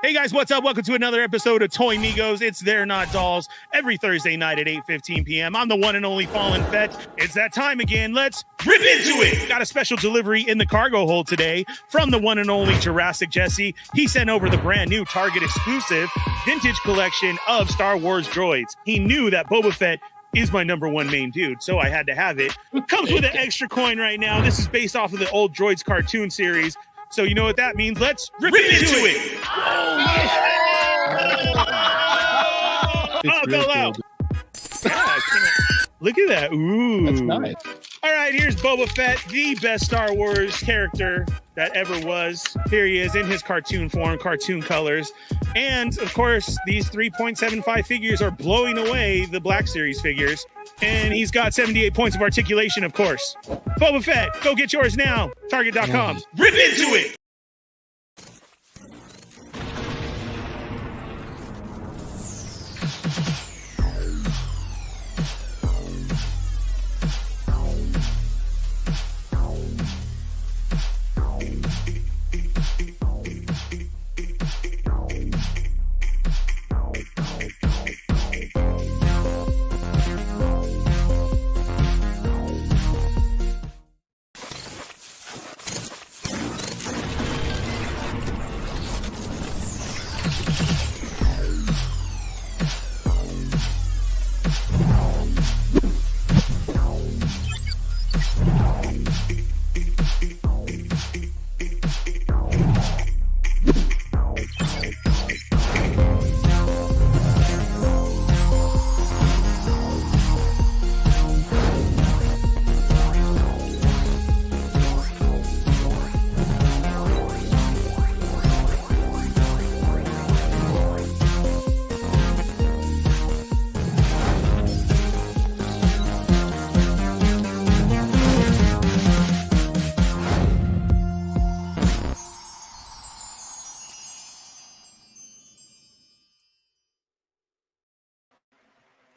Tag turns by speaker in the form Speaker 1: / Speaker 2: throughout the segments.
Speaker 1: Hey guys, what's up? Welcome to another episode of Toy Migos. It's They're Not Dolls every Thursday night at 8:15 p.m. I'm the one and only Fallen Fett. It's that time again. Let's rip into it. Got a special delivery in the cargo hold today from the one and only Jurassic Jesse. He sent over the brand new Target exclusive vintage collection of Star Wars droids. He knew that Boba Fett is my number one main dude, so I had to have it. Comes with an extra coin right now. This is based off of the old Droids cartoon series. So you know what that means. Let's rip into it. Oh, go loud. Look at that. Ooh.
Speaker 2: That's nice.
Speaker 1: All right, here's Boba Fett, the best Star Wars character that ever was. Here he is in his cartoon form, cartoon colors. And, of course, these 3.75 figures are blowing away the Black Series figures. And he's got 78 points of articulation, of course. Boba Fett, go get yours now. Target.com. Rip into it!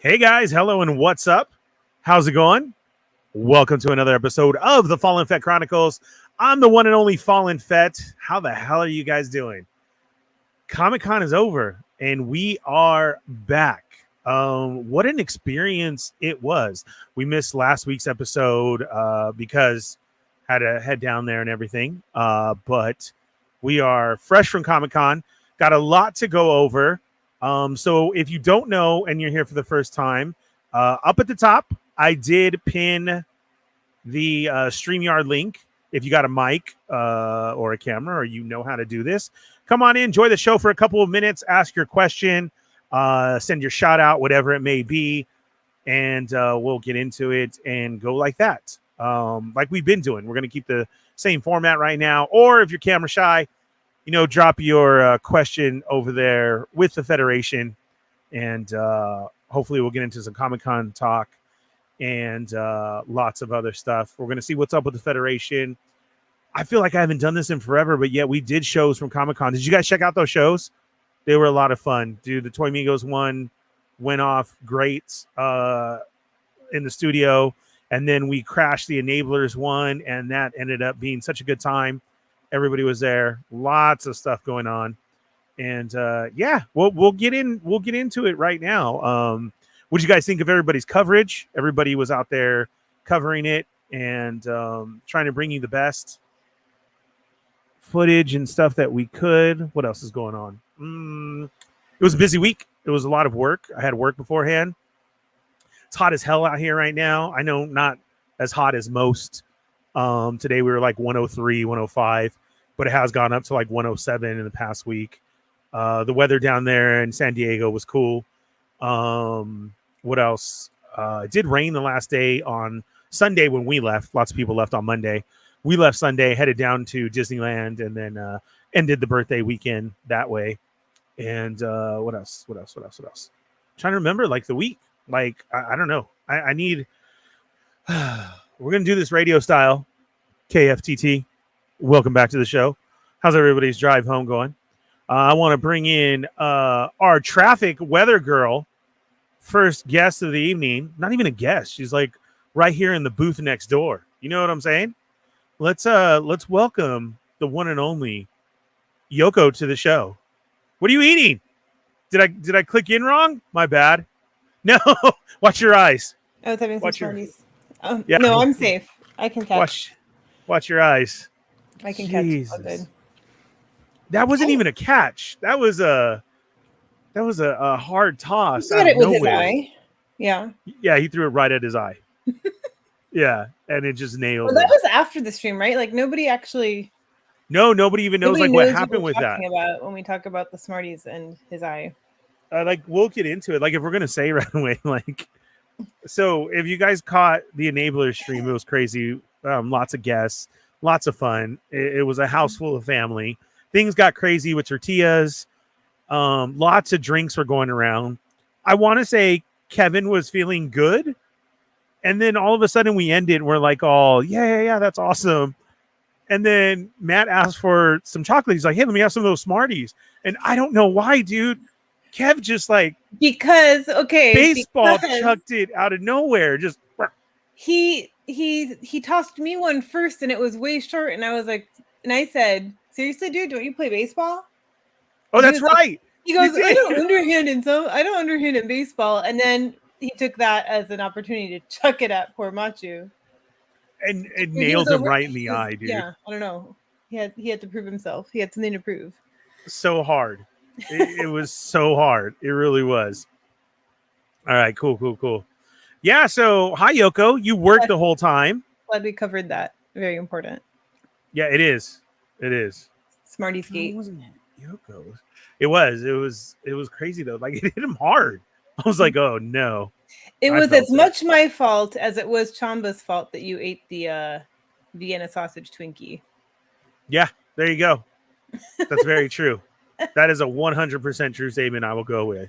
Speaker 1: Hey guys, hello and what's up? How's it going? Welcome to another episode of the Fallen Fett Chronicles. I'm the one and only Fallen Fett. How the hell are you guys doing? Comic-Con is over and we are back. What an experience it was. We missed last week's episode because had to head down there and everything. But we are fresh from Comic-Con. Got a lot to go over. So if you don't know and you're here for the first time, up at the top, I did pin the StreamYard link. If you got a mic or a camera or you know how to do this, come on in, enjoy the show for a couple of minutes, ask your question, send your shout out, whatever it may be, and we'll get into it and go like that. Like we've been doing. We're going to keep the same format right now. Or if you're camera shy, drop your question over there with the Federation, and hopefully we'll get into some Comic-Con talk and lots of other stuff. We're going to see what's up with the Federation. I feel like I haven't done this in forever, but yet we did shows from Comic-Con. Did you guys check out those shows? They were a lot of fun. Dude, the Toy Migos one went off great in the studio, and then we crashed the Enablers one, and that ended up being such a good time. Everybody was there. Lots of stuff going on. And yeah, we'll get into it right now. What did you guys think of everybody's coverage? Everybody was out there covering it and trying to bring you the best footage and stuff that we could. What else is going on? It was a busy week. It was a lot of work. I had work beforehand. It's hot as hell out here right now. I know not as hot as most. Today we were like 103, 105, but it has gone up to like 107 in the past week. The weather down there in San Diego was cool. What else? It did rain the last day on Sunday when we left. Lots of people left on Monday. We left Sunday, headed down to Disneyland, and then ended the birthday weekend that way. And what else? I'm trying to remember like the week. Like, I don't know. I need... We're going to do this radio style. KFTT, welcome back to the show. How's everybody's drive home going? I want to bring in our traffic weather girl, first guest of the evening. Not even a guest. She's like right here in the booth next door. You know what I'm saying? Let's welcome the one and only Yoko to the show. What are you eating? Did I click in wrong? My bad. No, watch your eyes.
Speaker 2: I was having some Smarties.
Speaker 1: Yeah.
Speaker 2: No, I'm safe. I can catch.
Speaker 1: Watch your eyes.
Speaker 2: I can
Speaker 1: Jesus.
Speaker 2: catch. All good.
Speaker 1: That wasn't even a catch. That was a hard toss.
Speaker 2: He got it with his eye. Yeah.
Speaker 1: Yeah, he threw it right at his eye. Yeah, and it just nailed it.
Speaker 2: That was after the stream, right? Like nobody actually.
Speaker 1: No, nobody even knows like what happened with that.
Speaker 2: About when we talk about the Smarties and his eye.
Speaker 1: Like we'll get into it. Like if we're gonna say right away, like. So if you guys caught the Enabler stream, it was crazy. Lots of guests, lots of fun. It was a house full of family. Things got crazy with tortillas. Lots of drinks were going around. I want to say Kevin was feeling good. And then all of a sudden we ended and we're like, oh, yeah, that's awesome. And then Matt asked for some chocolate. He's like, hey, let me have some of those Smarties. And I don't know why, dude. Kev just like baseball chucked it out of nowhere. Just
Speaker 2: he tossed me one first and it was way short. And I was like, and I said, seriously, dude, don't you play baseball?
Speaker 1: Oh, that's right.
Speaker 2: He goes, I don't underhand in baseball. And then he took that as an opportunity to chuck it at poor Machu.
Speaker 1: And nailed him right in the eye, dude.
Speaker 2: Yeah, I don't know. He had to prove himself. He had something to prove.
Speaker 1: So hard. It was so hard. It really was. All right, cool. Yeah, so hi, Yoko. You worked the whole time.
Speaker 2: Glad we covered that. Very important.
Speaker 1: Yeah, it is.
Speaker 2: Smarties Gate.
Speaker 1: Wasn't Yoko. It was crazy though. Like it hit him hard. I was like, oh no.
Speaker 2: It was as much my fault as it was Chamba's fault that you ate the Vienna sausage Twinkie.
Speaker 1: Yeah, there you go. That's very true. That is a 100% true statement I will go with.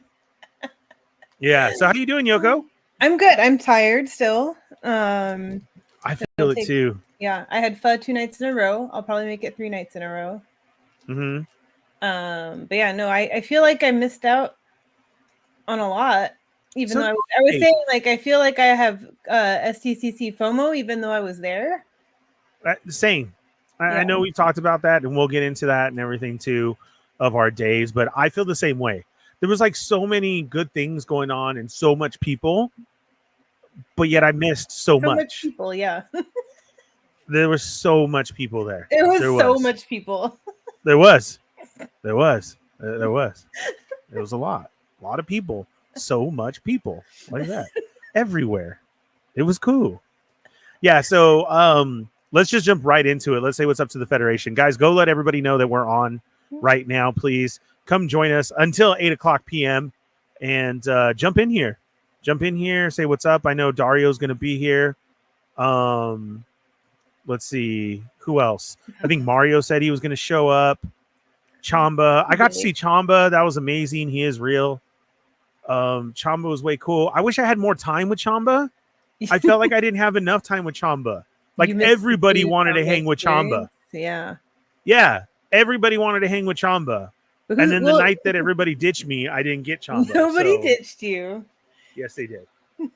Speaker 1: Yeah. So how you doing, Yoko?
Speaker 2: I'm good. I'm tired still.
Speaker 1: I feel it too.
Speaker 2: Yeah. I had pho 2 nights in a row. I'll probably make it 3 nights in a row.
Speaker 1: Mm-hmm.
Speaker 2: But yeah, no, I feel like I missed out on a lot. Even though I was saying like I feel like I have SDCC FOMO even though I was there.
Speaker 1: Same. I know we talked about that and we'll get into that and everything too of our days, but I feel the same way. there was like so many good things going on and so much people, but yet I missed so much
Speaker 2: people. Yeah,
Speaker 1: there was so much people there.
Speaker 2: There was so much people.
Speaker 1: There was a lot of people, so much people like that everywhere. It was cool. Yeah, so let's just jump right into it. Let's say what's up to the Federation. Guys, go let everybody know that we're on right now, please. Come join us until 8 o'clock p.m. and jump in here. Say what's up. I know Dario's going to be here. Let's see. Who else? I think Mario said he was going to show up. Chamba. I got to see Chamba. That was amazing. He is real. Chamba was way cool. I wish I had more time with Chamba. I felt like I didn't have enough time with Chamba. Like everybody wanted to hang with Chamba. Yeah. Everybody wanted to hang with Chamba. And then the night that everybody ditched me, I didn't get Chamba.
Speaker 2: Nobody ditched you.
Speaker 1: Yes, they did.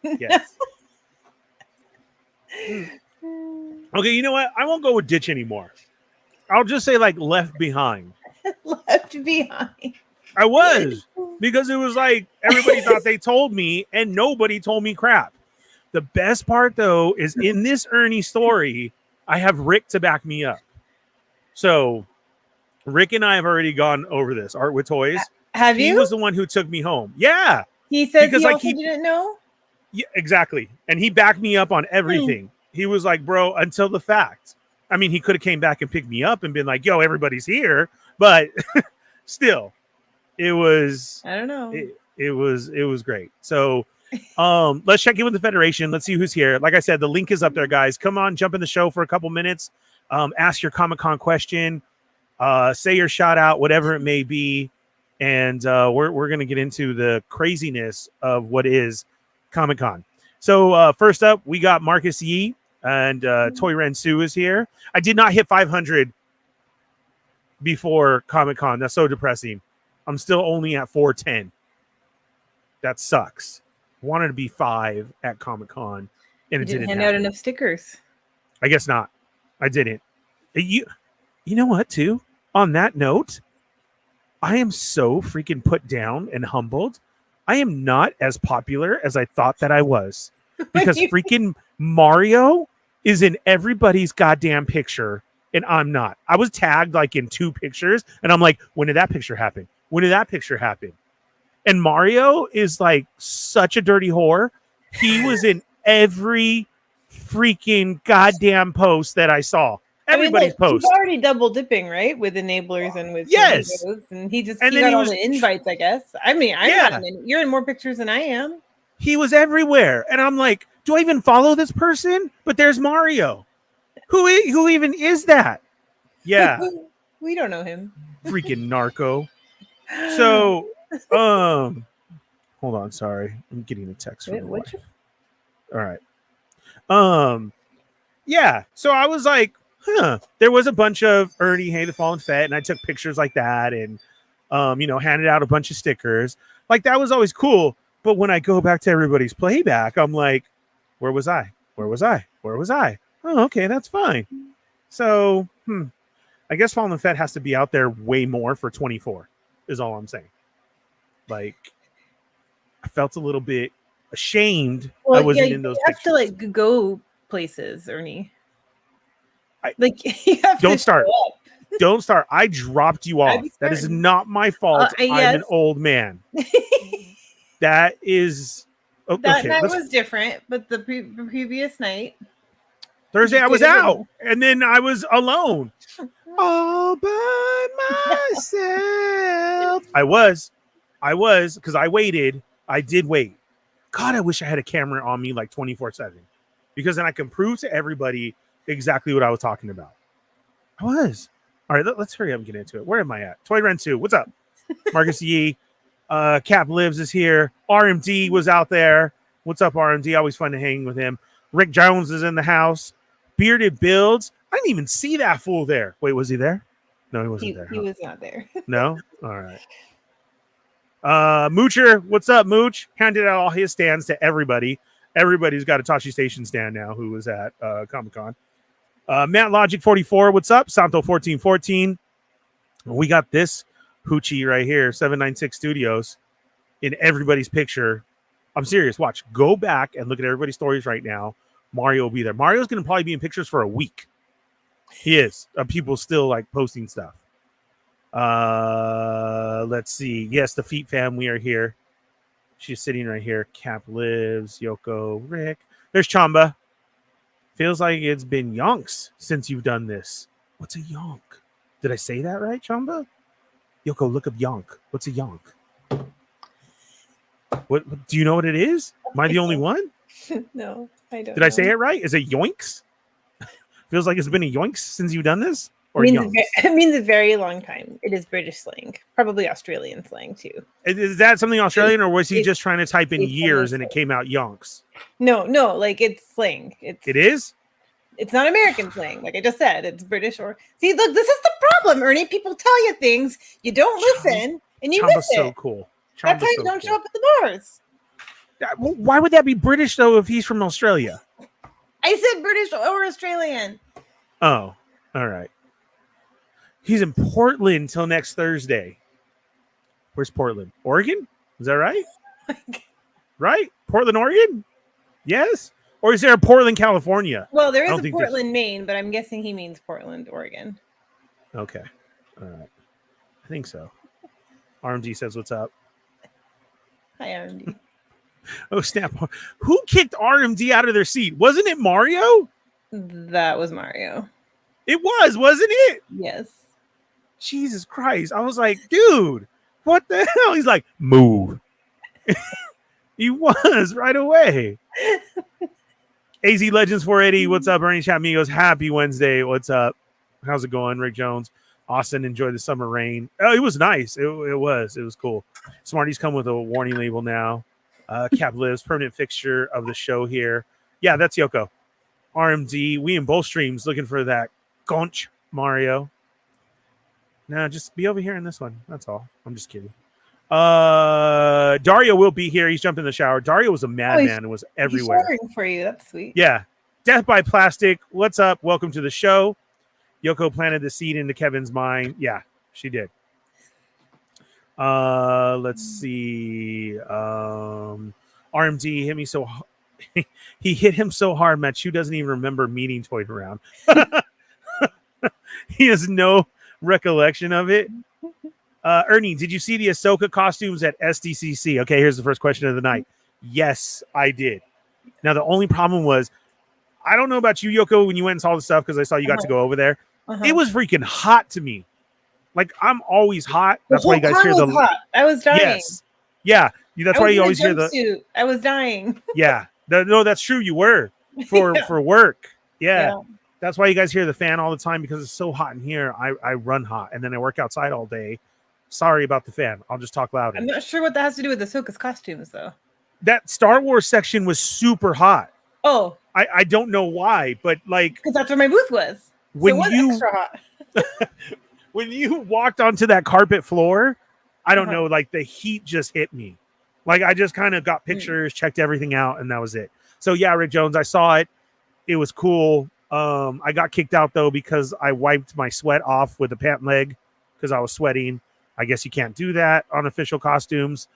Speaker 1: Yes. Okay, you know what? I won't go with ditch anymore. I'll just say like left behind.
Speaker 2: Left behind.
Speaker 1: I was, because it was like everybody thought they told me and nobody told me crap. The best part, though, is in this Ernie story, I have Rick to back me up. So Rick and I have already gone over this. Art with Toys.
Speaker 2: Have you?
Speaker 1: He was the one who took me home. Yeah.
Speaker 2: He said he also didn't know?
Speaker 1: Yeah, exactly. And he backed me up on everything. He was like, bro, until the fact. I mean, he could have came back and picked me up and been like, yo, everybody's here. But still, it was,
Speaker 2: I don't know.
Speaker 1: It was great. So let's check in with the Federation. Let's see who's here. Like I said, the link is up there, guys. Come on, jump in the show for a couple minutes. Ask your Comic-Con question. Say your shout out, whatever it may be. And we're going to get into the craziness of what is Comic-Con. So first up, we got Marcus Yee and Toy Ren Sue is here. I did not hit 500 before Comic-Con. That's so depressing. I'm still only at 410. That sucks. Wanted to be 5 at Comic-Con, and it didn't
Speaker 2: hand out enough stickers.
Speaker 1: I guess not. I didn't. You know what, too? On that note, I am so freaking put down and humbled. I am not as popular as I thought that I was, because freaking Mario is in everybody's goddamn picture and I'm not. I was tagged like in 2 pictures and I'm like, when did that picture happen? When did that picture happen? And Mario is like such a dirty whore. He was in every freaking goddamn post that I saw. Everybody's post.
Speaker 2: He's already double dipping, right? With enablers and with
Speaker 1: yes.
Speaker 2: And he got all the invites, I guess. I mean, you're in more pictures than I am.
Speaker 1: He was everywhere. And I'm like, do I even follow this person? But there's Mario. Who even is that? Yeah.
Speaker 2: We don't know him.
Speaker 1: Freaking narco. So, hold on, sorry. I'm getting a text from my wife. All right. Yeah. So I was like, there was a bunch of Ernie, Hey the Fallen Fett, and I took pictures like that and handed out a bunch of stickers. Like that was always cool. But when I go back to everybody's playback, I'm like, where was I? Where was I? Where was I? Oh, okay, that's fine. So, I guess Fallen Fett has to be out there way more for 24, is all I'm saying. Like, I felt a little bit ashamed I wasn't in those pictures.
Speaker 2: You have to go places, Ernie. You have
Speaker 1: don't start. Don't start. I dropped you off. That is not my fault. I'm an old man. That is okay.
Speaker 2: That was different, but the previous night,
Speaker 1: Thursday, I was out, and then I was alone, all by myself. I was, because I waited. I did wait. God, I wish I had a camera on me like 24/7, because then I can prove to everybody exactly what I was talking about. I was. All right, let's hurry up and get into it. Where am I at? Toy Ren 2, what's up? Marcus Yee. Cap Lives is here. RMD was out there. What's up, RMD? Always fun to hang with him. Rick Jones is in the house. Bearded Builds. I didn't even see that fool there. Wait, was he there? No, he wasn't there.
Speaker 2: He was not there.
Speaker 1: No? All right. Moocher, what's up, Mooch? Handed out all his stands to everybody. Everybody's got a Tashi Station stand now who was at Comic-Con. Matt Logic 44, what's up? Santo 1414. We got this hoochie right here, 796 Studios. in everybody's picture. I'm serious. Watch. Go back and look at everybody's stories right now. Mario will be there. Mario's going to probably be in pictures for a week. He is. People still like posting stuff. Let's see. Yes, the Feet fam, we are here. She's sitting right here. Cap lives. Yoko, Rick. There's Chamba. Feels like it's been yonks since you've done this. What's a yonk? Did I say that right, Chamba? Yoko, look up yonk. What's a yonk? What do you know what it is? Am I the only one?
Speaker 2: No, I don't.
Speaker 1: Did I say it right? Is it yoinks? Feels like it's been a yoinks since you've done this? Or
Speaker 2: it means a very long time. It is British slang, probably Australian slang too.
Speaker 1: Is that something Australian, or was he just trying to type in years and it came out yonks?
Speaker 2: No, like it's slang.
Speaker 1: It is?
Speaker 2: It's not American slang, like I just said. It's British or see. Look, this is the problem, Ernie. People tell you things, you don't listen, and you miss it.
Speaker 1: So cool.
Speaker 2: That's how you don't show up at the bars.
Speaker 1: Why would that be British though if he's from Australia?
Speaker 2: I said British or Australian.
Speaker 1: Oh, all right. He's in Portland till next Thursday. Where's Portland? Oregon? Is that right? Right? Portland, Oregon? Yes? Or is there a Portland, California?
Speaker 2: Well, there is a Portland, Maine, but I'm guessing he means Portland, Oregon.
Speaker 1: Okay. All right. I think so. RMD says, what's up?
Speaker 2: Hi, RMD.
Speaker 1: Oh, snap. Who kicked RMD out of their seat? Wasn't it Mario?
Speaker 2: That was Mario.
Speaker 1: It was, wasn't it?
Speaker 2: Yes.
Speaker 1: Jesus Christ. I was like, dude, what the hell? He's like, move. He was right away. AZ Legends 480. What's up, Ernie Chat Amigos? Happy Wednesday. What's up? How's it going, Rick Jones? Austin, enjoy the summer rain. Oh, it was nice. It was cool. Smarties come with a warning label now. Cap lives, permanent fixture of the show here. Yeah, that's Yoko. RMD. We in both streams looking for that conch Mario. No, just be over here in this one. That's all. I'm just kidding. Dario will be here. He's jumping in the shower. Dario was a madman and was everywhere.
Speaker 2: He's showering for you. That's sweet.
Speaker 1: Yeah. Death by Plastic. What's up? Welcome to the show. Yoko planted the seed into Kevin's mind. Yeah, she did. Let's see. RMD hit me so hard. He hit him so hard, Machu doesn't even remember meeting Toyed Around. He has no recollection of it. Ernie, did you see the Ahsoka costumes at SDCC? Okay, here's the first question of the night. Yes, I did. Now, the only problem was, I don't know about you, Yoko, when you went and saw the stuff, because I saw you got to go over there. It was freaking hot to me. Like, I'm always hot. That's why you guys hear the...
Speaker 2: Hot. I was dying.
Speaker 1: Yes. Yeah. That's why you always hear the...
Speaker 2: Suit. I was dying.
Speaker 1: Yeah. No, that's true. You were. For work. Yeah. That's why you guys hear the fan all the time, because it's so hot in here. I run hot, and then I work outside all day. Sorry about the fan. I'll just talk louder.
Speaker 2: I'm not sure what that has to do with Ahsoka's costumes, though.
Speaker 1: That Star Wars section was super hot.
Speaker 2: Oh.
Speaker 1: I don't know why, but like...
Speaker 2: Because that's where my booth was.
Speaker 1: When
Speaker 2: so it was extra hot.
Speaker 1: When you walked onto that carpet floor, I don't know, like the heat just hit me. Like I just kind of got pictures, checked everything out, and that was it. So yeah, Rick Jones, I saw it. It was cool. I got kicked out though because I wiped my sweat off with a pant leg because I was sweating. I guess you can't do that on official costumes.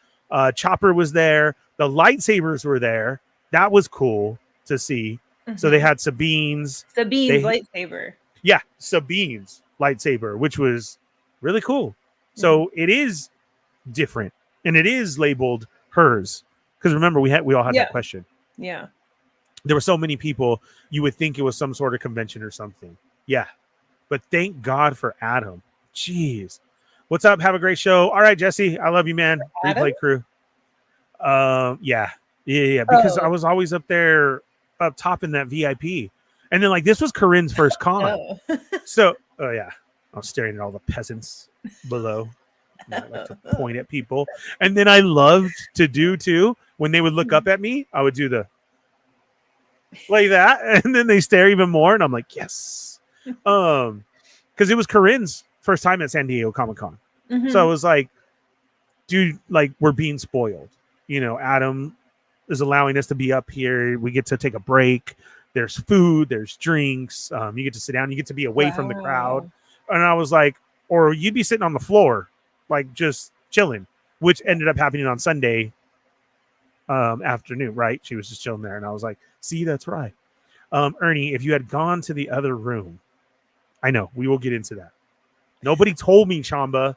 Speaker 1: Chopper was there. The lightsabers were there. That was cool to see. So they had Sabine's
Speaker 2: lightsaber.
Speaker 1: Yeah, Sabine's lightsaber, which was really cool. So it is different, and it is labeled hers. Because remember, we all had that question.
Speaker 2: Yeah.
Speaker 1: There were so many people, you would think it was some sort of convention or something. Yeah. But thank God for Adam. Jeez. What's up? Have a great show. All right, Jesse. I love you, man. Replay crew. Yeah. Because I was always up there, up top in that VIP. And then, like, this was Corinne's first con. So, I was staring at all the peasants below. I like to point at people. And then I loved to do, too, when they would look up at me, I would do the like that. And then they stare even more. And I'm like, yes. Because it was Corinne's first time at San Diego Comic-Con. So it was like, dude, like, we're being spoiled. You know, Adam is allowing us to be up here. We get to take a break. There's food, there's drinks. You get to sit down. You get to be away from the crowd. And I was like, or you'd be sitting on the floor, like just chilling. which ended up happening on Sunday afternoon, right? She was just chilling there. And I was like, see, that's right. Ernie, if you had gone to the other room, I know we will get into that. Nobody told me, Chamba,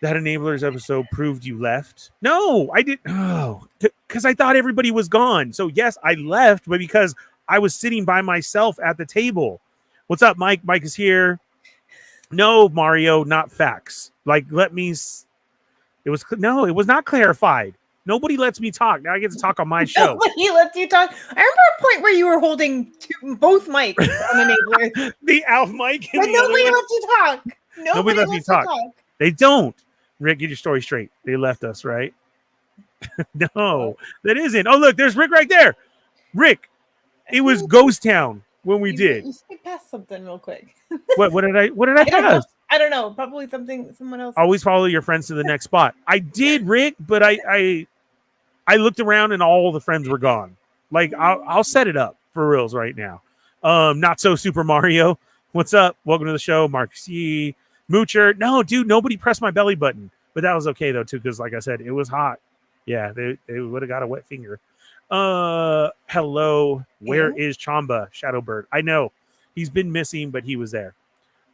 Speaker 1: that Enablers episode proved you left. No, I didn't. Oh, because I thought everybody was gone. So yes, I left, but because I was sitting by myself at the table. What's up, Mike? Mike is here. No, Mario, not facts. Like, it was not clarified. Nobody lets me talk. Now I get to talk on my show.
Speaker 2: Nobody lets you talk. I remember a point where you were holding both mics on Enablers.
Speaker 1: The Alf mic.
Speaker 2: But nobody lets you talk. Nobody lets you talk.
Speaker 1: They don't. Rick, get your story straight. They left us, right? No, that isn't. Oh, look, there's Rick right there. Rick, it was Ghost Town when we did.
Speaker 2: You skipped past something real quick.
Speaker 1: What did I pass?
Speaker 2: I don't know. Probably someone else.
Speaker 1: Always follow your friends to the next spot. I did, Rick, but I looked around and all the friends were gone. Like, I'll set it up for reals right now. Not so Super Mario. What's up? Welcome to the show, Mark C. Moocher. No, dude, nobody pressed my belly button, but that was okay though too, because like I said, it was hot. Yeah, they would have got a wet finger. Hello, where is Chamba? Shadowbird. I know he's been missing, but he was there.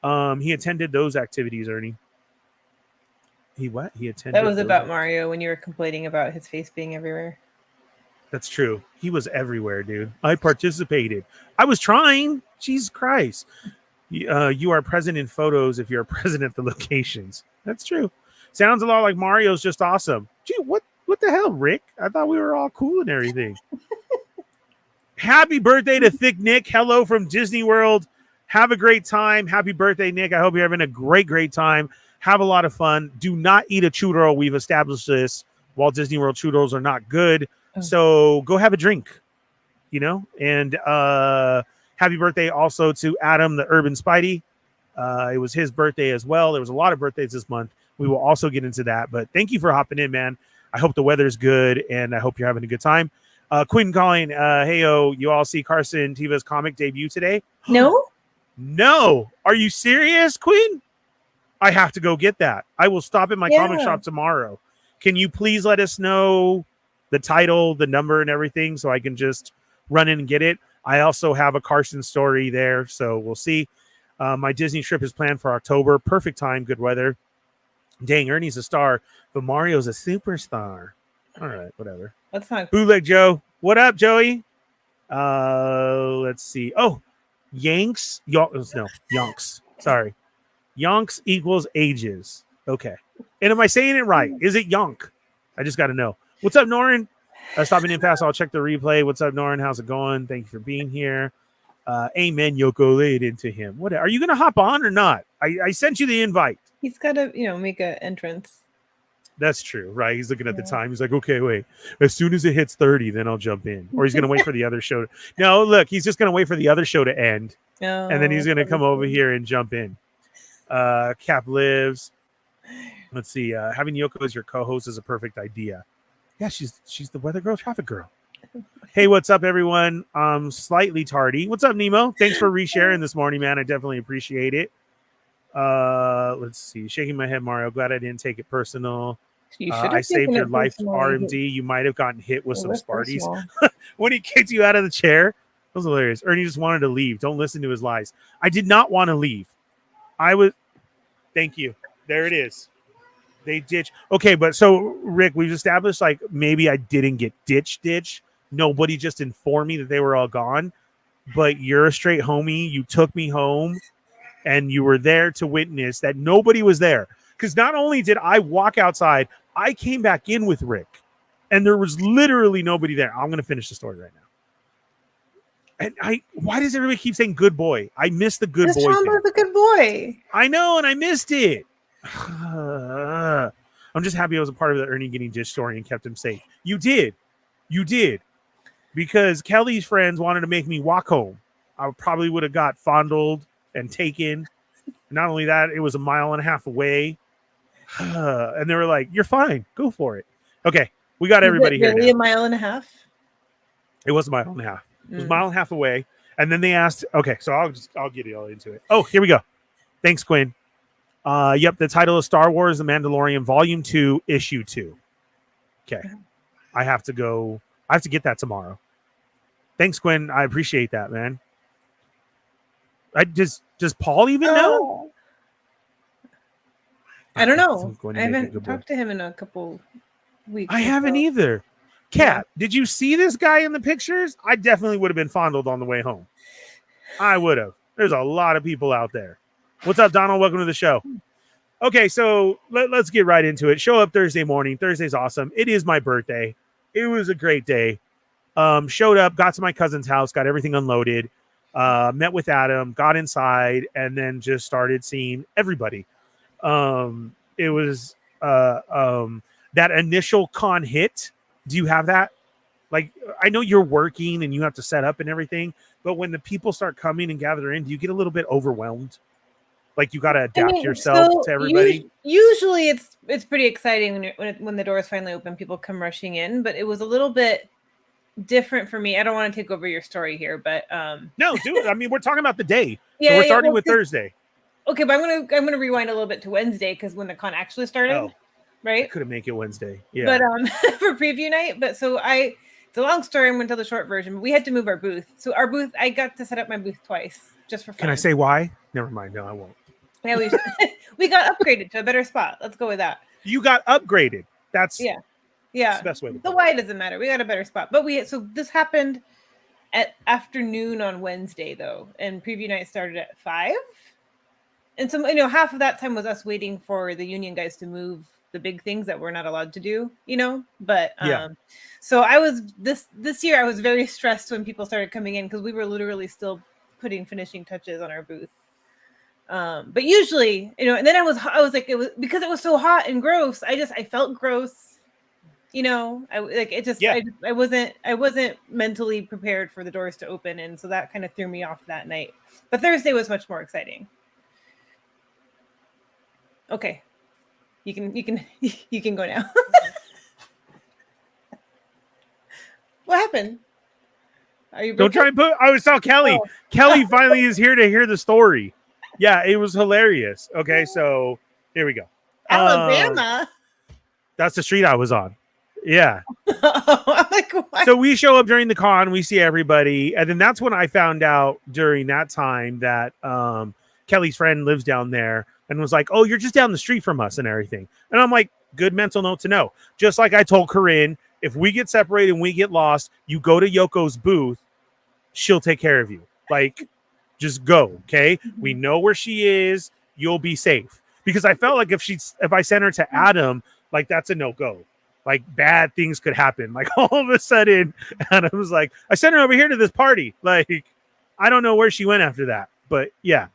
Speaker 1: He attended those activities, Ernie. He attended.
Speaker 2: That was about Mario when you were complaining about his face being everywhere.
Speaker 1: That's true. He was everywhere, dude. I participated. I was trying. Jesus Christ. You are present in photos if you're present at the locations. That's true. Sounds a lot like Mario's just awesome. Gee, what the hell, Rick? I thought we were all cool and everything. Happy birthday to Thick Nick. Hello from Disney World. Have a great time. Happy birthday, Nick. I hope you're having a great time. Have a lot of fun. Do not eat a churro. We've established this. Walt Disney World churros are not good. So go have a drink, and happy birthday also to Adam, the Urban Spidey. It was his birthday as well. There was a lot of birthdays this month. We will also get into that, but thank you for hopping in, man. I hope the weather's good, and I hope you're having a good time. Quinn calling, hey-o, you all see Carson Teva's comic debut today? No. Are you serious, Quinn? I have to go get that. I will stop at my comic shop tomorrow. Can you please let us know the title, the number, and everything so I can just run in and get it? I also have a Carson story there, so we'll see. My Disney trip is planned for October. Perfect time, good weather. Dang, Ernie's a star, but Mario's a superstar. All right, whatever.
Speaker 2: That's fine.
Speaker 1: Bootleg Joe. What up, Joey? Let's see. Oh, Yanks. Yonks. Sorry. Yonks equals ages. Okay. And am I saying it right? Is it Yonk? I just got to know. What's up, Norin? Stopping in fast. I'll check the replay. What's up, Norin? How's it going? Thank you for being here. Amen. Yoko laid into him. What are you going to hop on or not? I sent you the invite.
Speaker 2: He's got to, make an entrance.
Speaker 1: That's true, right? He's looking at the time. He's like, okay, wait. As soon as it hits 30, then I'll jump in. Or he's going to wait for the other show. No, look, he's just going to wait for the other show to end. And then he's going to come over here and jump in. Cap lives. Let's see. Having Yoko as your co-host is a perfect idea. Yeah, she's the weather girl, traffic girl. Hey, what's up, everyone? Slightly tardy. What's up, Nemo? Thanks for resharing this morning, man. I definitely appreciate it. Let's see. Shaking my head, Mario. Glad I didn't take it personal. I saved your life, RMD. You might have gotten hit with some Sparties when he kicked you out of the chair. That was hilarious. Ernie just wanted to leave. Don't listen to his lies. I did not want to leave. Thank you. There it is. They ditch. Okay, but so Rick, we've established like maybe I didn't get ditch. Nobody just informed me that they were all gone. But you're a straight homie. You took me home, and you were there to witness that nobody was there. Because not only did I walk outside, I came back in with Rick, and there was literally nobody there. I'm going to finish the story right now. And why does everybody keep saying good boy? I missed the good boy.
Speaker 2: Chombo's a good boy.
Speaker 1: I know, and I missed it. I'm just happy I was a part of the Ernie getting ditch story and kept him safe. You did. Because Kelly's friends wanted to make me walk home. I probably would have got fondled and taken. Not only that, it was 1.5 miles away. And they were like, you're fine. Go for it. Okay. We got everybody here.
Speaker 2: Really 1.5 miles?
Speaker 1: It was 1.5 miles. It was 1.5 miles away. And then they asked, okay, so I'll get it all into it. Oh, here we go. Thanks, Quinn. Yep, the title is Star Wars: The Mandalorian, Volume 2, Issue 2. Okay, I have to get that tomorrow. Thanks, Gwen. I appreciate that, man. Does Paul even know?
Speaker 2: I don't know. I haven't talked to him in a couple weeks.
Speaker 1: I haven't either. Kat, did you see this guy in the pictures? I definitely would have been fondled on the way home. I would have. There's a lot of people out there. What's up, Donald? Welcome to the show. Okay, so let's get right into it. Show up Thursday morning. Thursday's awesome. It is my birthday. It was a great day. Showed up, got to my cousin's house, got everything unloaded, met with Adam, got inside, and then just started seeing everybody. It was that initial con hit. Do you have that? Like, I know you're working and you have to set up and everything, but when the people start coming and gather in, do you get a little bit overwhelmed? Like you got to adapt yourself to everybody.
Speaker 2: Usually, it's pretty exciting when the doors finally open. People come rushing in, but it was a little bit different for me. I don't want to take over your story here, but
Speaker 1: no, do it. I mean, we're talking about the day. Yeah, so we're starting with Thursday.
Speaker 2: Okay, but I'm gonna rewind a little bit to Wednesday because when the con actually started, right?
Speaker 1: I couldn't make it Wednesday. Yeah,
Speaker 2: but for preview night. But so it's a long story. I'm gonna tell the short version. But we had to move our booth. So our booth, I got to set up my booth twice just for fun.
Speaker 1: Can I say why? Never mind. No, I won't.
Speaker 2: Yeah, we got upgraded to a better spot. Let's go with that.
Speaker 1: You got upgraded. That's
Speaker 2: yeah.
Speaker 1: That's the best way.
Speaker 2: The why doesn't matter. We got a better spot. But so this happened at afternoon on Wednesday though, and preview night started at 5. And so half of that time was us waiting for the union guys to move the big things that we're not allowed to do. But so I was this year I was very stressed when people started coming in because we were literally still putting finishing touches on our booth. But usually, and then I was like, it was because it was so hot and gross. I felt gross, I wasn't mentally prepared for the doors to open. And so that kind of threw me off that night, but Thursday was much more exciting. Okay. You can go now. What happened? Are you
Speaker 1: don't try and put, I was telling Kelly. Oh. Kelly finally is here to hear the story. Yeah, it was hilarious. Okay, so here we go.
Speaker 2: Alabama.
Speaker 1: That's the street I was on. Yeah.
Speaker 2: I'm like, what?
Speaker 1: So we show up during the con, we see everybody, and then that's when I found out during that time that Kelly's friend lives down there and was like, "Oh, you're just down the street from us and everything." And I'm like, good mental note to know. Just like I told Corinne, if we get separated and we get lost, you go to Yoko's booth, she'll take care of you. Like, just go, okay? We know where she is. You'll be safe. Because I felt like if I sent her to Adam, like that's a no-go. Like bad things could happen. Like all of a sudden, Adam was like, I sent her over here to this party. Like, I don't know where she went after that. But yeah.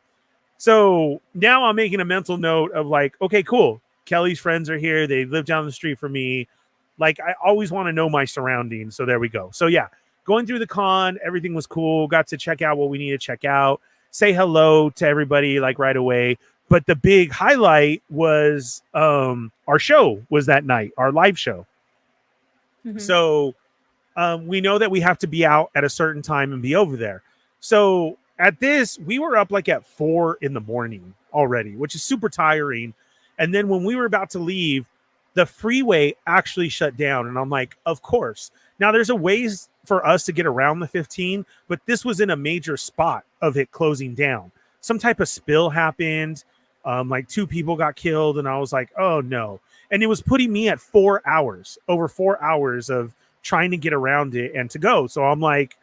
Speaker 1: So now I'm making a mental note of like, okay, cool. Kelly's friends are here. They live down the street from me. Like, I always want to know my surroundings. So there we go. So yeah. Going through the con, everything was cool. Got to check out what we need to check out. Say hello to everybody like right away. But the big highlight was our show was that night, our live show. Mm-hmm. So we know that we have to be out at a certain time and be over there. So at this, we were up like at 4 a.m. already, which is super tiring. And then when we were about to leave, the freeway actually shut down. And I'm like, of course. Now there's a ways for us to get around the 15, but this was in a major spot of it closing down. Some type of spill happened. Like 2 people got killed. And I was like, oh no. And it was putting me at 4 hours, over 4 hours of trying to get around it and to go. So I'm like,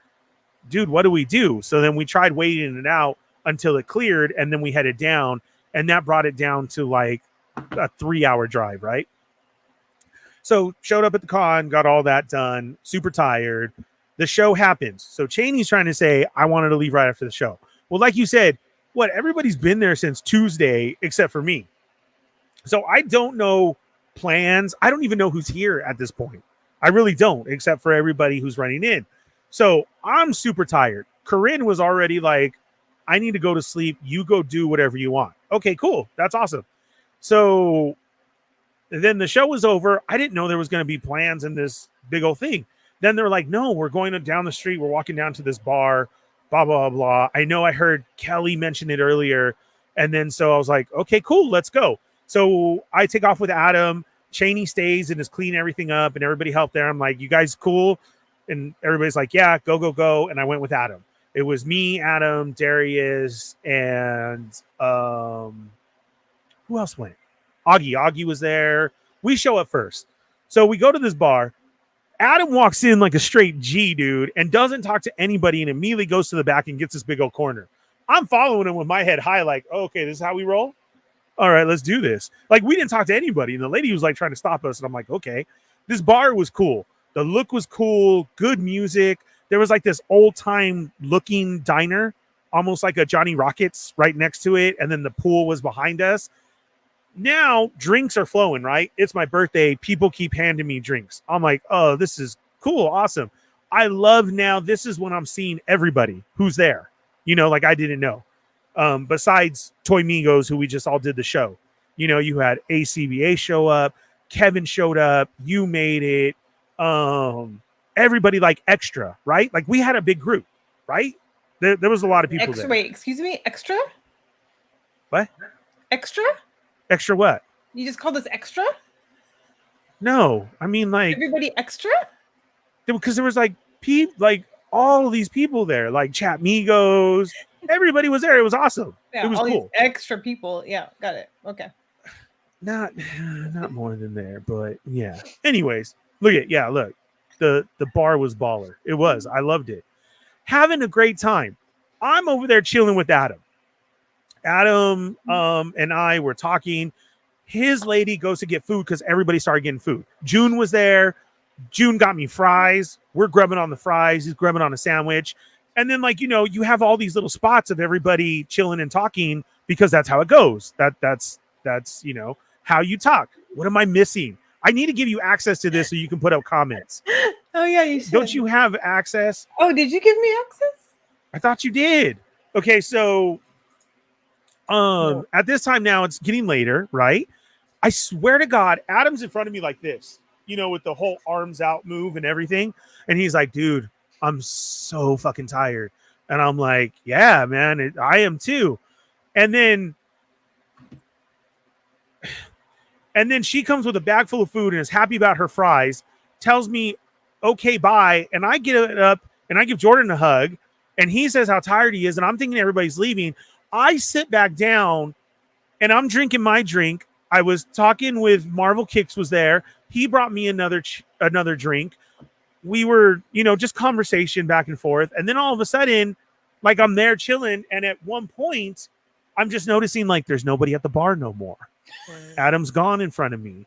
Speaker 1: dude, what do we do? So then we tried waiting it out until it cleared. And then we headed down, and that brought it down to like a 3-hour drive. Right. So showed up at the con, got all that done, super tired. The show happens. So Cheney's trying to say, I wanted to leave right after the show. Well, like you said, everybody's been there since Tuesday, except for me. So I don't know plans. I don't even know who's here at this point. I really don't, except for everybody who's running in. So I'm super tired. Corinne was already like, I need to go to sleep. You go do whatever you want. Okay, cool. That's awesome. So then the show was over. I didn't know there was going to be plans in this big old thing. Then they're like, no, we're going down the street. We're walking down to this bar, blah, blah, blah. I know I heard Kelly mention it earlier. And then so I was like, okay, cool, let's go. So I take off with Adam. Cheney stays and is cleaning everything up, and everybody helped there. I'm like, you guys cool? And everybody's like, yeah, go, go, go. And I went with Adam. It was me, Adam, Darius, and who else went? Augie. Augie was there. We show up first. So we go to this bar. Adam walks in like a straight G, dude, and doesn't talk to anybody and immediately goes to the back and gets this big old corner. I'm following him with my head high, like, oh, okay, this is how we roll? All right, let's do this. Like, we didn't talk to anybody, and the lady was like trying to stop us, and I'm like, okay. This bar was cool. The look was cool, good music. There was like this old-time looking diner, almost like a Johnny Rockets right next to it, and then the pool was behind us. Now, drinks are flowing, right? It's my birthday. People keep handing me drinks. I'm like, oh, this is cool, awesome. I love now, this is when I'm seeing everybody who's there. You know, like I didn't know. Besides Toy Migos, who we just all did the show. You know, you had ACBA show up. Kevin showed up. You made it. Everybody like extra, right? Like we had a big group, right? There was a lot of people there.
Speaker 2: Wait, excuse me? Extra?
Speaker 1: What?
Speaker 2: Extra?
Speaker 1: Extra what?
Speaker 2: You just called this extra?
Speaker 1: No, I mean like
Speaker 2: everybody extra?
Speaker 1: Because there was like all of these people there, like Chat Migos. Everybody was there. It was awesome.
Speaker 2: Yeah,
Speaker 1: it was
Speaker 2: all
Speaker 1: cool.
Speaker 2: These extra people. Yeah, got it. Okay.
Speaker 1: Not more than there, but yeah. Anyways, look. The bar was baller. It was. I loved it. Having a great time. I'm over there chilling with Adam. Adam and I were talking. His lady goes to get food because everybody started getting food. June was there. June got me fries. We're grubbing on the fries. He's grubbing on a sandwich. And then, like, you know, you have all these little spots of everybody chilling and talking because that's how it goes. That's you know, how you talk. What am I missing? I need to give you access to this so you can put up comments.
Speaker 2: Oh, yeah, you should.
Speaker 1: Don't you have access?
Speaker 2: Oh, did you give me access?
Speaker 1: I thought you did. Okay, so at this time now, it's getting later, right? I swear to God, Adam's in front of me like this, you know, with the whole arms out move and everything. And he's like, dude, I'm so fucking tired. And I'm like, yeah, man, I am too. And then she comes with a bag full of food and is happy about her fries, tells me, okay, bye. And I get up and I give Jordan a hug and he says how tired he is. And I'm thinking everybody's leaving. I sit back down and I'm drinking my drink. I was talking with Marvel Kicks was there. He brought me another drink. We were, you know, just conversation back and forth. And then all of a sudden, like I'm there chilling. And at one point, I'm just noticing like there's nobody at the bar no more. Adam's gone in front of me.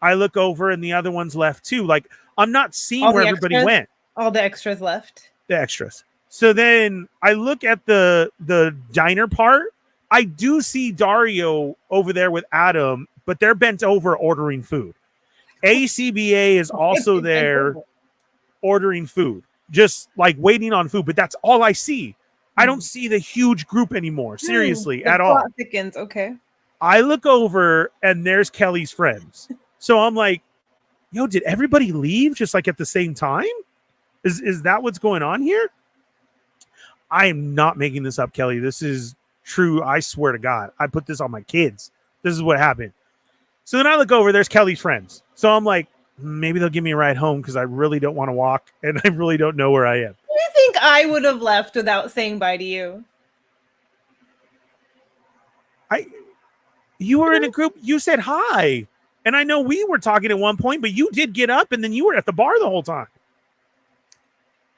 Speaker 1: I look over and the other one's left too. Like I'm not seeing
Speaker 2: all
Speaker 1: where everybody went.
Speaker 2: All the extras left.
Speaker 1: The extras. So then I look at the diner part. I do see Dario over there with Adam, but they're bent over ordering food. ACBA is also there ordering food, just like waiting on food. But that's all I see. I don't see the huge group anymore. Seriously, at all.
Speaker 2: Thickens. Okay.
Speaker 1: I look over and there's Kelly's friends. So I'm like, yo, did everybody leave just like at the same time? Is that what's going on here? I am not making this up, Kelly. This is true. I swear to God. I put this on my kids. This is what happened. So then I look over, there's Kelly's friends. So I'm like, maybe they'll give me a ride home because I really don't want to walk and I really don't know where I am.
Speaker 2: Do you think I would have left without saying bye to you?
Speaker 1: You were in a group, you said hi. And I know we were talking at one point, but you did get up and then you were at the bar the whole time.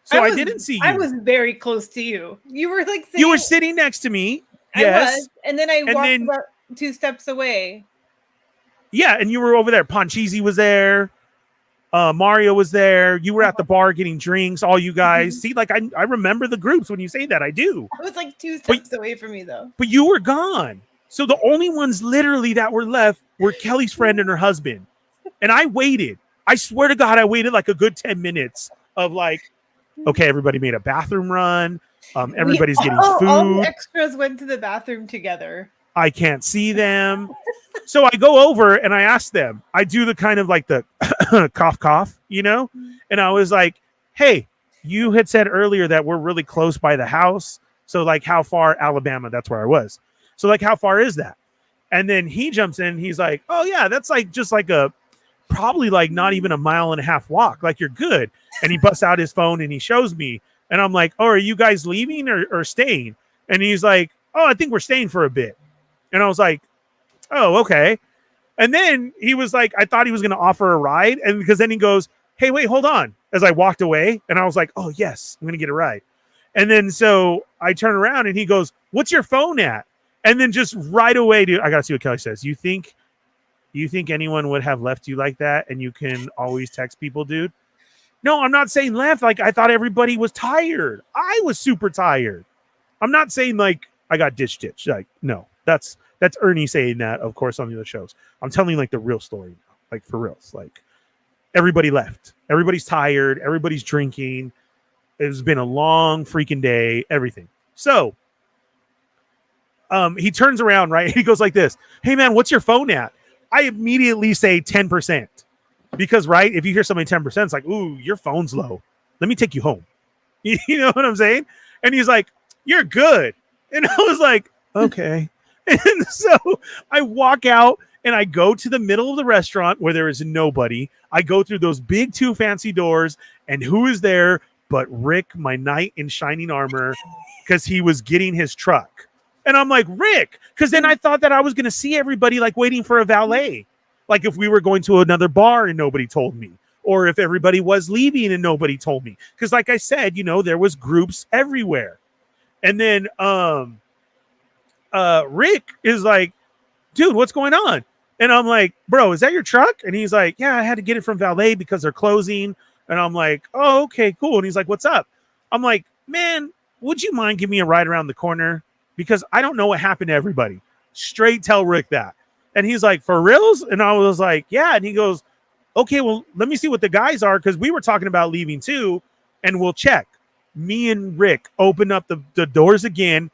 Speaker 1: So I didn't see you.
Speaker 2: I was very close to you. You were like
Speaker 1: you were sitting next to me. Yes.
Speaker 2: I was. And then I walked about 2 steps away.
Speaker 1: Yeah, and you were over there. Ponchisi was there. Mario was there. You were at the bar getting drinks, all you guys. See, like I remember the groups when you say that. I do.
Speaker 2: I was like 2 steps away from you though.
Speaker 1: But you were gone. So the only ones literally that were left were Kelly's friend and her husband. And I waited. I swear to God, I waited like a good 10 minutes of like, okay, everybody made a bathroom run. Everybody's getting food.
Speaker 2: All the extras went to the bathroom together.
Speaker 1: I can't see them. So I go over and I ask them. I do the kind of like the cough, you know? And I was like, hey, you had said earlier that we're really close by the house. So like how far? Alabama, that's where I was. So like, how far is that? And then he jumps in. He's like, oh yeah, that's like just like probably like not even a 1.5 mile walk. Like you're good. And he busts out his phone and he shows me. And I'm like, oh, are you guys leaving or staying? And he's like, oh, I think we're staying for a bit. And I was like, oh, okay. And then he was like, I thought he was going to offer a ride. And because then he goes, hey, wait, hold on. As I walked away. And I was like, oh, yes, I'm going to get a ride. And then so I turn around and he goes, what's your phone at? And then just right away, dude, I got to see what Kelly says. You think anyone would have left you like that? And you can always text people, dude? No, I'm not saying left. Like, I thought everybody was tired. I was super tired. I'm not saying like I got ditched. Like, no, that's Ernie saying that, of course, on the other shows. I'm telling you like the real story now, like for reals. Like everybody left. Everybody's tired. Everybody's drinking. It's been a long freaking day. Everything. So he turns around, right? He goes like this. Hey man, what's your phone at? I immediately say 10%. Because, right, if you hear somebody 10%, it's like, ooh, your phone's low. Let me take you home. You know what I'm saying? And he's like, you're good. And I was like, okay. And so I walk out and I go to the middle of the restaurant where there is nobody. I go through those big 2 fancy doors, and who is there but Rick, my knight in shining armor, because he was getting his truck. And I'm like, Rick, because then I thought that I was going to see everybody like waiting for a valet. Like if we were going to another bar and nobody told me, or if everybody was leaving and nobody told me. Because like I said, you know, there was groups everywhere. And then Rick is like, dude, what's going on? And I'm like, bro, is that your truck? And he's like, yeah, I had to get it from valet because they're closing. And I'm like, oh, okay, cool. And he's like, what's up? I'm like, man, would you mind giving me a ride around the corner? Because I don't know what happened to everybody. Straight tell Rick that. And he's like, for reals? And I was like, yeah. And he goes, okay, well, let me see what the guys are, because we were talking about leaving too, and we'll check. Me and Rick open up the doors again.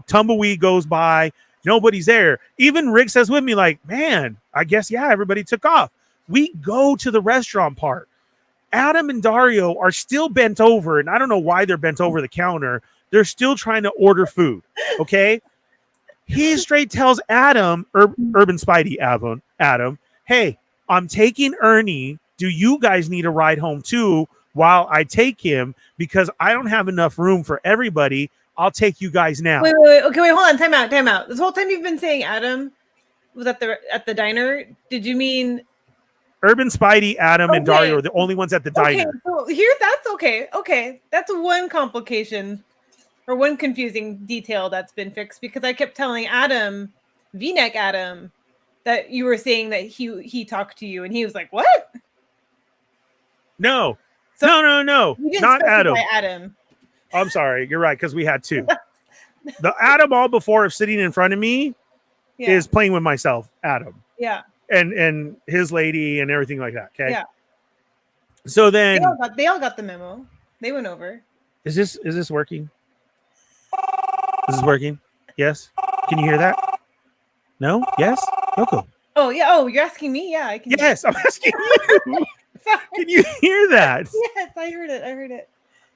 Speaker 1: Tumbleweed goes by. Nobody's there. Even Rick says with me, like, man, I guess, yeah, everybody took off. We go to the restaurant part. Adam and Dario are still bent over, and I don't know why they're bent over the counter. They're still trying to order food, okay? He straight tells Adam, Urban Spidey Adam, hey, I'm taking Ernie. Do you guys need a ride home too while I take him? Because I don't have enough room for everybody. I'll take you guys now.
Speaker 2: Wait. Okay, wait, hold on. Time out. This whole time you've been saying Adam was at the diner. Did you mean
Speaker 1: Urban Spidey, Adam, and Dario are the only ones at the diner?
Speaker 2: So here, that's okay. Okay, that's one complication. Or one confusing detail that's been fixed, because I kept telling Adam, V-neck Adam, that you were saying that he talked to you, and he was like, "What?"
Speaker 1: No,
Speaker 2: so
Speaker 1: no,
Speaker 2: you didn't
Speaker 1: not
Speaker 2: specify
Speaker 1: Adam.
Speaker 2: Adam.
Speaker 1: I'm sorry, you're right, because we had 2. The Adam all before sitting in front of me is playing with myself, Adam.
Speaker 2: Yeah.
Speaker 1: And his lady and everything like that. Okay.
Speaker 2: Yeah.
Speaker 1: So then
Speaker 2: they all got the memo. They went over.
Speaker 1: Is this working? This is working? Yes? Can you hear that? No? Yes? Yoko.
Speaker 2: Oh, yeah. Oh, you're asking me? Yeah, I can.
Speaker 1: Yes, I'm asking you. Can you hear that?
Speaker 2: Yes, I heard it.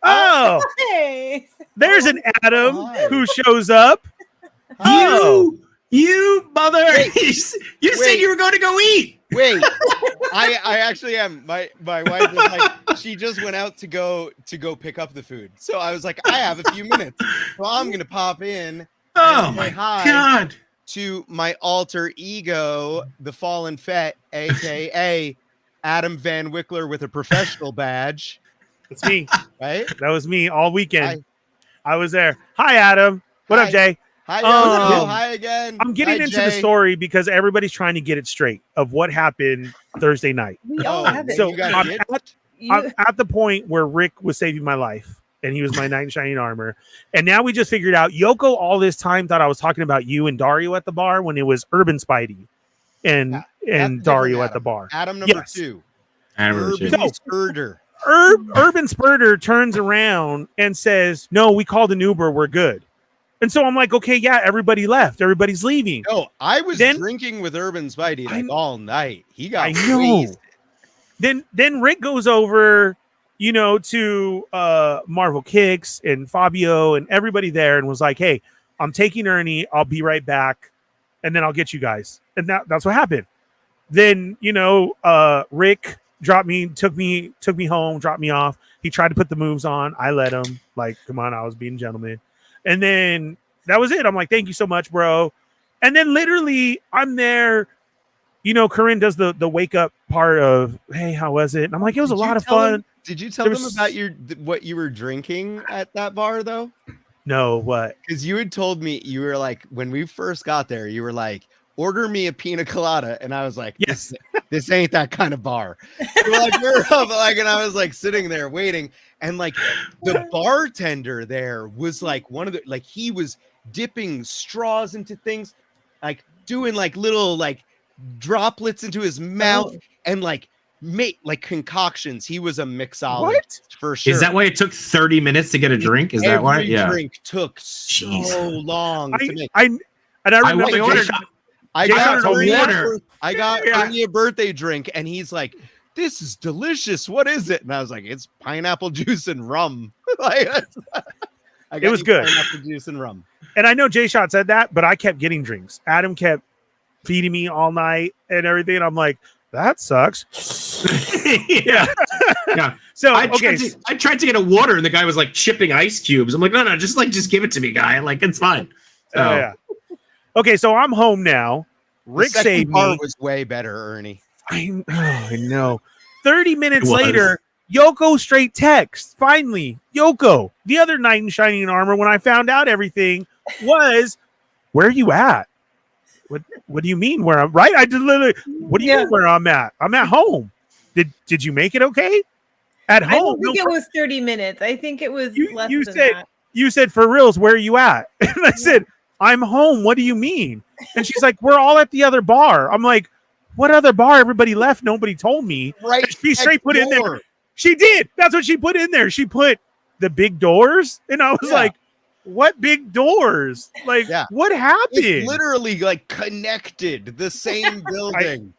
Speaker 1: Oh,
Speaker 2: hey.
Speaker 1: There's an Adam who shows up.
Speaker 3: You mother! You said you were going to go eat.
Speaker 4: Wait, I actually am. My wife was like, she just went out to go pick up the food. So I was like, I have a few minutes, so I'm gonna pop in.
Speaker 3: Oh my God!
Speaker 4: To my alter ego, the Fallen Fett, aka Adam Van Wickler with a professional badge.
Speaker 1: That's me.
Speaker 4: Right?
Speaker 1: That was me all weekend. I was there. Hi, Adam. What up, Jay?
Speaker 4: Hi, hi again.
Speaker 1: I'm getting into the story because everybody's trying to get it straight of what happened Thursday night.
Speaker 2: We all have it.
Speaker 1: So I'm at the point where Rick was saving my life, and he was my knight in shining armor. And now we just figured out Yoko all this time thought I was talking about you and Dario at the bar when it was Urban Spidey and Dario at the bar.
Speaker 4: Adam number 2.
Speaker 3: Urban
Speaker 4: Spurter.
Speaker 1: Urban Spurter turns around and says, "No, we called an Uber. We're good." And so I'm like, okay, yeah, everybody left. Everybody's leaving.
Speaker 4: No, I was drinking with Urban Spidey all night. He got wasted. Then Rick goes over, to Marvel Kicks and Fabio and everybody there and was like, hey,
Speaker 1: I'm taking Ernie. I'll be right back, and then I'll get you guys. And that's what happened. Then Rick took me home, dropped me off. He tried to put the moves on. I let him. Like, come on, I was being a gentleman. And then that was it. I'm like, thank you so much, bro. And then literally, I'm there. Corinne does the wake up part of, hey, how was it? And I'm like, it was a lot of fun.
Speaker 4: Did you tell them about what you were drinking at that bar though?
Speaker 1: No, what?
Speaker 4: Because you had told me, you were like, when we first got there, you were like, order me a pina colada, and I was like,
Speaker 1: yes,
Speaker 4: this ain't that kind of bar. We're like, and I was like sitting there waiting, and like the bartender there was like he was dipping straws into things, like doing like little like droplets into his mouth, and like make like concoctions. He was a mixologist for sure.
Speaker 3: Is that why it took 30 minutes to get a drink? Is that why? Yeah.
Speaker 4: Drink took so long to make.
Speaker 1: I remember
Speaker 4: I got Ernie a birthday drink, and he's like, "This is delicious. What is it?" And I was like, "It's pineapple juice and rum." It
Speaker 1: was good.
Speaker 4: Pineapple juice and rum.
Speaker 1: And I know Jay Shot said that, but I kept getting drinks. Adam kept feeding me all night and everything. And I'm like, that sucks.
Speaker 3: Yeah.
Speaker 1: So
Speaker 3: I tried to get a water, and the guy was like chipping ice cubes. I'm like, no, just give it to me, guy. Like, it's fine. So.
Speaker 1: Yeah. Okay, so I'm home now. Rick saved me.
Speaker 4: Was way better, Ernie.
Speaker 1: I know. 30 minutes later, Yoko straight text. Finally, Yoko, the other knight in shining armor, when I found out everything, was, where are you at? What do you mean where I'm right? I did literally. What do you mean where I'm at? I'm at home. Did you make it okay? At home?
Speaker 2: I don't think it was 30 minutes. I think it was less than that.
Speaker 1: You said, for reals, where are you at? And I said, I'm home. What do you mean? And she's like, we're all at the other bar. I'm like, what other bar? Everybody left. Nobody told me.
Speaker 4: Right.
Speaker 1: And she straight put in there. She did. That's what she put in there. She put the big doors. And I was like, what big doors? Like, what happened?
Speaker 4: It's literally like connected, the same building.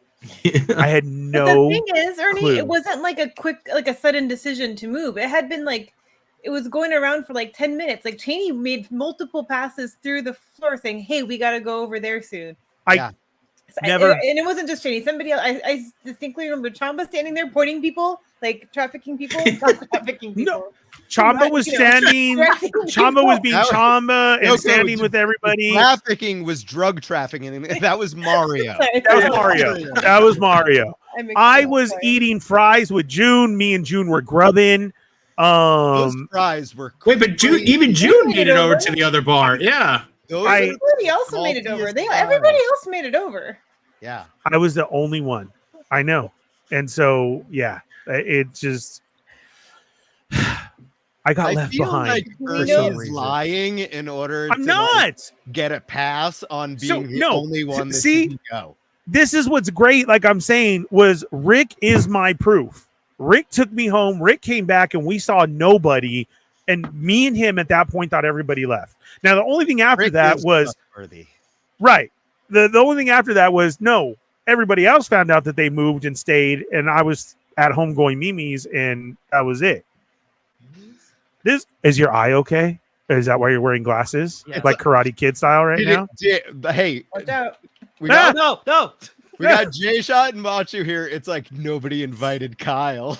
Speaker 1: I had no.
Speaker 2: But the thing is, Ernie,
Speaker 1: clue.
Speaker 2: It wasn't like a sudden decision to move. It had been like, it was going around for like 10 minutes. Like Cheney made multiple passes through the floor saying, hey, we got to go over there soon.
Speaker 1: Never.
Speaker 2: And it wasn't just Cheney. Somebody else, I distinctly remember Chamba standing there pointing people, like trafficking people. Not trafficking people.
Speaker 1: No. Chamba was standing. Chamba was being Chamba and standing with everybody.
Speaker 4: Trafficking was drug trafficking. That was Mario.
Speaker 1: That was Mario. I was eating fries with June. Me and June were grubbing.
Speaker 4: Those fries were.
Speaker 3: Wait, but even June made it over to the other bar. Yeah.
Speaker 2: Everybody else made it over. Everybody else made it over.
Speaker 4: Yeah.
Speaker 1: I was the only one. I know. And so, it just. I got left behind.
Speaker 4: Like Ernie's lying in order to get a pass on being the only one that didn't go.
Speaker 1: This is what's great. Like I'm saying, was Rick is my proof. Rick took me home. Rick came back and we saw nobody. And me and him at that point thought everybody left. Now, the only thing after that was right. The only thing after that was no, everybody else found out that they moved and stayed. And I was at home going Mimi's and that was it. Is your eye okay? Is that why you're wearing glasses? Yeah, like Karate Kid style right now?
Speaker 4: Hey,
Speaker 2: watch out.
Speaker 4: We got,
Speaker 5: no.
Speaker 4: We got Jay Shot and Machu here. It's like nobody invited Kyle.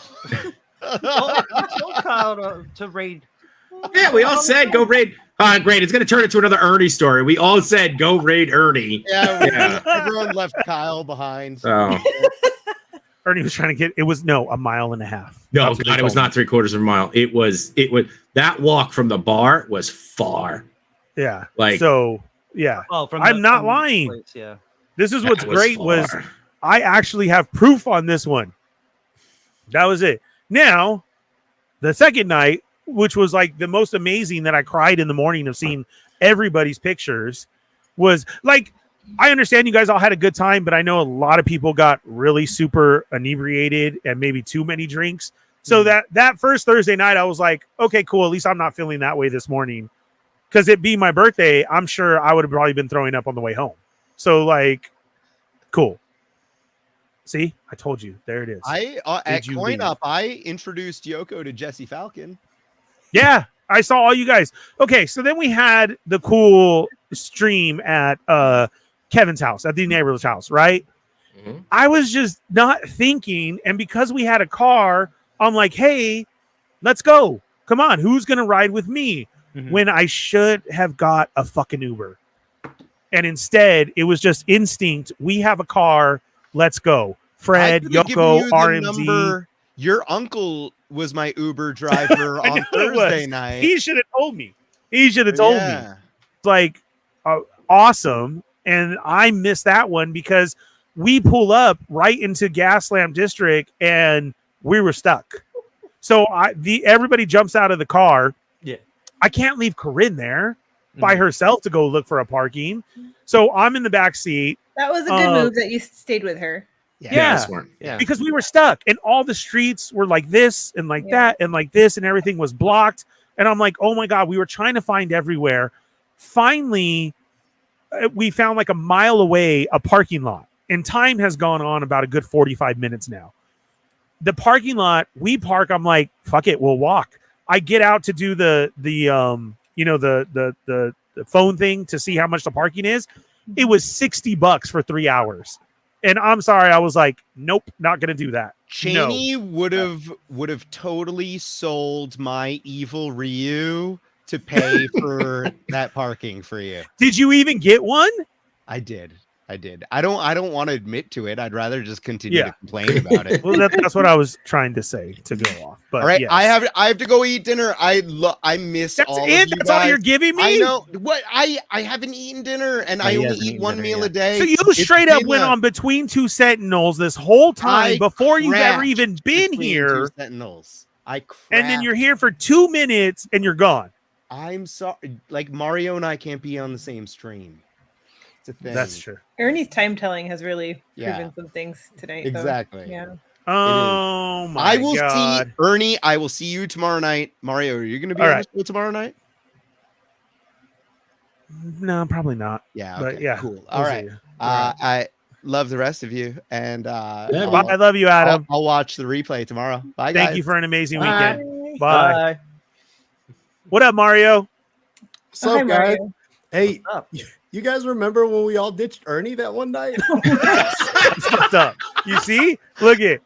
Speaker 5: Told Kyle to raid.
Speaker 3: Yeah, we all said go raid. Great. It's going to turn into another Ernie story. We all said go raid Ernie.
Speaker 4: Yeah. Everyone left Kyle behind.
Speaker 3: Oh.
Speaker 1: Ernie was trying to get, it was a mile and a half.
Speaker 3: No, God, it was not 3/4 of a mile. It was that walk from the bar was far.
Speaker 1: Yeah.
Speaker 5: Oh,
Speaker 1: I'm not lying.
Speaker 5: Place, yeah.
Speaker 1: This is what's great was I actually have proof on this one. That was it. Now, the second night, which was like the most amazing that I cried in the morning of seeing everybody's pictures, was like, I understand you guys all had a good time, but I know a lot of people got really super inebriated and maybe too many drinks. So that first Thursday night, I was like, okay, cool. At least I'm not feeling that way this morning. Because it being my birthday, I'm sure I would have probably been throwing up on the way home. So like, cool. See, I told you. There it is.
Speaker 4: At Coin Up, I introduced Yoko to Jesse Falcon.
Speaker 1: Yeah, I saw all you guys. Okay, so then we had the cool stream at Kevin's house, at the neighbor's house, right?
Speaker 3: Mm-hmm.
Speaker 1: I was just not thinking, and because we had a car, I'm like, hey, let's go. Come on, who's gonna ride with me? When I should have got a fucking Uber. And instead, it was just instinct. We have a car. Let's go. Fred, Yoko, RMZ.
Speaker 4: Your uncle was my Uber driver on Thursday night.
Speaker 1: He should have told me. He should have told me. It's like awesome. And I missed that one because we pull up right into Gaslamp District and we were stuck. So everybody jumps out of the car.
Speaker 5: Yeah.
Speaker 1: I can't leave Corinne there by herself to go look for a parking. So I'm in the back seat.
Speaker 2: That was a good move that you stayed with her.
Speaker 1: Yeah. Because we were stuck and all the streets were like this and like that and like this and everything was blocked. And I'm like, oh my God, we were trying to find everywhere. Finally, we found like a mile away a parking lot, and time has gone on about a good 45 minutes now. The parking lot, we park. I'm like, fuck it, we'll walk. I get out to do the phone thing to see how much the parking is. It was $60 for 3 hours. And I'm sorry, I was like, nope, not gonna do that.
Speaker 4: Cheney would have totally sold my evil Ryu to pay for that parking for you.
Speaker 1: Did you even get one?
Speaker 4: I did. I don't want to admit to it. I'd rather just continue to complain about it.
Speaker 1: Well, that's what I was trying to say to go off. But
Speaker 4: all right,
Speaker 1: yes.
Speaker 4: I have to go eat dinner. I miss
Speaker 1: that's
Speaker 4: all
Speaker 1: it.
Speaker 4: of you
Speaker 1: That's
Speaker 4: guys.
Speaker 1: all you're giving me.
Speaker 4: I know what I haven't eaten dinner, and I only eat one meal a day.
Speaker 1: So you straight up went on between two Sentinels this whole time before you've ever even been here.
Speaker 4: Sentinels.
Speaker 1: And then you're here for 2 minutes and you're gone.
Speaker 4: I'm sorry. Like Mario and I can't be on the same stream. It's a thing.
Speaker 1: That's true.
Speaker 2: Ernie's time telling has really proven some things tonight.
Speaker 4: Exactly.
Speaker 2: Though. Yeah.
Speaker 1: Oh my
Speaker 4: I will
Speaker 1: God.
Speaker 4: see Ernie. I will see you tomorrow night. Mario, are you going to be on the show tomorrow night?
Speaker 1: No, probably not.
Speaker 4: Yeah.
Speaker 1: But
Speaker 4: okay,
Speaker 1: yeah.
Speaker 4: Cool. All right. I love the rest of you, and
Speaker 1: I love you, Adam.
Speaker 4: I'll watch the replay tomorrow. Bye, guys.
Speaker 1: Thank you for an amazing weekend. Bye. What up, Mario?
Speaker 6: What's up, guys?
Speaker 2: Mario.
Speaker 6: Hey, you guys remember when we all ditched Ernie that one night?
Speaker 1: What's up? You see? Look at.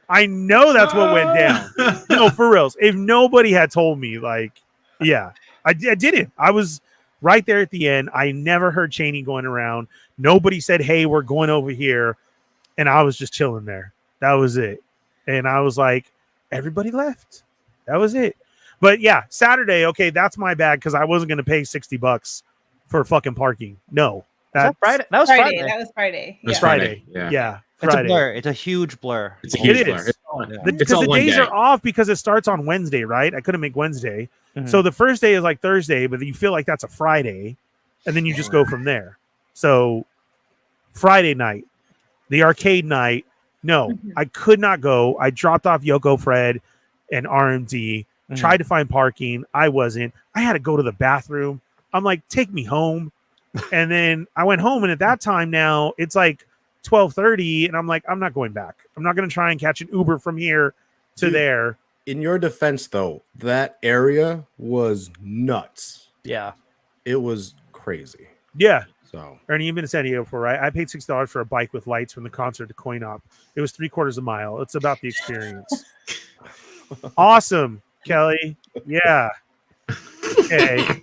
Speaker 1: I know that's what went down. No, for reals. If nobody had told me, like, yeah, I didn't. I was right there at the end. I never heard Cheney going around. Nobody said, hey, we're going over here. And I was just chilling there. That was it. And I was like, everybody left. That was it. But yeah, Saturday, okay, that's my bad because I wasn't going to pay $60 for fucking parking. No.
Speaker 5: That was Friday.
Speaker 2: That was Friday.
Speaker 1: It was Friday.
Speaker 3: Yeah.
Speaker 5: It's a blur. It's a huge blur.
Speaker 3: It's a huge blur.
Speaker 1: Because the days are off because it starts on Wednesday, right? I couldn't make Wednesday. So the first day is like Thursday, but you feel like that's a Friday, and then you just go from there. So Friday night, the arcade night, no, I could not go. I dropped off Yoko, Fred, and RMD, tried to find parking. I wasn't. I had to go to the bathroom. I'm like, take me home. And then I went home, and at that time now, it's like 12:30, and I'm like, I'm not going back. I'm not going to try and catch an Uber from here to there.
Speaker 6: In your defense, though, that area was nuts.
Speaker 5: Yeah.
Speaker 6: It was crazy.
Speaker 1: Yeah.
Speaker 6: So,
Speaker 1: Ernie, you've been to San Diego before, right? I paid $6 for a bike with lights from the concert to coin op. It was 3/4 a mile. It's about the experience. Awesome, Kelly. Yeah. Okay.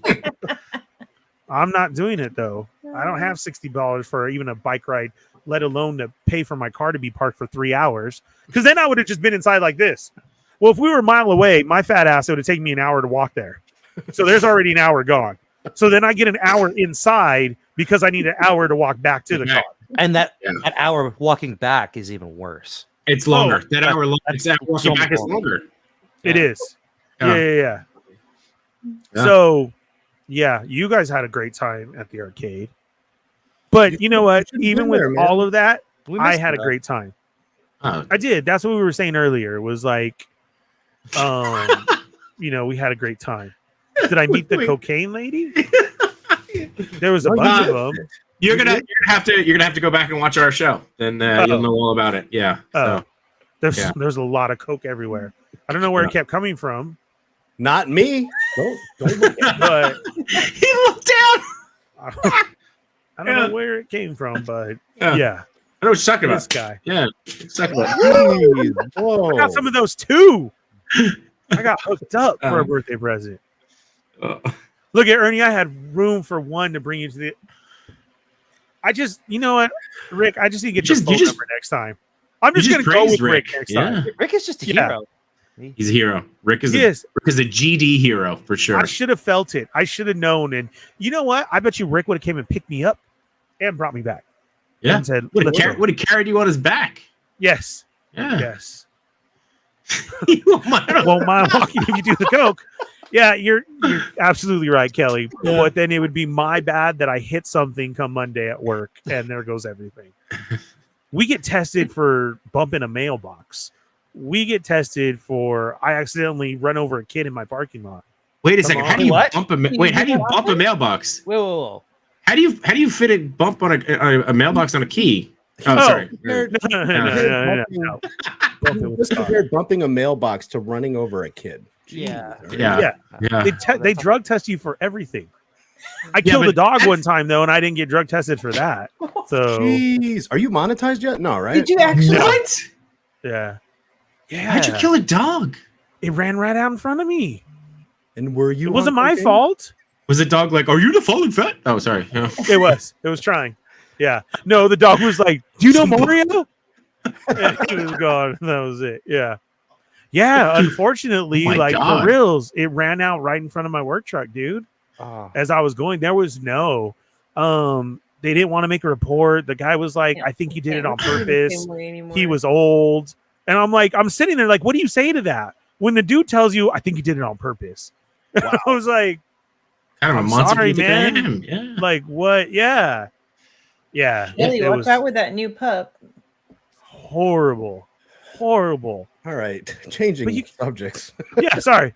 Speaker 1: I'm not doing it, though. I don't have $60 for even a bike ride, let alone to pay for my car to be parked for 3 hours. Because then I would have just been inside like this. Well, if we were a mile away, my fat ass, it would have taken me an hour to walk there. So there's already an hour gone. So then I get an hour inside because I need an hour to walk back to the car.
Speaker 5: And that hour walking back is even worse.
Speaker 3: It's longer. That hour walking back is longer.
Speaker 1: It is. Yeah. So, yeah, you guys had a great time at the arcade. But you know what? Even with all of that, I had a great time. I did. That's what we were saying earlier. It was like, we had a great time. Did I meet the cocaine lady? There was a bunch of them.
Speaker 3: You're gonna have to go back and watch our show. Then you'll know all about it. Yeah.
Speaker 1: There's a lot of coke everywhere. I don't know where it kept coming from.
Speaker 6: Not me. Don't look at
Speaker 1: But
Speaker 3: He looked down.
Speaker 1: I don't know where it came from, but
Speaker 3: Yeah.
Speaker 1: yeah,
Speaker 3: I know what you're talking
Speaker 1: this
Speaker 3: about.
Speaker 1: guy.
Speaker 3: Yeah. Talking about.
Speaker 6: Jeez, whoa.
Speaker 1: I got some of those too. I got hooked up for a
Speaker 3: Uh.
Speaker 1: birthday present.
Speaker 3: Uh,
Speaker 1: Look at Ernie. I had room for one to bring you to the. You know what, Rick? I just need to get your phone number next time. I'm just going to go with Rick next time.
Speaker 5: Rick is just a
Speaker 1: Yeah.
Speaker 5: hero.
Speaker 3: He's a hero. Rick is
Speaker 1: Yes.
Speaker 3: Rick is a GD hero for sure.
Speaker 1: I should have felt it. I should have known. And you know what? I bet you Rick would have came and picked me up and brought me back.
Speaker 3: Yeah.
Speaker 1: And said,
Speaker 3: Would
Speaker 1: "Let's go."
Speaker 3: have carried you on his back.
Speaker 1: Yes.
Speaker 3: Yeah.
Speaker 1: Yes.
Speaker 3: You won't mind.
Speaker 1: Won't mind walking if you do the coke. Yeah, you're absolutely right, Kelly.
Speaker 3: Yeah.
Speaker 1: But then it would be my bad that I hit something come Monday at work, and there goes everything. We get tested for bumping a mailbox. We get tested for I accidentally run over a kid in my parking lot.
Speaker 3: Wait a
Speaker 1: Come
Speaker 3: second.
Speaker 1: on.
Speaker 3: How do you
Speaker 5: What?
Speaker 3: bump a wait? How do you bump a mailbox?
Speaker 5: Whoa.
Speaker 3: How do you fit a bump on a mailbox on a key? Oh, sorry.
Speaker 1: No.
Speaker 6: Just compared bumping a mailbox to running over a kid.
Speaker 5: Yeah.
Speaker 3: Yeah. Yeah.
Speaker 1: They drug test you for everything. I killed a
Speaker 3: but
Speaker 1: dog one time though, and I didn't get drug tested for that. So
Speaker 6: Jeez, are you monetized yet? No, right?
Speaker 2: Did you actually?
Speaker 3: What?
Speaker 1: yeah.
Speaker 3: How'd you kill a dog?
Speaker 1: It ran right out in front of me.
Speaker 6: And were you?
Speaker 1: It wasn't
Speaker 6: on
Speaker 1: my
Speaker 6: cocaine?
Speaker 1: fault.
Speaker 3: Was the dog like, "Are you the fallen fat?" Oh, sorry. No.
Speaker 1: It was. It was trying. Yeah. No, the dog was like, "Do you know Mario?" And he was gone. That was it. Yeah. Yeah. Unfortunately,
Speaker 3: Oh my
Speaker 1: like
Speaker 3: God.
Speaker 1: for reals, it ran out right in front of my work truck, dude.
Speaker 5: Oh.
Speaker 1: As I was going, there was no. They didn't want to make a report. The guy was like, "I think you did it on purpose." He was old, and I'm sitting there like, "What do you say to that?" When the dude tells you, "I think you did it on purpose," I was like,
Speaker 3: Kind of a
Speaker 1: I'm
Speaker 3: monster.
Speaker 1: sorry,
Speaker 3: you think I
Speaker 1: man.
Speaker 3: am. Yeah.
Speaker 1: "Like what?" Yeah. Yeah.
Speaker 2: Really,
Speaker 1: It
Speaker 2: watch
Speaker 1: was
Speaker 2: out with that new pup.
Speaker 1: horrible. Horrible.
Speaker 6: All right, changing
Speaker 1: But you-
Speaker 6: subjects.
Speaker 1: Yeah, sorry.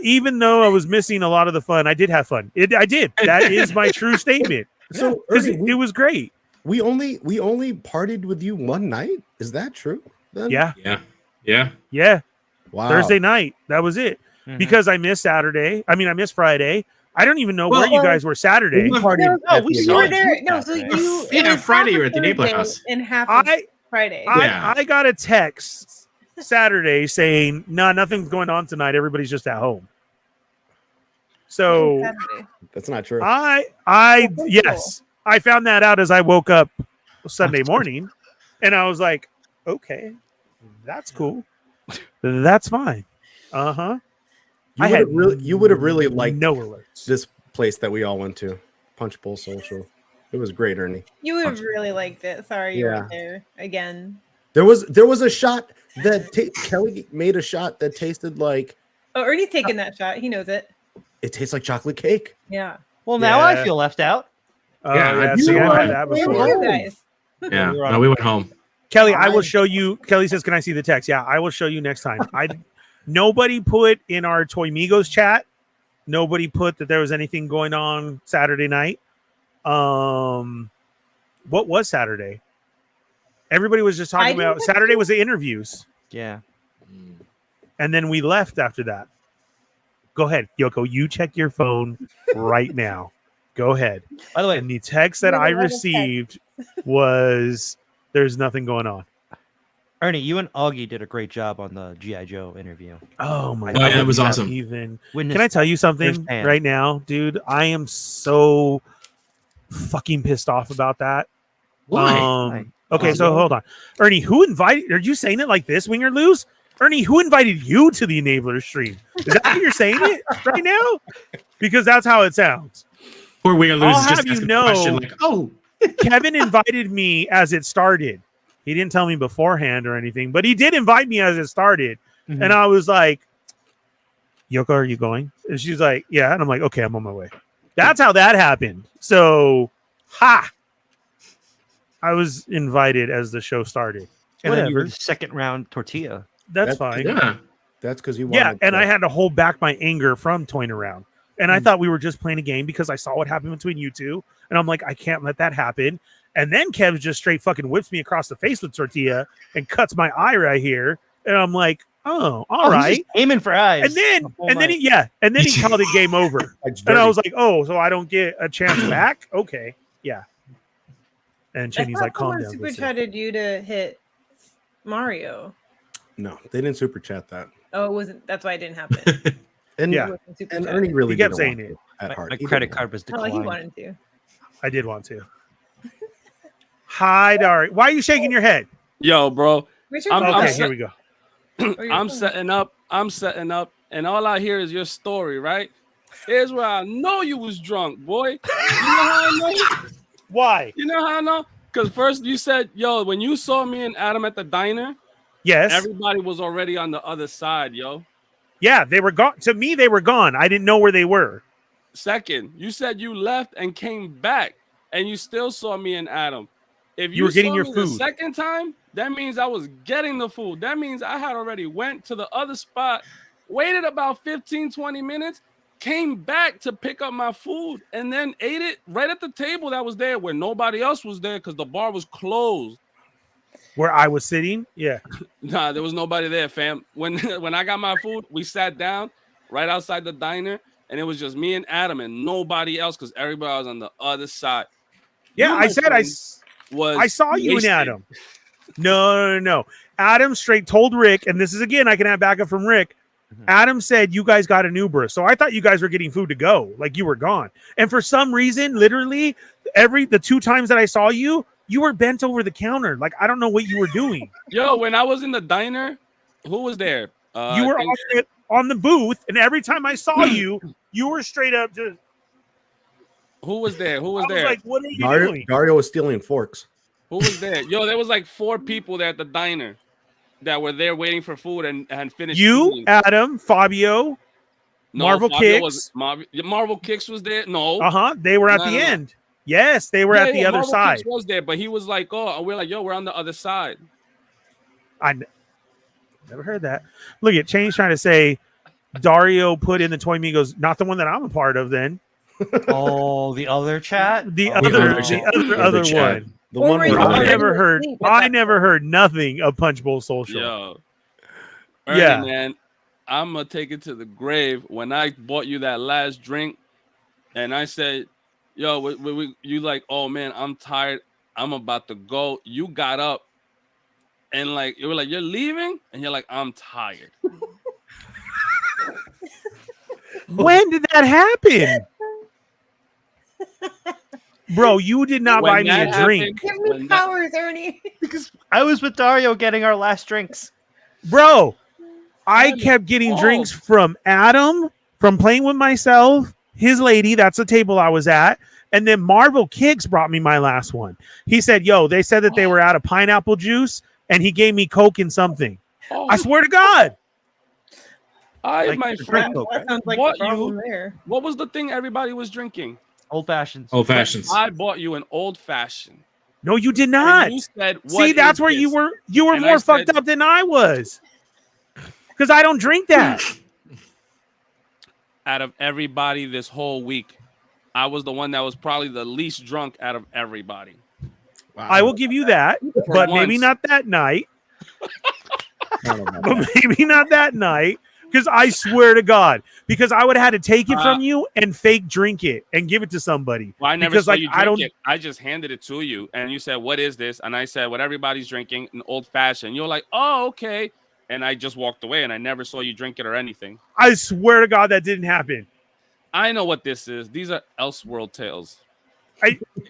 Speaker 1: Even though I was missing a lot of the fun, I did have fun. I did. That is my true statement.
Speaker 6: So,
Speaker 1: Because
Speaker 6: Ernie,
Speaker 1: it was great.
Speaker 6: we only partied with you one night. Is that true? Then?
Speaker 1: Yeah.
Speaker 3: Yeah. Yeah.
Speaker 1: Yeah.
Speaker 6: Wow.
Speaker 1: Thursday night. That was it.
Speaker 5: Mhm.
Speaker 1: Because I missed Saturday. I mean, I missed Friday. I don't even know where you guys were Saturday.
Speaker 6: We partied
Speaker 2: No,
Speaker 6: at
Speaker 5: we
Speaker 6: the
Speaker 5: saw
Speaker 2: You were
Speaker 6: event.
Speaker 2: there. No, so you. it
Speaker 3: Yeah,
Speaker 2: was
Speaker 3: Friday
Speaker 2: half
Speaker 3: you were
Speaker 2: of
Speaker 3: at the Enabler
Speaker 2: Thursday
Speaker 3: house.
Speaker 2: and half of Friday.
Speaker 3: Yeah.
Speaker 1: I got a text Saturday saying, "No, nothing's going on tonight. Everybody's just at home." So
Speaker 2: Saturday.
Speaker 6: That's not true.
Speaker 1: yes, I found that out as I woke up Sunday morning, and I was like, "Okay, that's cool. That's fine."
Speaker 6: You would have really liked
Speaker 1: no alerts.
Speaker 6: this place that we all went to, Punch Bowl Social. It was great, Ernie.
Speaker 2: You would have really liked it. Sorry, you
Speaker 6: Yeah.
Speaker 2: weren't there again.
Speaker 6: There was a shot that Kelly made a shot that tasted like
Speaker 2: Oh, Ernie's taking that shot. He knows it.
Speaker 6: it tastes like chocolate cake.
Speaker 2: Yeah.
Speaker 5: Well, now
Speaker 1: Yeah.
Speaker 5: I feel left out.
Speaker 1: Oh,
Speaker 3: Yeah,
Speaker 1: yeah,
Speaker 3: I
Speaker 1: see,
Speaker 3: do
Speaker 1: I've
Speaker 3: want-
Speaker 1: had that
Speaker 2: Where
Speaker 1: before.
Speaker 2: were you guys?
Speaker 3: Yeah.
Speaker 5: We were on-
Speaker 3: No, we went home.
Speaker 1: Kelly, I will show you. Kelly says, "Can I see the text?" Yeah, I will show you next time. Nobody put in our Toy Migos chat. Nobody put that there was anything going on Saturday night. What was Saturday? Everybody was just talking
Speaker 2: I
Speaker 1: about
Speaker 2: didn't-
Speaker 1: Saturday was the interviews,
Speaker 5: Yeah.
Speaker 1: and then we left after that. Go ahead, Yoko. You check your phone right now. Go ahead.
Speaker 5: By the way,
Speaker 1: And the text that
Speaker 2: Yeah,
Speaker 1: I
Speaker 2: the text.
Speaker 1: received was, "There's nothing going on."
Speaker 5: Ernie, you and Augie did a great job on the G.I. Joe interview.
Speaker 1: Oh my
Speaker 3: Oh, yeah,
Speaker 1: god,
Speaker 3: it was
Speaker 1: we
Speaker 3: awesome.
Speaker 1: haven't Even
Speaker 5: Witness
Speaker 1: can I tell you something
Speaker 5: firsthand.
Speaker 1: right now, dude? I am so fucking pissed off about that.
Speaker 3: Why?
Speaker 5: Why?
Speaker 1: Okay, so hold on, Ernie. Who invited? Are you saying it like this? Win or lose, Ernie? Who invited you to the Enabler stream? Is that how you're saying it right now? Because that's how it sounds.
Speaker 3: Poor Winger
Speaker 1: I'll
Speaker 3: loses
Speaker 1: have
Speaker 3: just
Speaker 1: you
Speaker 3: ask a
Speaker 1: know-
Speaker 3: question like, "Oh,
Speaker 1: Kevin invited me as it started. He didn't tell me beforehand or anything, but he did invite me as it started.
Speaker 5: Mhm.
Speaker 1: And I was like, "Yoko, are you going?" And she's like, "Yeah." And I'm like, "Okay, I'm on my way." That's how that happened. So, I was invited as the show started.
Speaker 5: And then you were
Speaker 1: Whatever.
Speaker 5: the second round tortilla.
Speaker 1: That's fine.
Speaker 3: yeah."
Speaker 6: That's because you
Speaker 1: Yeah,
Speaker 6: wanted
Speaker 1: and
Speaker 6: to-
Speaker 1: I had to hold back my anger from toying around. And I thought we were just playing a game because I saw what happened between you two. And I'm like, I can't let that happen. And then Kev just straight fucking whips me across the face with tortilla and cuts my eye right here. And I'm like, Oh, all
Speaker 5: He's
Speaker 1: right.
Speaker 5: just aiming for eyes.
Speaker 1: And then,
Speaker 5: the whole
Speaker 1: and then,
Speaker 5: night.
Speaker 1: and then he called it game over.
Speaker 6: That's
Speaker 1: And I
Speaker 6: dirty.
Speaker 1: was like, oh, so I don't get a chance back? Okay, yeah. And
Speaker 2: I
Speaker 1: Chinny's
Speaker 2: thought
Speaker 1: like, calm
Speaker 2: someone
Speaker 1: down.
Speaker 2: super
Speaker 1: Listen.
Speaker 2: chatted you to hit Mario.
Speaker 6: No, they didn't super chat that.
Speaker 2: Oh, it wasn't. That's why it didn't happen.
Speaker 6: And
Speaker 1: Yeah.
Speaker 2: It wasn't super
Speaker 6: and
Speaker 2: chatted.
Speaker 6: Ernie really
Speaker 1: He kept
Speaker 6: didn't
Speaker 1: saying
Speaker 6: want
Speaker 1: it.
Speaker 6: to at heart.
Speaker 5: My
Speaker 6: He
Speaker 5: credit
Speaker 6: didn't
Speaker 5: card was
Speaker 2: Not like
Speaker 5: declined.
Speaker 2: he wanted to.
Speaker 1: I did want to. Hi, Dari. Why are you shaking your head?
Speaker 7: Yo, bro,
Speaker 2: Richard,
Speaker 7: I'm-
Speaker 1: Okay,
Speaker 7: I'm
Speaker 1: here we go.
Speaker 7: I'm setting up, and all I hear is your story, right? Here's where I know you was drunk, boy. You know how I know?
Speaker 1: Why?
Speaker 7: You know how I know? Because first you said, yo, when you saw me and Adam at the diner,
Speaker 1: Yes.
Speaker 7: everybody was already on the other side, yo.
Speaker 1: Yeah, they were gone. To me, they were gone. I didn't know where they were.
Speaker 7: Second, you said you left and came back, and you still saw me and Adam. If
Speaker 1: You were getting
Speaker 7: saw
Speaker 1: your
Speaker 7: me
Speaker 1: food.
Speaker 7: the second time, that means I was getting the food. That means I had already went to the other spot, waited about 15, 20 minutes, came back to pick up my food, and then ate it right at the table that was there where nobody else was there because the bar was closed.
Speaker 1: Where I was sitting? Yeah.
Speaker 7: Nah, there was nobody there, fam. When I got my food, we sat down right outside the diner, and it was just me and Adam and nobody else because everybody was on the other side.
Speaker 1: Yeah,
Speaker 7: You,
Speaker 1: I
Speaker 7: my
Speaker 1: said
Speaker 7: friend,
Speaker 1: I saw you and
Speaker 7: wasted.
Speaker 1: Adam. No. Adam straight told Rick, and this is again, I can have backup from Rick. Adam said you guys got an Uber. So I thought you guys were getting food to go, like you were gone. And for some reason, literally, the 2 times that I saw you, you were bent over the counter. Like, I don't know what you were doing.
Speaker 7: Yo, when I was in the diner, who was there?
Speaker 1: You were on the booth, and every time I saw you, you were straight up just.
Speaker 7: Who was there? Who was
Speaker 1: I was
Speaker 7: there?
Speaker 1: like, what are you doing?
Speaker 6: Dario was stealing forks.
Speaker 7: Who was there? Yo, there was like 4 people there at the diner that were there waiting for food and finished.
Speaker 1: You,
Speaker 7: eating.
Speaker 1: Adam, Fabio,
Speaker 7: No,
Speaker 1: Marvel
Speaker 7: Fabio
Speaker 1: Kicks.
Speaker 7: Marvel Kicks was there. No,
Speaker 1: They were at
Speaker 7: No,
Speaker 1: the
Speaker 7: no, no.
Speaker 1: end. Yes, they were at the other
Speaker 7: Marvel
Speaker 1: side.
Speaker 7: Kicks was there, but he was like, "Oh," and we're like, "Yo, we're on the other side."
Speaker 1: Never heard that. Look at Chain's trying to say Dario put in the Toy Migos, not the one that I'm a part of. Then
Speaker 5: Oh, the other chat.
Speaker 1: the
Speaker 5: Oh,
Speaker 1: other
Speaker 6: chat.
Speaker 1: other
Speaker 6: chat.
Speaker 1: one.
Speaker 6: The
Speaker 2: Or
Speaker 6: one
Speaker 2: were you
Speaker 6: where
Speaker 1: I
Speaker 2: already
Speaker 1: never heard.
Speaker 2: asleep at
Speaker 1: I
Speaker 2: that
Speaker 1: never
Speaker 2: point?
Speaker 1: heard nothing of Punch Bowl Social.
Speaker 7: Yo,
Speaker 1: Yeah.
Speaker 7: Ernie, man, I'm gonna take it to the grave. When I bought you that last drink, and I said, "Yo, you like, oh man, I'm tired. I'm about to go." You got up, and like you were like, "You're leaving," and you're like, "I'm tired."
Speaker 1: When did that happen? Bro, you did not
Speaker 7: When
Speaker 1: buy me
Speaker 7: that
Speaker 1: a drink.
Speaker 2: Give me
Speaker 7: When that-
Speaker 2: powers, Ernie.
Speaker 5: Because I was with Dario getting our last drinks.
Speaker 1: Bro, I
Speaker 7: Damn it.
Speaker 1: kept getting
Speaker 7: Oh.
Speaker 1: drinks from Adam, from playing with myself, his lady, that's the table I was at. And then Marvel Kicks brought me my last one. He said, yo, they said that they were out of pineapple juice, and he gave me Coke and something.
Speaker 7: Oh,
Speaker 1: I swear to God.
Speaker 5: Like
Speaker 7: my
Speaker 5: the
Speaker 7: friend,
Speaker 5: Coke.
Speaker 2: That sounds like
Speaker 7: What
Speaker 2: the problem
Speaker 7: you-
Speaker 2: there.
Speaker 7: what was the thing everybody was drinking?
Speaker 5: Old fashions.
Speaker 3: Old fashions.
Speaker 7: I bought you an old fashioned.
Speaker 1: No, you did
Speaker 7: And
Speaker 1: not.
Speaker 7: you said,
Speaker 1: See,
Speaker 7: "What
Speaker 1: that's
Speaker 7: is
Speaker 1: where you
Speaker 7: this?"
Speaker 1: were. You were
Speaker 7: And I
Speaker 1: more fucked
Speaker 7: said-
Speaker 1: up than I was. Because I don't drink that.
Speaker 7: Out of everybody this whole week, I was the one that was probably the least drunk out of everybody.
Speaker 1: I will give you that, but maybe
Speaker 7: once.
Speaker 1: not that night.
Speaker 6: I don't know.
Speaker 1: But maybe not that night. Because I swear to God, because I would have had to take it from you and fake drink it and give it to somebody.
Speaker 7: Well, I never
Speaker 1: Because,
Speaker 7: saw
Speaker 1: like,
Speaker 7: you
Speaker 1: I
Speaker 7: drink
Speaker 1: don't-
Speaker 7: it. I just handed it to you, and you said, "What is this?" And I said, "What everybody's drinking, an old fashioned." You're like, "Oh, okay." And I just walked away, and I never saw you drink it or anything.
Speaker 1: I swear to God that didn't happen.
Speaker 7: I know what this is. These are Elseworld tales.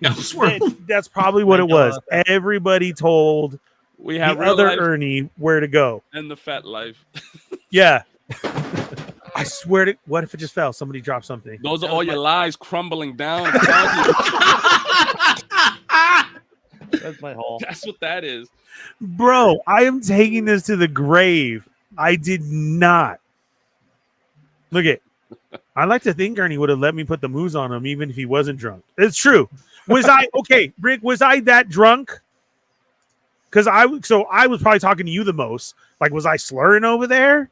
Speaker 3: Elsewhere.
Speaker 1: That's probably what
Speaker 5: I
Speaker 1: it
Speaker 5: know
Speaker 1: was.
Speaker 5: about
Speaker 1: Everybody told
Speaker 7: We
Speaker 1: the
Speaker 7: have real
Speaker 1: other
Speaker 7: life
Speaker 1: Ernie where to go.
Speaker 7: and the fat life.
Speaker 1: Yeah. I swear to what if it just fell? Somebody dropped something.
Speaker 7: Those are all your lies crumbling down.
Speaker 5: That's my hole.
Speaker 7: That's what that is.
Speaker 1: Bro, I am taking this to the grave. I did not. Look at. I like to think Ernie would have let me put the moves on him even if he wasn't drunk. It's true. Was I okay, Rick? Was I that drunk? Because I was probably talking to you the most. Like, was I slurring over there?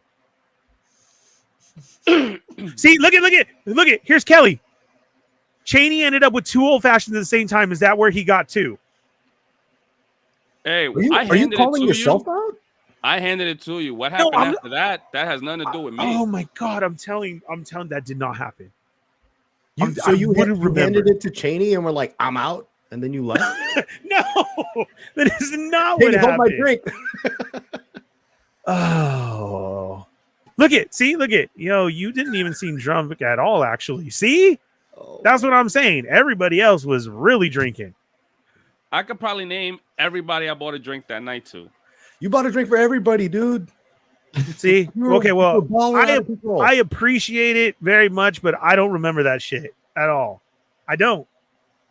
Speaker 1: See, look at. Here's Kelly. Cheney ended up with 2 old fashions at the same time. Is that where he got 2?
Speaker 7: Hey,
Speaker 6: Are you
Speaker 7: I handed
Speaker 6: calling
Speaker 7: it to
Speaker 6: yourself
Speaker 7: you.
Speaker 6: out?
Speaker 7: I handed it to you. What happened after that? That has nothing to do with me.
Speaker 1: Oh my god, I'm telling that did not happen.
Speaker 6: So you handed it to Cheney and we're like, I'm out, and then you left.
Speaker 1: No, that is not
Speaker 6: Cheney,
Speaker 1: what
Speaker 6: hold my
Speaker 1: happened.
Speaker 6: drink.
Speaker 1: Oh, look it. Yo, you didn't even seem drunk at all, actually. See? That's what I'm saying. Everybody else was really drinking.
Speaker 7: I could probably name everybody I bought a drink that night to.
Speaker 6: You bought a drink for everybody, dude.
Speaker 1: See? Okay, well,
Speaker 6: I
Speaker 1: I appreciate it very much, but I don't remember that shit at all. I don't.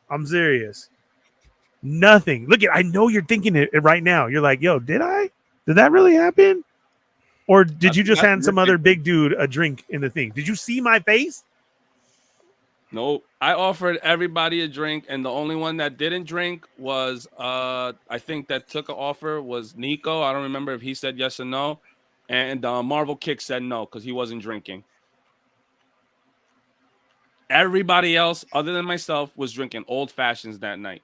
Speaker 1: I'm serious. Nothing. Look, I know you're thinking it right now. You're like, yo, did I? Did that really happen? Or did you just hand some other big dude a drink in the thing? Did you see my face?
Speaker 7: No, I offered everybody a drink, and the only one that didn't drink was I think that took an offer was Nico. I don't remember if he said yes or no. And Marvel Kick said no because he wasn't drinking. Everybody else, other than myself, was drinking old fashions that night.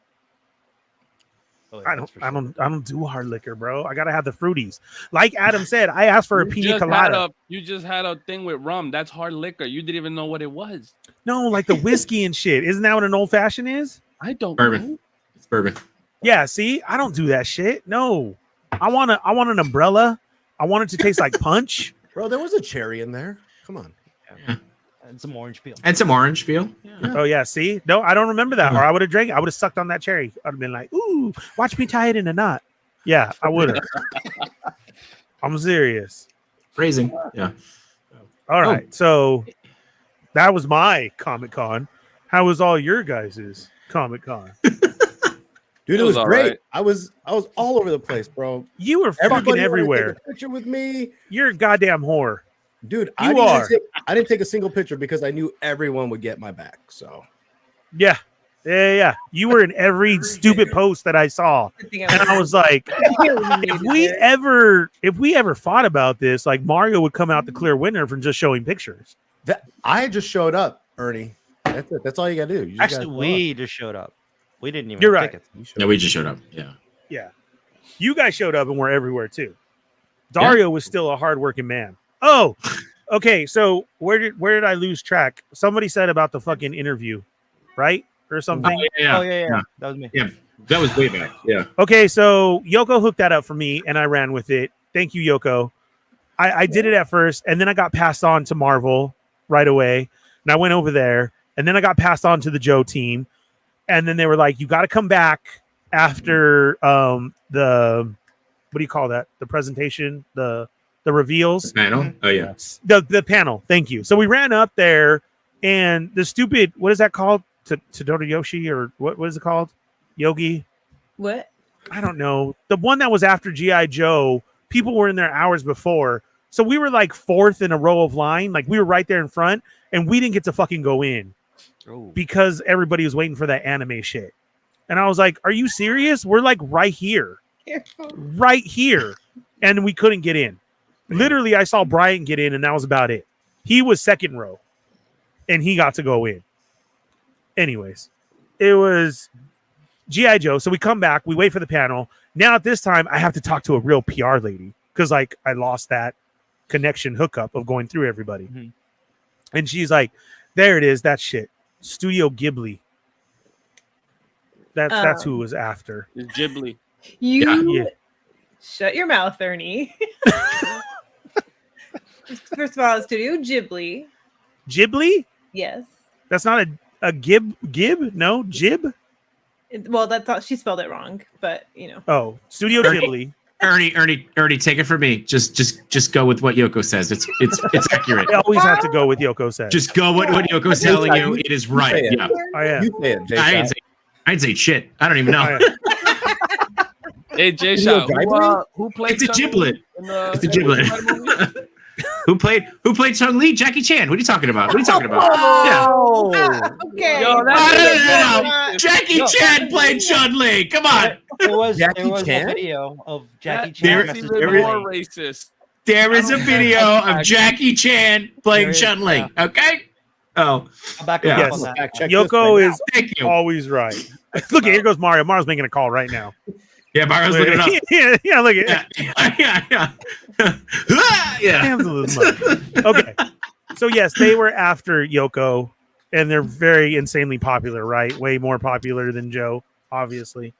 Speaker 5: Oh,
Speaker 1: I don't do hard liquor, bro. I gotta have the fruities. Like Adam said, I asked for a pina colada.
Speaker 7: You just had a thing with rum. That's hard liquor. You didn't even know what it was.
Speaker 1: No, like the whiskey and shit. Isn't that what an old fashioned is?
Speaker 7: I don't
Speaker 3: Bourbon.
Speaker 7: know.
Speaker 3: It's bourbon.
Speaker 1: Yeah. See, I don't do that shit. No, I want an umbrella. I want it to taste like punch.
Speaker 6: Bro, there was a cherry in there. Come on.
Speaker 3: Yeah.
Speaker 5: And some orange peel.
Speaker 3: And some orange peel.
Speaker 6: Yeah.
Speaker 1: Oh yeah. See, no, I don't remember that. Or I would have drank. I would have sucked on that cherry. I'd have been like, ooh, watch me tie it in a knot. Yeah, I would have. I'm serious.
Speaker 3: Phrasing. Yeah.
Speaker 1: All right. So that was my Comic-Con. How was all your guys' Comic-Con?
Speaker 6: Dude, it
Speaker 7: was
Speaker 6: was
Speaker 7: all
Speaker 6: great.
Speaker 7: right.
Speaker 6: I was all over the place, bro.
Speaker 1: You were fucking
Speaker 6: Everybody wanted to
Speaker 1: everywhere.
Speaker 6: take a picture with me.
Speaker 1: You're a goddamn whore.
Speaker 6: Dude,
Speaker 1: You are.
Speaker 6: I didn't take a single picture because I knew everyone would get my back. So
Speaker 1: Yeah. Yeah. You were in every stupid post that I saw. And I was like, if we ever fought about this, like Mario would come out the clear winner from just showing pictures.
Speaker 6: I just showed up, Ernie. That's it. That's all you gotta do. You just
Speaker 5: Actually,
Speaker 6: gotta
Speaker 5: we just showed up. We didn't even
Speaker 1: You're
Speaker 5: have
Speaker 1: right.
Speaker 5: tickets.
Speaker 3: Yeah, we just showed up. Yeah.
Speaker 1: Yeah. You guys showed up and were everywhere too. Dario was still a hardworking man. Oh, okay. So where did I lose track? Somebody said about the fucking interview, right? Or something.
Speaker 5: Oh yeah. That was me.
Speaker 3: Yeah. That was way back. Yeah.
Speaker 1: Okay, so Yoko hooked that up for me and I ran with it. Thank you, Yoko. I did it at first and then I got passed on to Marvel right away. And I went over there and then I got passed on to the Joe team. And then they were like, you got to come back after the, what do you call that? The presentation, the reveals.
Speaker 3: Panel. Oh yeah.
Speaker 1: The panel. Thank you. So we ran up there and the stupid, what is that called? Todoro Yoshi or what is it called? Yogi?
Speaker 2: What?
Speaker 1: I don't know. The one that was after G.I. Joe, people were in there hours before. So we were like fourth in a row of line. Like we were right there in front and we didn't get to fucking go in because everybody was waiting for that anime shit. And I was like, are you serious? We're like right here. Right here. And we couldn't get in. Literally, I saw Brian get in and that was about it. He was second row and he got to go in. Anyways, it was G.I. Joe. So we come back, we wait for the panel. Now at this time, I have to talk to a real PR lady because like I lost that connection hookup of going through everybody. Mm-hmm. And she's like, there it is, that shit. Studio Ghibli. That's who it was after.
Speaker 7: It's Ghibli.
Speaker 2: You shut your mouth, Ernie. First of all, it's Studio Ghibli.
Speaker 1: Ghibli?
Speaker 2: Yes. That's
Speaker 1: not a gib? No, jib?
Speaker 2: Well, that's all, she spelled it wrong, but you know.
Speaker 1: Oh, Studio Ghibli.
Speaker 3: Ernie, take it from me. Just go with what Yoko says. It's accurate.
Speaker 1: I always have to go with Yoko says.
Speaker 3: Just go with what Yoko's telling you. It is right. Yeah.
Speaker 1: I am.
Speaker 6: You say it,
Speaker 3: I didn't say shit. I don't even know.
Speaker 7: Hey, Jay Shaw, who played?
Speaker 3: It's a giblet. It's a giblet. Who played Chun Li? Jackie Chan. What are you talking about? What are you talking about?
Speaker 2: Oh,
Speaker 3: yeah.
Speaker 2: Okay.
Speaker 7: Yo,
Speaker 3: no. Jackie Chan played Chun Li. Come on.
Speaker 5: There was a
Speaker 3: Chan?
Speaker 5: video of Jackie Chan.
Speaker 3: There is a video of Jackie Chan playing Chun Li. Okay. Oh,
Speaker 5: I'm back on that.
Speaker 1: Yoko is always right. Look, here goes Mario. Mario's making a call right now.
Speaker 3: Yeah, Mario's looking it up.
Speaker 1: yeah, look at
Speaker 3: Yeah.
Speaker 1: Hands of this mug. Okay. So yes, they were after Yoko, and they're very insanely popular, right? Way more popular than Joe, obviously.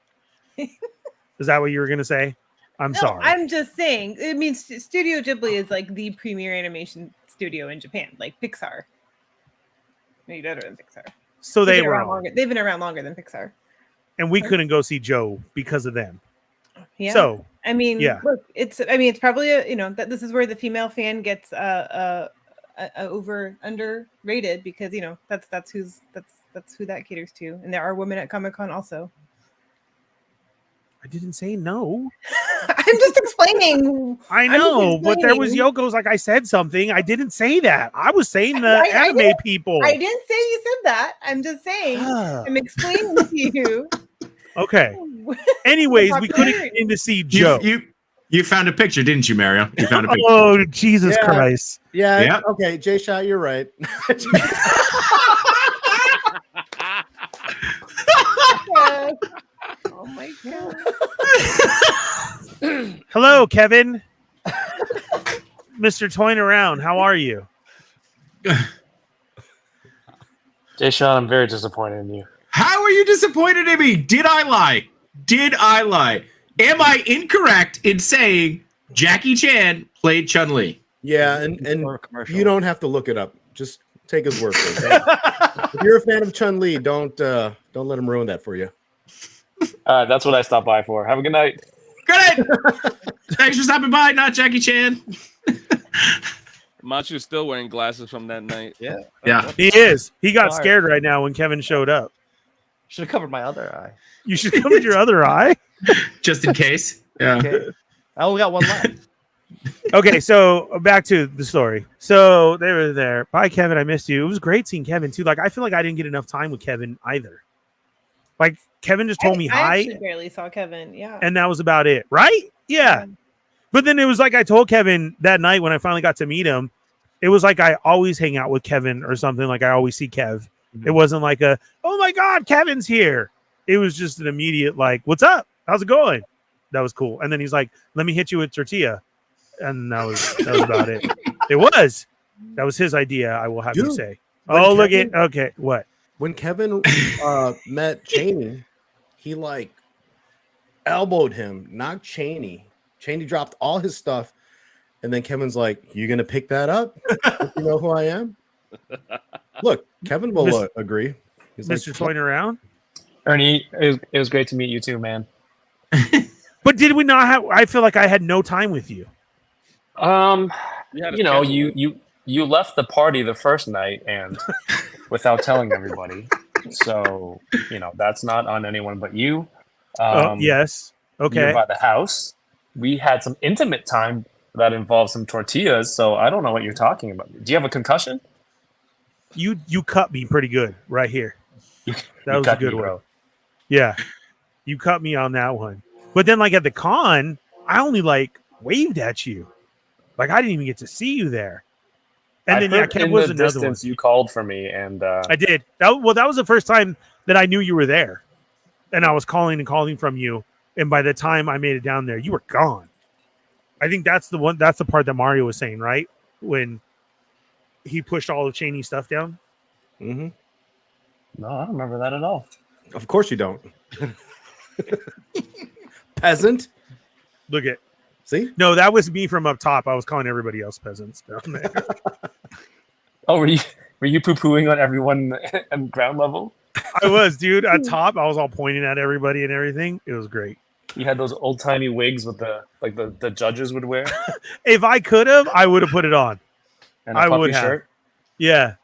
Speaker 1: Is that what you were gonna say? I'm sorry.
Speaker 2: I'm just saying. I mean, Studio Ghibli is like the premier animation studio in Japan, like Pixar. Maybe better than Pixar.
Speaker 1: So they
Speaker 2: They've been
Speaker 1: were
Speaker 2: around
Speaker 1: on.
Speaker 2: longer. They've been around longer than Pixar.
Speaker 1: And we couldn't go see Joe because of them.
Speaker 2: Yeah.
Speaker 1: So
Speaker 2: I mean,
Speaker 1: yeah.
Speaker 2: look, it's probably that this is where the female fan gets underrated because that's who that caters to, and there are women at Comic-Con also.
Speaker 1: I didn't say no.
Speaker 2: I'm just explaining.
Speaker 1: I know, but there was Yoko's. Like I said something. I didn't say that. I was saying the
Speaker 2: I
Speaker 1: anime people.
Speaker 2: I didn't say you said that. I'm just saying. I'm explaining to you.
Speaker 1: Okay. Anyways, we couldn't get in to see Joe.
Speaker 3: You found a picture, didn't you, Mario? You found a picture.
Speaker 1: Oh, Jesus Christ.
Speaker 6: Yeah.
Speaker 3: Yep.
Speaker 6: Okay, J-Shot, you're right.
Speaker 2: Oh my god.
Speaker 1: Hello, Kevin. Mr. Toying Around. How are you?
Speaker 8: Jay-Sean, I'm very disappointed in you.
Speaker 3: How are you disappointed in me? Did I lie? Am I incorrect in saying Jackie Chan played Chun-Li?
Speaker 6: Yeah, and you don't have to look it up. Just take his word for it. If you're a fan of Chun-Li, don't let him ruin that for you.
Speaker 8: All right, that's what I stopped by for. Have a good night.
Speaker 3: Good night. Thanks for stopping by, not Jackie Chan.
Speaker 7: Machu's still wearing glasses from that night.
Speaker 3: Yeah.
Speaker 1: He is. He got
Speaker 5: Sorry.
Speaker 1: scared right now when Kevin showed up.
Speaker 5: Should have covered my other eye.
Speaker 1: You should cover your other eye.
Speaker 3: Just in case. Yeah.
Speaker 5: Okay. I only got one left.
Speaker 1: Okay, so back to the story. So they were there. Bye, Kevin. I missed you. It was great seeing Kevin too. Like I feel like I didn't get enough time with Kevin either. Like Kevin just told me
Speaker 2: I
Speaker 1: hi,
Speaker 2: actually barely saw Kevin. Yeah.
Speaker 1: and that was about it, right? Yeah. But then it was like I told Kevin that night when I finally got to meet him. It was like I always hang out with Kevin or something. Like I always see Kev. It wasn't like a, oh my God, Kevin's here. It was just an immediate like, what's up? How's it going? That was cool. And then he's like, let me hit you with tortilla. And that was about it. That was his idea, I will have you
Speaker 6: Dude,
Speaker 1: say.
Speaker 6: when
Speaker 1: Oh, look
Speaker 6: Kevin-
Speaker 1: at, okay, what?
Speaker 6: When Kevin met Cheney, he like elbowed him, knocked Cheney. Cheney dropped all his stuff, and then Kevin's like, "You gonna pick that up? You know who I am?" Look, Kevin will agree. He's
Speaker 1: Mr.
Speaker 6: like,
Speaker 1: Toying Around?
Speaker 8: Ernie, it was great to meet you too, man.
Speaker 1: But did we not have, I feel like I had no time with you.
Speaker 7: You had a
Speaker 8: You know,
Speaker 7: schedule.
Speaker 8: you left the party the first night and without telling everybody. So, that's not on anyone but you.
Speaker 1: Yes.
Speaker 8: You
Speaker 1: Okay.
Speaker 8: were by the house. We had some intimate time that involved some tortillas, so I don't know what you're talking about. Do you have a concussion?
Speaker 1: You cut me pretty good right here. That was a
Speaker 8: cut
Speaker 1: good
Speaker 8: me,
Speaker 1: one.
Speaker 8: bro.
Speaker 1: Yeah. You cut me on that one. But then like at the con, I only like waved at you. Like I didn't even get to see you there. And
Speaker 8: I
Speaker 1: then yeah,
Speaker 8: heard
Speaker 1: Kev
Speaker 8: in
Speaker 1: was
Speaker 8: the
Speaker 1: another one.
Speaker 8: distance you called for me, and
Speaker 1: I did. That was the first time that I knew you were there. And I was calling from you. And by the time I made it down there, you were gone. I think that's the part that Mario was saying, right? When he pushed all of Cheney's stuff down.
Speaker 6: mm-hmm.
Speaker 8: no, I don't remember that at all.
Speaker 6: Of course you don't. Peasant.
Speaker 1: Look at
Speaker 6: See?
Speaker 1: no, that was me from up top. I was calling everybody else peasants down there.
Speaker 8: Oh, were you poo-pooing on everyone on ground level?
Speaker 1: I was, dude. At top, I was all pointing at everybody and everything. It was great.
Speaker 8: You had those old-timey wigs with the judges would wear,
Speaker 1: If I could have, I would have put it on.
Speaker 8: and a
Speaker 1: I
Speaker 8: puffy
Speaker 1: would have.
Speaker 8: shirt.
Speaker 1: Yeah.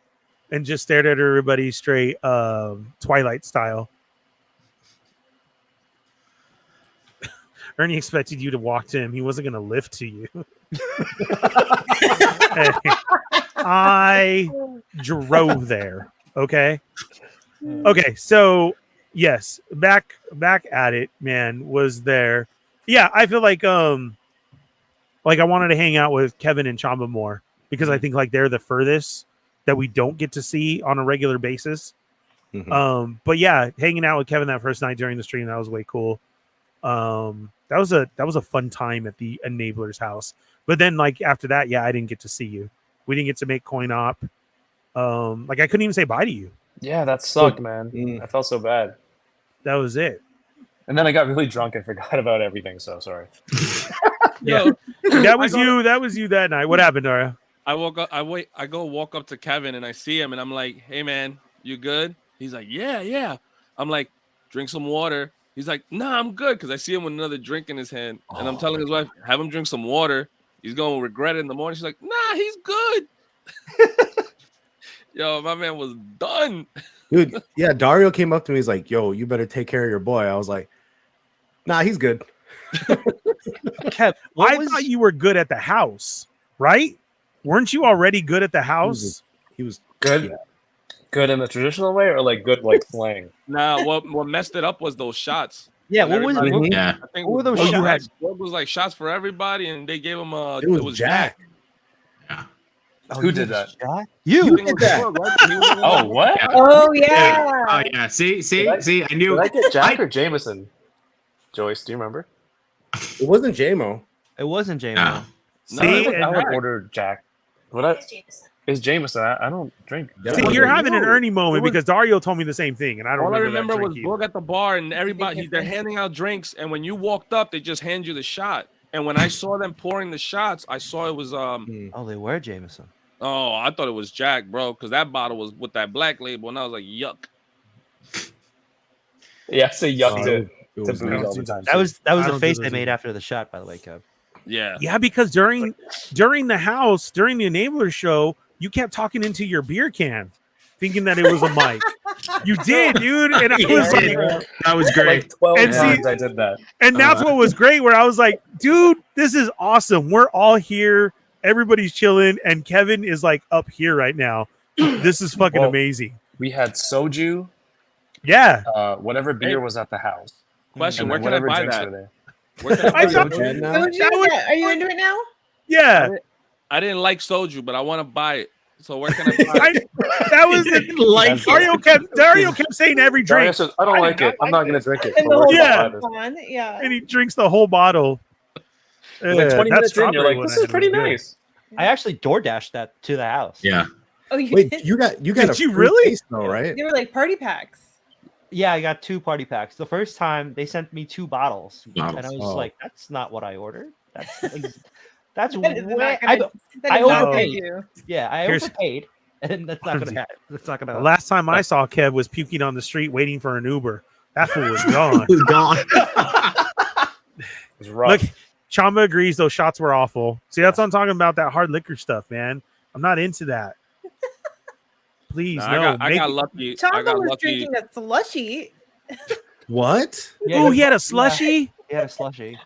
Speaker 1: And just stared at everybody straight Twilight style. Ernie expected you to walk to him. He wasn't going to lift to you. Hey, I drove there. Okay. Okay. So yes, back at it, man, was there. Yeah. I feel like I wanted to hang out with Kevin and Chamba more because I think like they're the furthest that we don't get to see on a regular basis.
Speaker 6: Mhm.
Speaker 1: But yeah, hanging out with Kevin that first night during the stream, that was way cool. That was a fun time at the Enablers house. But then like after that, yeah, I didn't get to see you. We didn't get to make coin op. Like I couldn't even say bye to you.
Speaker 8: Yeah, that sucked, man. I felt so bad.
Speaker 1: That was it.
Speaker 8: And then I got really drunk and forgot about everything. So sorry.
Speaker 1: Yeah, that was you. That was you that night. What happened, Dario?
Speaker 7: I woke up. I go walk up to Kevin and I see him and I'm like, "Hey man, you good?" He's like, "Yeah, yeah." I'm like, "Drink some water." He's like, "Nah, I'm good," because I see him with another drink in his hand, and I'm telling his wife, "Have him drink some water. He's gonna regret it in the morning." She's like, "Nah, he's good." Yo, my man was done.
Speaker 6: Dude, yeah, Dario came up to me. He's like, "Yo, you better take care of your boy." I was like, "Nah, he's good."
Speaker 5: Kev,
Speaker 1: I thought you were good at the house, right? Weren't you already good at the house?
Speaker 6: He was
Speaker 8: Good.
Speaker 6: Yeah.
Speaker 8: Good in the traditional way, or like good like slang?
Speaker 7: Nah, what messed it up was those shots.
Speaker 5: Yeah,
Speaker 7: And
Speaker 5: what was
Speaker 7: everybody-
Speaker 5: it?
Speaker 3: Yeah.
Speaker 7: I think
Speaker 5: What were those
Speaker 7: Doug
Speaker 5: shots?
Speaker 7: had- Doug was like shots for everybody, and they gave him
Speaker 6: It was Jack.
Speaker 5: Oh,
Speaker 8: Who
Speaker 5: you
Speaker 8: did that?
Speaker 5: shot?
Speaker 6: You
Speaker 7: did
Speaker 6: did that.
Speaker 8: Oh, what?
Speaker 3: Yeah.
Speaker 2: Oh yeah.
Speaker 3: Oh yeah. See,
Speaker 8: Did I-
Speaker 3: I knew.
Speaker 8: Did I get Jack or Jameson? Joyce, do you remember?
Speaker 6: It wasn't JMO.
Speaker 5: It wasn't James.
Speaker 3: No.
Speaker 8: No, I
Speaker 1: See,
Speaker 8: think I would
Speaker 7: Jack.
Speaker 8: order Jack. What I is Jameson? I don't drink.
Speaker 1: See, you're having an Ernie moment because Dario told me the same thing, and I don't
Speaker 7: All I
Speaker 1: remember,
Speaker 7: remember
Speaker 1: that
Speaker 7: was
Speaker 1: drink
Speaker 7: Boog
Speaker 1: either.
Speaker 7: at the bar, and everybody they're handing out drinks, and when you walked up, they just hand you the shot. And when I saw them pouring the shots, I saw it was
Speaker 5: Oh, they were Jameson.
Speaker 7: oh, I thought it was Jack, bro, because that bottle was with that black label, and I was like, yuck.
Speaker 8: Yeah, I say yuck
Speaker 6: Oh,
Speaker 8: to
Speaker 6: it was
Speaker 8: booze all the time.
Speaker 5: That was
Speaker 1: I
Speaker 5: the
Speaker 1: don't
Speaker 5: face
Speaker 1: do
Speaker 5: they
Speaker 1: those
Speaker 5: made
Speaker 1: either.
Speaker 5: after the shot, by the way, Kev.
Speaker 7: Yeah.
Speaker 1: Yeah, because during the house, during the Enabler show, you kept talking into your beer can, thinking that it was a mic. You did, dude, and I was like,
Speaker 3: That was great.
Speaker 8: like 12
Speaker 1: And see-
Speaker 8: times I did that.
Speaker 1: and that's what was great. Where I was like, dude, this is awesome. We're all here, everybody's chilling, and Kevin is like up here right now. This is fucking
Speaker 8: Well,
Speaker 1: amazing.
Speaker 8: We had soju,
Speaker 1: Yeah,
Speaker 8: whatever beer was at the house.
Speaker 7: Question:
Speaker 8: And
Speaker 7: Where
Speaker 8: then
Speaker 7: can I
Speaker 8: whatever
Speaker 7: buy
Speaker 8: drinks
Speaker 7: that?
Speaker 8: were there.
Speaker 7: Where can I
Speaker 1: I
Speaker 7: buy
Speaker 1: thought-
Speaker 7: that?
Speaker 6: Jen now?
Speaker 2: Are you into it now?
Speaker 1: yeah.
Speaker 7: I didn't like soju, but I want to buy it. So where can I buy it?
Speaker 1: That was
Speaker 3: Like
Speaker 1: Dario kept saying every
Speaker 8: Dario
Speaker 1: drink,
Speaker 8: says, I don't like it. I'm not going to drink it.
Speaker 2: And
Speaker 8: So
Speaker 2: the
Speaker 8: where
Speaker 2: whole
Speaker 8: can I
Speaker 1: Yeah.
Speaker 8: buy this?
Speaker 2: on, yeah.
Speaker 1: and he drinks the whole bottle.
Speaker 8: Like
Speaker 1: Yeah,
Speaker 8: 20
Speaker 1: that
Speaker 8: minutes in, you're
Speaker 1: strawberry
Speaker 8: like,
Speaker 1: one
Speaker 8: this
Speaker 1: I
Speaker 8: is
Speaker 1: had
Speaker 8: pretty
Speaker 1: was good.
Speaker 8: nice.
Speaker 5: I actually DoorDashed that to the house.
Speaker 3: yeah.
Speaker 2: Oh, you
Speaker 6: Wait,
Speaker 2: did?
Speaker 6: you got
Speaker 1: Did
Speaker 6: a
Speaker 1: you
Speaker 6: free
Speaker 1: really?
Speaker 6: taste though, right?
Speaker 2: They were like party packs.
Speaker 5: Yeah, I got 2 party packs. The first time they sent me 2 bottles, and I was
Speaker 6: Oh.
Speaker 5: like, "That's not what I ordered. That's that's
Speaker 2: That is
Speaker 5: way."
Speaker 2: not gonna- That
Speaker 5: I
Speaker 2: is not
Speaker 5: overpaid.
Speaker 2: gonna do.
Speaker 5: Yeah, I
Speaker 1: Here's-
Speaker 5: overpaid, and that's not gonna happen. That's not
Speaker 1: The
Speaker 5: gonna.
Speaker 1: last time I saw Kev was puking on the street waiting for an Uber. That fool was gone.
Speaker 3: It was gone.
Speaker 8: It was rough.
Speaker 1: Look, Chamba agrees those shots were awful. See, that's what I'm talking about, that hard liquor stuff, man. I'm not into that. Please,
Speaker 7: Nah,
Speaker 1: no.
Speaker 7: I got lucky. I
Speaker 2: Chamba
Speaker 7: got
Speaker 2: was
Speaker 7: lucky.
Speaker 2: drinking a slushy.
Speaker 6: What?
Speaker 1: Oh, he had a slushy?
Speaker 5: He had a slushy.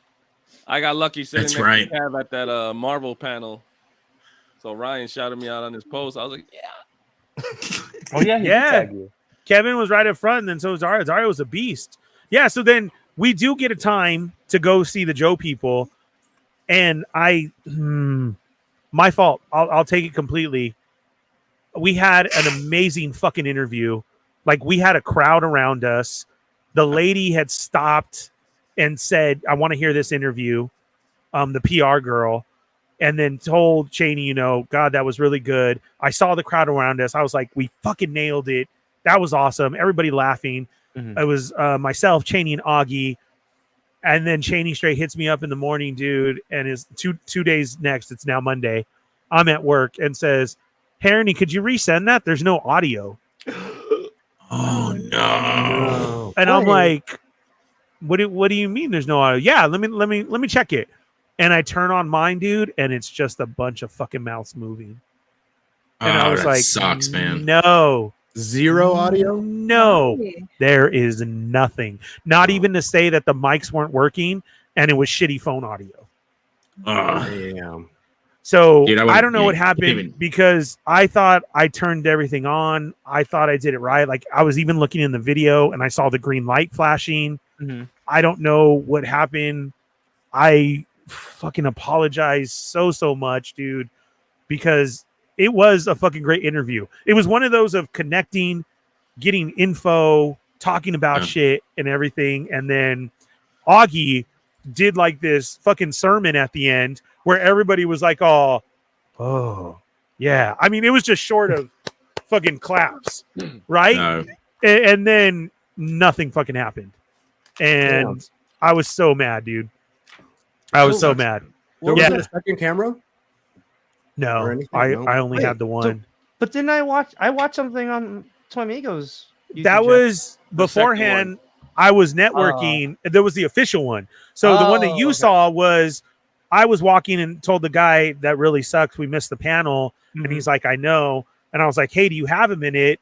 Speaker 7: I got lucky sitting
Speaker 3: That's
Speaker 7: next
Speaker 3: right.
Speaker 7: to Kev at that Marvel panel. So Ryan shouted me out on his post. I was like, yeah.
Speaker 8: Oh, yeah, he did
Speaker 1: Yeah.
Speaker 8: tag you.
Speaker 1: Kevin was right up front, and then so was Dario. Dario was a beast. Yeah, so then we do get a time to go see the Joe people, and my fault. I'll take it completely. We had an amazing fucking interview. Like, we had a crowd around us. The lady had stopped and said, I want to hear this interview, the PR girl, and then told Cheney, you know, God, that was really good. I saw the crowd around us. I was like, we fucking nailed it. That was awesome. Everybody laughing.
Speaker 5: Mhm.
Speaker 1: It was myself, Cheney, and Augie. And then Cheney straight hits me up in the morning, dude, and is two days next. It's now Monday. I'm at work and says, "Hey, Ernie, could you resend that? There's no audio."
Speaker 3: Oh no.
Speaker 1: And I'm like, what do you mean there's no audio? Yeah, let me check it. And I turn on mine, dude, and it's just a bunch of fucking mouths moving. And I was
Speaker 3: that
Speaker 1: like,
Speaker 3: sucks, man.
Speaker 1: No.
Speaker 6: Zero audio?
Speaker 1: No. There is nothing. Not even to say that the mics weren't working and it was shitty phone audio.
Speaker 6: Damn.
Speaker 1: So
Speaker 3: Dude,
Speaker 1: I don't know what
Speaker 3: yeah,
Speaker 1: happened
Speaker 3: even-
Speaker 1: because I thought I turned everything on. I thought I did it right. Like, I was even looking in the video and I saw the green light flashing.
Speaker 5: Mhm.
Speaker 1: I don't know what happened. I fucking apologize so much, dude, because it was a fucking great interview. It was one of those of connecting, getting info, talking about
Speaker 3: Yeah.
Speaker 1: shit and everything. And then Augie did like this fucking sermon at the end where everybody was like, oh, yeah. I mean, it was just short of fucking claps, right?
Speaker 3: No.
Speaker 1: And then nothing fucking happened. And I was so mad, dude. I was so mad.
Speaker 6: There
Speaker 1: Yeah.
Speaker 6: wasn't a second camera?
Speaker 1: No,
Speaker 6: Or anything?
Speaker 1: I
Speaker 6: No?
Speaker 1: only
Speaker 5: Wait,
Speaker 1: had the one.
Speaker 5: But didn't I watched something on Toy Migos?
Speaker 1: That was
Speaker 7: The second
Speaker 1: beforehand. I was networking. There was the official one. So the one that you
Speaker 5: okay.
Speaker 1: saw was I was walking and told the guy that really sucks. We missed the panel. And he's like, I know. And I was like, hey, do you have a minute?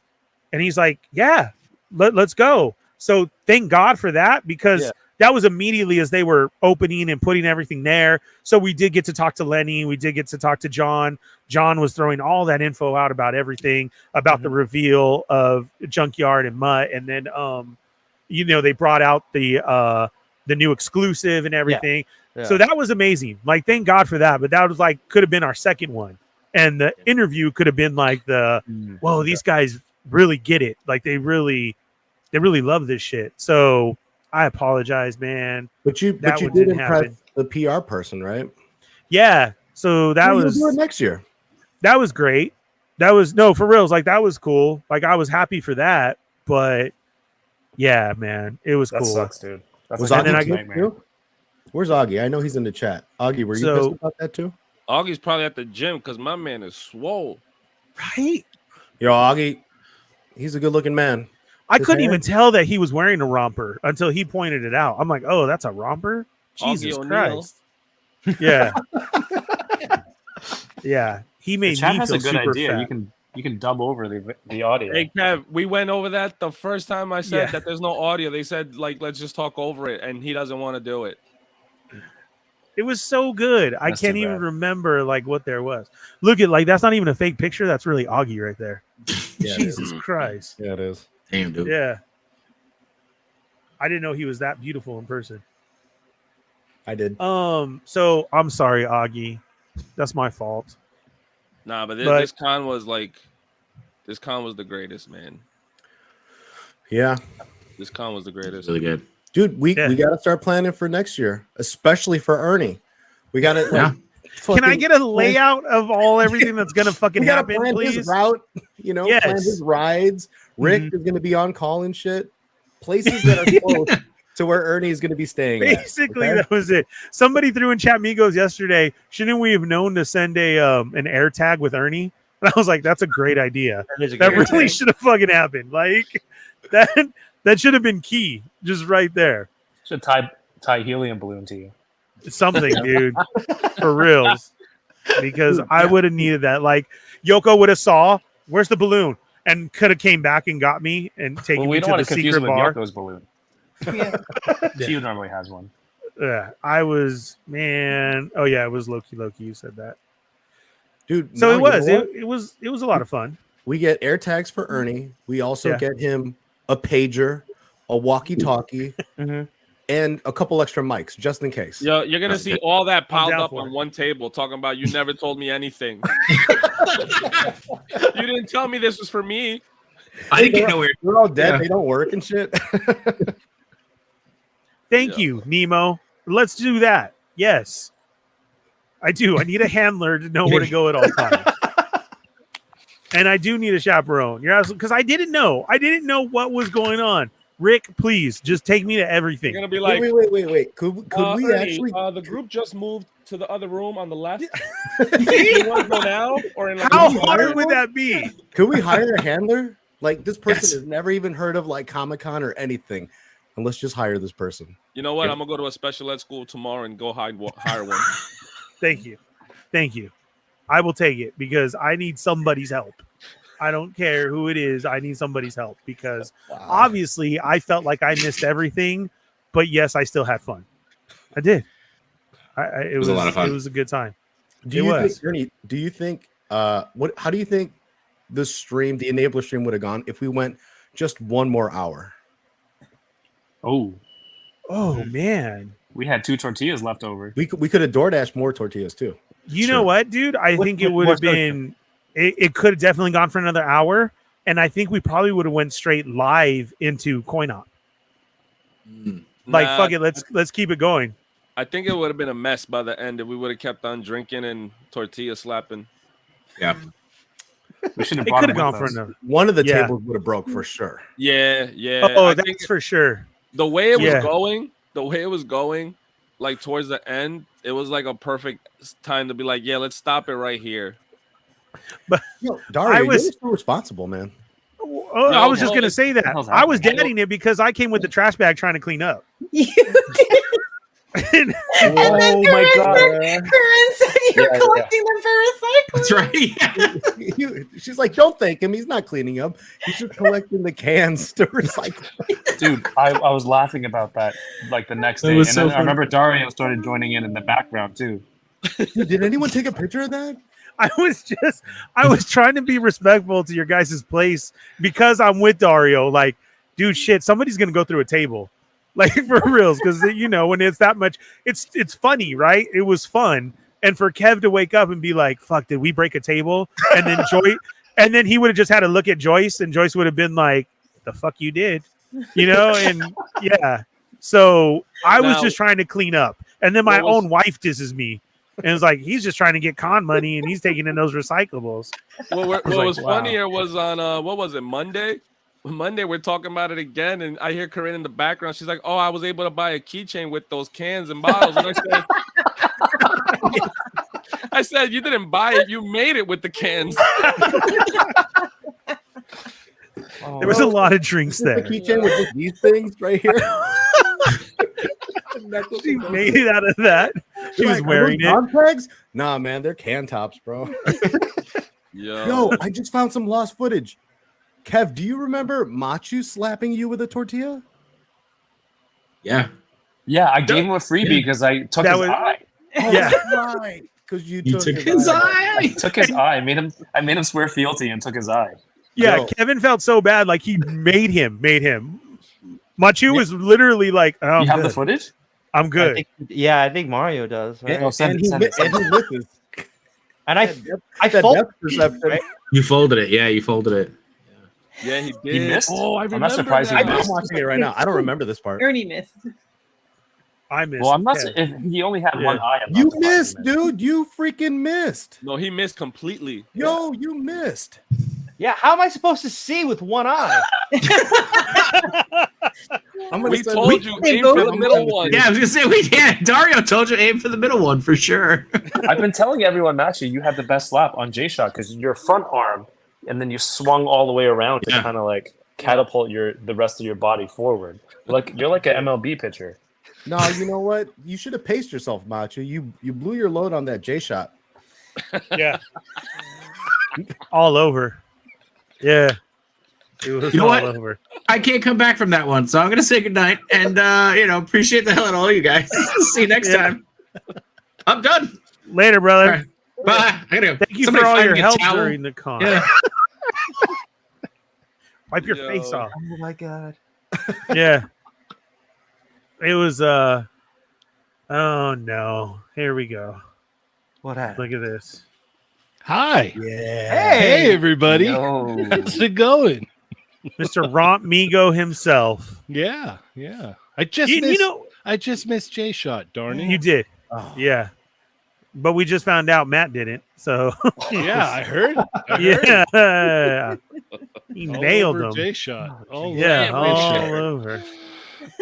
Speaker 1: And he's like, yeah, let's go. So thank God for that, because that was immediately as they were opening and putting everything there. So we did get to talk to Lenny. We did get to talk to John. John was throwing all that info out about everything, about the reveal of Junkyard and Mutt. And then, you know, they brought out the new exclusive and everything.
Speaker 5: Yeah.
Speaker 1: So that was amazing. Like, thank God for that. But that was like, could have been our second one. And the interview could have been like whoa, these guys really get it. Like they really love this shit. So I apologize, man.
Speaker 6: But you
Speaker 1: That
Speaker 6: did
Speaker 1: one didn't
Speaker 6: impress
Speaker 1: happen.
Speaker 6: the PR person, right?
Speaker 1: Yeah. So that
Speaker 6: Maybe
Speaker 1: was
Speaker 6: you'll do it next year.
Speaker 1: that was great. That was no, for reals. Like that was cool. Like I was happy for that. But yeah, man, it was
Speaker 8: That
Speaker 1: cool.
Speaker 8: sucks, dude. That's
Speaker 6: Was
Speaker 8: a
Speaker 1: and then
Speaker 6: Augie
Speaker 1: I
Speaker 6: good
Speaker 8: nightmare.
Speaker 6: too? Where's Augie? I know he's in the chat. Augie, were you
Speaker 1: So-
Speaker 6: pissed about that too?
Speaker 7: Augie's probably at the gym because my man is swole.
Speaker 1: Right?
Speaker 6: Yo, Augie, he's a good-looking man.
Speaker 1: I
Speaker 6: His
Speaker 1: couldn't
Speaker 6: hair?
Speaker 1: even tell that he was wearing a romper until he pointed it out. I'm like, oh, that's a romper? Jesus
Speaker 7: Augie
Speaker 1: Christ. Yeah. Yeah. He
Speaker 8: The
Speaker 1: made
Speaker 8: chat
Speaker 1: me
Speaker 8: has
Speaker 1: feel
Speaker 8: a good
Speaker 1: super
Speaker 8: idea.
Speaker 1: fat.
Speaker 8: You can dub over the audio.
Speaker 7: Hey Kev, we went over that the first time I said
Speaker 1: Yeah.
Speaker 7: that there's no audio. They said like let's just talk over it, and he doesn't want to do it.
Speaker 1: It was so good. I
Speaker 8: That's
Speaker 1: can't
Speaker 8: too
Speaker 1: even
Speaker 8: bad.
Speaker 1: remember like what there was. Look at like that's not even a fake picture. That's really Augie right there.
Speaker 6: Yeah, it
Speaker 1: Jesus Christ.
Speaker 6: Yeah, it is.
Speaker 3: Damn, dude.
Speaker 1: Yeah. I didn't know he was that beautiful in person.
Speaker 6: I did.
Speaker 1: So I'm sorry, Augie. That's my fault.
Speaker 7: Nah, but
Speaker 1: But-
Speaker 7: this con was the greatest, man.
Speaker 6: Yeah.
Speaker 7: This con was the
Speaker 3: It's
Speaker 7: greatest.
Speaker 3: really good.
Speaker 6: Dude, we
Speaker 1: Yeah.
Speaker 6: got to start planning for next year, especially for Ernie. We got to
Speaker 3: Yeah.
Speaker 1: Can I get a layout of all everything that's gonna fucking
Speaker 6: we gotta
Speaker 1: happen,
Speaker 6: plan
Speaker 1: please?
Speaker 6: his route, you know, plan
Speaker 1: Yes.
Speaker 6: his rides. Rick is going to be on call and shit. Places that are close to where Ernie is going to be staying. at,
Speaker 1: Basically,
Speaker 6: okay?
Speaker 1: that was it. Somebody threw in chat Migos yesterday. Shouldn't we have known to send an air tag with Ernie? And I was like, that's a great idea. That really should have fucking happened. Like that should have been key, just right there.
Speaker 8: Should tie helium balloon to you.
Speaker 1: Something, dude, for reals. Because I would have needed that. Like Yoko would have saw, where's the balloon? And could have came back and got me and taken
Speaker 8: Well, we
Speaker 1: me
Speaker 8: don't
Speaker 1: to
Speaker 8: want
Speaker 1: the
Speaker 8: to confuse it
Speaker 1: secret
Speaker 8: with
Speaker 1: bar.
Speaker 8: Yoko's balloon.
Speaker 2: Yeah.
Speaker 8: She normally has one.
Speaker 1: Yeah, I was, man. Oh yeah, it was Loki. You said that.
Speaker 6: Dude.
Speaker 1: So
Speaker 6: no,
Speaker 1: it
Speaker 6: you
Speaker 1: was.
Speaker 6: know what?
Speaker 1: It was a lot of fun.
Speaker 6: We get air tags for Ernie. We also
Speaker 1: Yeah.
Speaker 6: get him a pager, a walkie-talkie,
Speaker 5: Mhm.
Speaker 6: and a couple extra mics just in case.
Speaker 7: Yo, you're gonna
Speaker 3: That's
Speaker 7: see
Speaker 3: good.
Speaker 7: all that piled
Speaker 1: down
Speaker 7: up
Speaker 1: for
Speaker 7: on
Speaker 1: it.
Speaker 7: one table, talking about you never told me anything. You didn't tell me this was for me.
Speaker 3: I didn't get nowhere.
Speaker 6: We're all dead.
Speaker 3: Yeah.
Speaker 6: They don't work and shit.
Speaker 1: Thank
Speaker 7: Yeah.
Speaker 1: you, Nemo. Let's do that. Yes, I do. I need a handler to know where to go at all times. And I do need a chaperone. You're absolutely, because I didn't know. I didn't know what was going on. Rick, please just take me to everything.
Speaker 7: You're gonna be like,
Speaker 6: wait. Could we
Speaker 7: Ernie,
Speaker 6: actually?
Speaker 7: the group just moved to the other room on the left. You want to go now or in like
Speaker 1: How
Speaker 7: a minute?
Speaker 1: hard would that be?
Speaker 6: Could we hire a handler? Like this person
Speaker 3: Yes.
Speaker 6: has never even heard of like Comic-Con or anything. And let's just hire this person.
Speaker 7: You know what?
Speaker 3: Yeah.
Speaker 7: I'm gonna go to a special ed school tomorrow and go hire one.
Speaker 1: Thank you. Thank you. I will take it because I need somebody's help. I don't care who it is. I need somebody's help because obviously I felt like I missed everything, but yes, I still had fun. I did. It
Speaker 3: was a lot of fun.
Speaker 1: It was a good time.
Speaker 6: Do
Speaker 1: It
Speaker 6: you
Speaker 1: was.
Speaker 6: think, Ernie, do you think what how do you think the enabler stream would have gone if we went just one more hour?
Speaker 8: Oh,
Speaker 1: Oh man.
Speaker 8: we had 2 tortillas left over.
Speaker 6: We could have DoorDashed more tortillas too.
Speaker 1: You
Speaker 3: Sure.
Speaker 1: know what, dude? I
Speaker 6: What-
Speaker 1: think it
Speaker 6: what-
Speaker 1: would have
Speaker 6: what's the-
Speaker 1: been it could have definitely gone for another hour. And I think we probably would have went straight live into coin op.
Speaker 3: Mm.
Speaker 1: Like,
Speaker 7: Nah,
Speaker 1: fuck it, let's keep it going.
Speaker 7: I think it would have been a mess by the end if we would have kept on drinking and tortilla slapping.
Speaker 3: Yeah.
Speaker 8: We should have
Speaker 1: It
Speaker 8: brought
Speaker 1: could
Speaker 8: him
Speaker 1: have gone
Speaker 8: with
Speaker 1: for
Speaker 8: us.
Speaker 1: another.
Speaker 6: One of the
Speaker 1: Yeah.
Speaker 6: tables would have broke for sure.
Speaker 7: Yeah, yeah.
Speaker 1: Oh,
Speaker 7: I
Speaker 1: that's
Speaker 7: think
Speaker 1: for sure.
Speaker 7: the way it was
Speaker 1: Yeah.
Speaker 7: going, like towards the end, it was like a perfect time to be like, yeah, let's stop it right here.
Speaker 6: Yo, Dario,
Speaker 1: I was-
Speaker 6: you're so responsible, man.
Speaker 1: Oh, I was just gonna say that.
Speaker 8: hell's
Speaker 1: I was
Speaker 8: happening?
Speaker 1: dadding it because I came with the trash bag trying to clean up.
Speaker 2: And then
Speaker 8: Oh my God.
Speaker 2: Corinne said you're
Speaker 8: Yeah, yeah.
Speaker 2: collecting them for recycling.
Speaker 3: That's right. Yeah.
Speaker 6: She's like, don't thank him. He's not cleaning up. He's just collecting the cans to recycle.
Speaker 8: Dude, I was laughing about that like the next
Speaker 3: That
Speaker 8: day.
Speaker 3: was
Speaker 8: And
Speaker 3: so
Speaker 8: then I
Speaker 3: funny.
Speaker 8: remember Dario started joining in the background too.
Speaker 6: Dude, did anyone take a picture of that?
Speaker 1: I was trying to be respectful to your guys' place because I'm with Dario. Like, dude, shit, somebody's gonna go through a table. Like, for reals, because when it's that much, it's funny, right? It was fun. And for Kev to wake up and be like, fuck, did we break a table? And then and then he would have just had to look at Joyce, and Joyce would have been like, the fuck you did. And yeah. So I was
Speaker 7: Now-
Speaker 1: just trying to clean up. And then my
Speaker 7: What was-
Speaker 1: own wife disses me. And it's like, he's just trying to get con money and he's taking in those recyclables.
Speaker 7: What
Speaker 1: like,
Speaker 7: was
Speaker 1: wow.
Speaker 7: funnier was on what was it, Monday? Monday we're talking about it again, and I hear Corinne in the background. She's like, "Oh, I was able to buy a keychain with those cans and bottles." And I said, "You didn't buy it; you made it with the cans."
Speaker 1: There was a lot of drinks
Speaker 6: The
Speaker 1: there.
Speaker 6: keychain with just these things right here.
Speaker 1: She made it out of that. She was
Speaker 6: Like, are
Speaker 1: wearing
Speaker 6: those
Speaker 1: it.
Speaker 6: dog tags? Nah, man, they're can tops, bro. Yo, I just found some lost footage. Kev, do you remember Machu slapping you with a tortilla?
Speaker 3: Yeah.
Speaker 8: Yeah, I gave him a freebie because I took
Speaker 1: That
Speaker 8: his
Speaker 1: was-
Speaker 8: eye.
Speaker 1: Yeah.
Speaker 6: Right. Because you
Speaker 3: You took his
Speaker 8: I
Speaker 3: eye.
Speaker 8: took his eye. I made him swear fealty and took his eye.
Speaker 1: Yeah,
Speaker 6: Yo.
Speaker 1: Kevin felt so bad, like he made him. Machu was literally like, oh, I'm
Speaker 8: You have the
Speaker 1: good.
Speaker 8: footage?
Speaker 1: I'm
Speaker 5: I
Speaker 1: good.
Speaker 5: think Mario does. Right?
Speaker 8: No, send
Speaker 6: And
Speaker 8: it,
Speaker 6: he,
Speaker 8: send it,
Speaker 6: and he misses.
Speaker 5: And I
Speaker 6: That
Speaker 5: folded,
Speaker 6: depth perception.
Speaker 5: right?
Speaker 3: You folded it. Yeah, you folded it.
Speaker 7: Yeah, he did.
Speaker 8: He missed?
Speaker 7: Oh, I
Speaker 8: I'm
Speaker 7: remember
Speaker 8: not surprised he
Speaker 7: that.
Speaker 6: I'm
Speaker 8: missed.
Speaker 6: watching it right now. I don't remember this part.
Speaker 2: Ernie missed.
Speaker 1: I missed.
Speaker 8: Well, I'm not.
Speaker 1: Kev.
Speaker 8: If he only had
Speaker 1: Yeah.
Speaker 8: one eye, I'm not
Speaker 6: You
Speaker 8: surprised he
Speaker 6: missed, dude. You freaking missed.
Speaker 7: No, he missed completely.
Speaker 6: Yo, you missed.
Speaker 5: Yeah, how am I supposed to see with one eye?
Speaker 6: I'm gonna
Speaker 7: We
Speaker 6: send-
Speaker 7: told you
Speaker 2: They
Speaker 7: aim for
Speaker 2: both-
Speaker 7: the middle one.
Speaker 3: Yeah, I was gonna say Dario told you aim for the middle one for sure.
Speaker 8: I've been telling everyone, Matthew, you had the best slap on J shot because your front arm, and then you swung all the way around to
Speaker 3: Yeah.
Speaker 8: kind of like catapult the rest of your body forward. Like you're like an MLB pitcher.
Speaker 6: No, you know what? You should have paced yourself, Machu. You blew your load on that J shot.
Speaker 1: Yeah. All over. Yeah. It was
Speaker 3: You know
Speaker 1: all
Speaker 3: what?
Speaker 1: over.
Speaker 3: I can't come back from that one, so I'm gonna say goodnight and appreciate the hell out of all you guys. See you next
Speaker 1: Yeah.
Speaker 3: time. I'm done.
Speaker 1: Later, brother.
Speaker 3: All right. Bye. I gotta go.
Speaker 1: Thank you
Speaker 3: Somebody
Speaker 1: for all
Speaker 3: find
Speaker 1: your
Speaker 3: me a
Speaker 1: help
Speaker 3: towel.
Speaker 1: during the con.
Speaker 3: Yeah.
Speaker 1: Wipe your
Speaker 7: Yo.
Speaker 1: face off.
Speaker 5: Oh my god.
Speaker 1: Yeah. It was oh no. Here we go.
Speaker 5: What happened?
Speaker 1: Look at this.
Speaker 9: Hi.
Speaker 6: Yeah.
Speaker 9: Hey, everybody.
Speaker 8: No.
Speaker 9: How's it going?
Speaker 1: Mr. Romp Migo himself.
Speaker 9: Yeah. I just missed J Shot, darn it.
Speaker 1: You did.
Speaker 6: Oh,
Speaker 1: Yeah. But we just found out Matt didn't. So
Speaker 9: Yeah, I heard.
Speaker 1: yeah. He nailed him.
Speaker 9: J Shot. All
Speaker 1: Yeah,
Speaker 9: over J
Speaker 1: all
Speaker 9: Shot.
Speaker 1: over.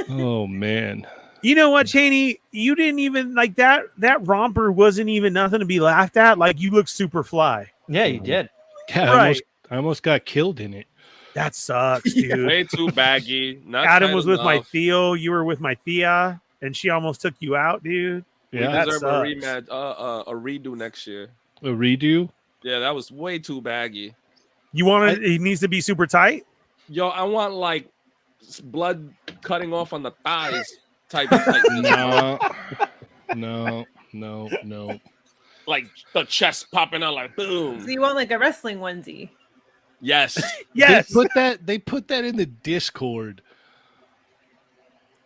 Speaker 9: Oh man.
Speaker 1: You know what, Cheney? You didn't even like that. That romper wasn't even nothing to be laughed at. Like you look super fly.
Speaker 5: Yeah, you did.
Speaker 9: Yeah,
Speaker 1: Right.
Speaker 9: I almost got killed in it.
Speaker 1: That sucks, dude.
Speaker 7: Way too baggy. Not
Speaker 1: Adam
Speaker 7: tight
Speaker 1: was with my
Speaker 7: enough.
Speaker 1: Theo. You were with my Thea, and she almost took you out, dude.
Speaker 7: We
Speaker 9: Yeah.
Speaker 1: That
Speaker 7: deserve a
Speaker 1: sucks.
Speaker 7: rematch, a redo next year.
Speaker 9: A redo.
Speaker 7: Yeah, that was way too baggy.
Speaker 1: You want it needs to be super tight.
Speaker 7: Yo, I want like blood cutting off on the thighs type of thing.
Speaker 9: No.
Speaker 7: Like the chest popping out like boom.
Speaker 2: So you want like a wrestling onesie?
Speaker 7: Yes.
Speaker 1: Yes.
Speaker 9: They put that in the Discord.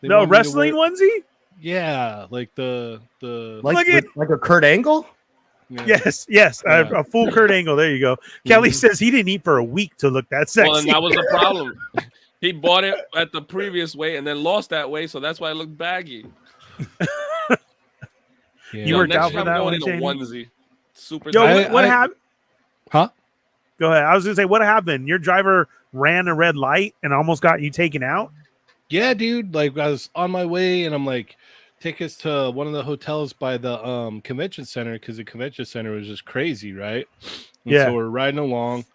Speaker 9: They
Speaker 1: No
Speaker 9: want me to
Speaker 1: wrestling
Speaker 9: wear-
Speaker 1: onesie.
Speaker 9: Yeah, like the
Speaker 6: like
Speaker 1: Look at-
Speaker 6: like a Kurt Angle.
Speaker 9: yeah.
Speaker 1: Yes.
Speaker 9: Yeah.
Speaker 1: A full Kurt Angle. There you go. Kelly says he didn't eat for a week to look that sexy.
Speaker 7: Well, and that was the problem. He bought it at the previous weight and then lost that weight, so that's why it looked baggy.
Speaker 9: Yeah.
Speaker 1: You worked
Speaker 7: next
Speaker 1: out
Speaker 7: year
Speaker 1: for
Speaker 7: I'm
Speaker 1: that
Speaker 7: going
Speaker 1: one,
Speaker 7: in a
Speaker 1: Cheney?
Speaker 7: onesie. Super
Speaker 1: Yo,
Speaker 7: tight.
Speaker 1: what happened?
Speaker 9: Huh?
Speaker 1: Go ahead. I was gonna say, what happened? Your driver ran a red light and almost got you taken out.
Speaker 9: Yeah, dude. Like I was on my way, and I'm like, take us to one of the hotels by the convention center because the convention center was just crazy, right? And
Speaker 1: Yeah.
Speaker 9: So we're riding along,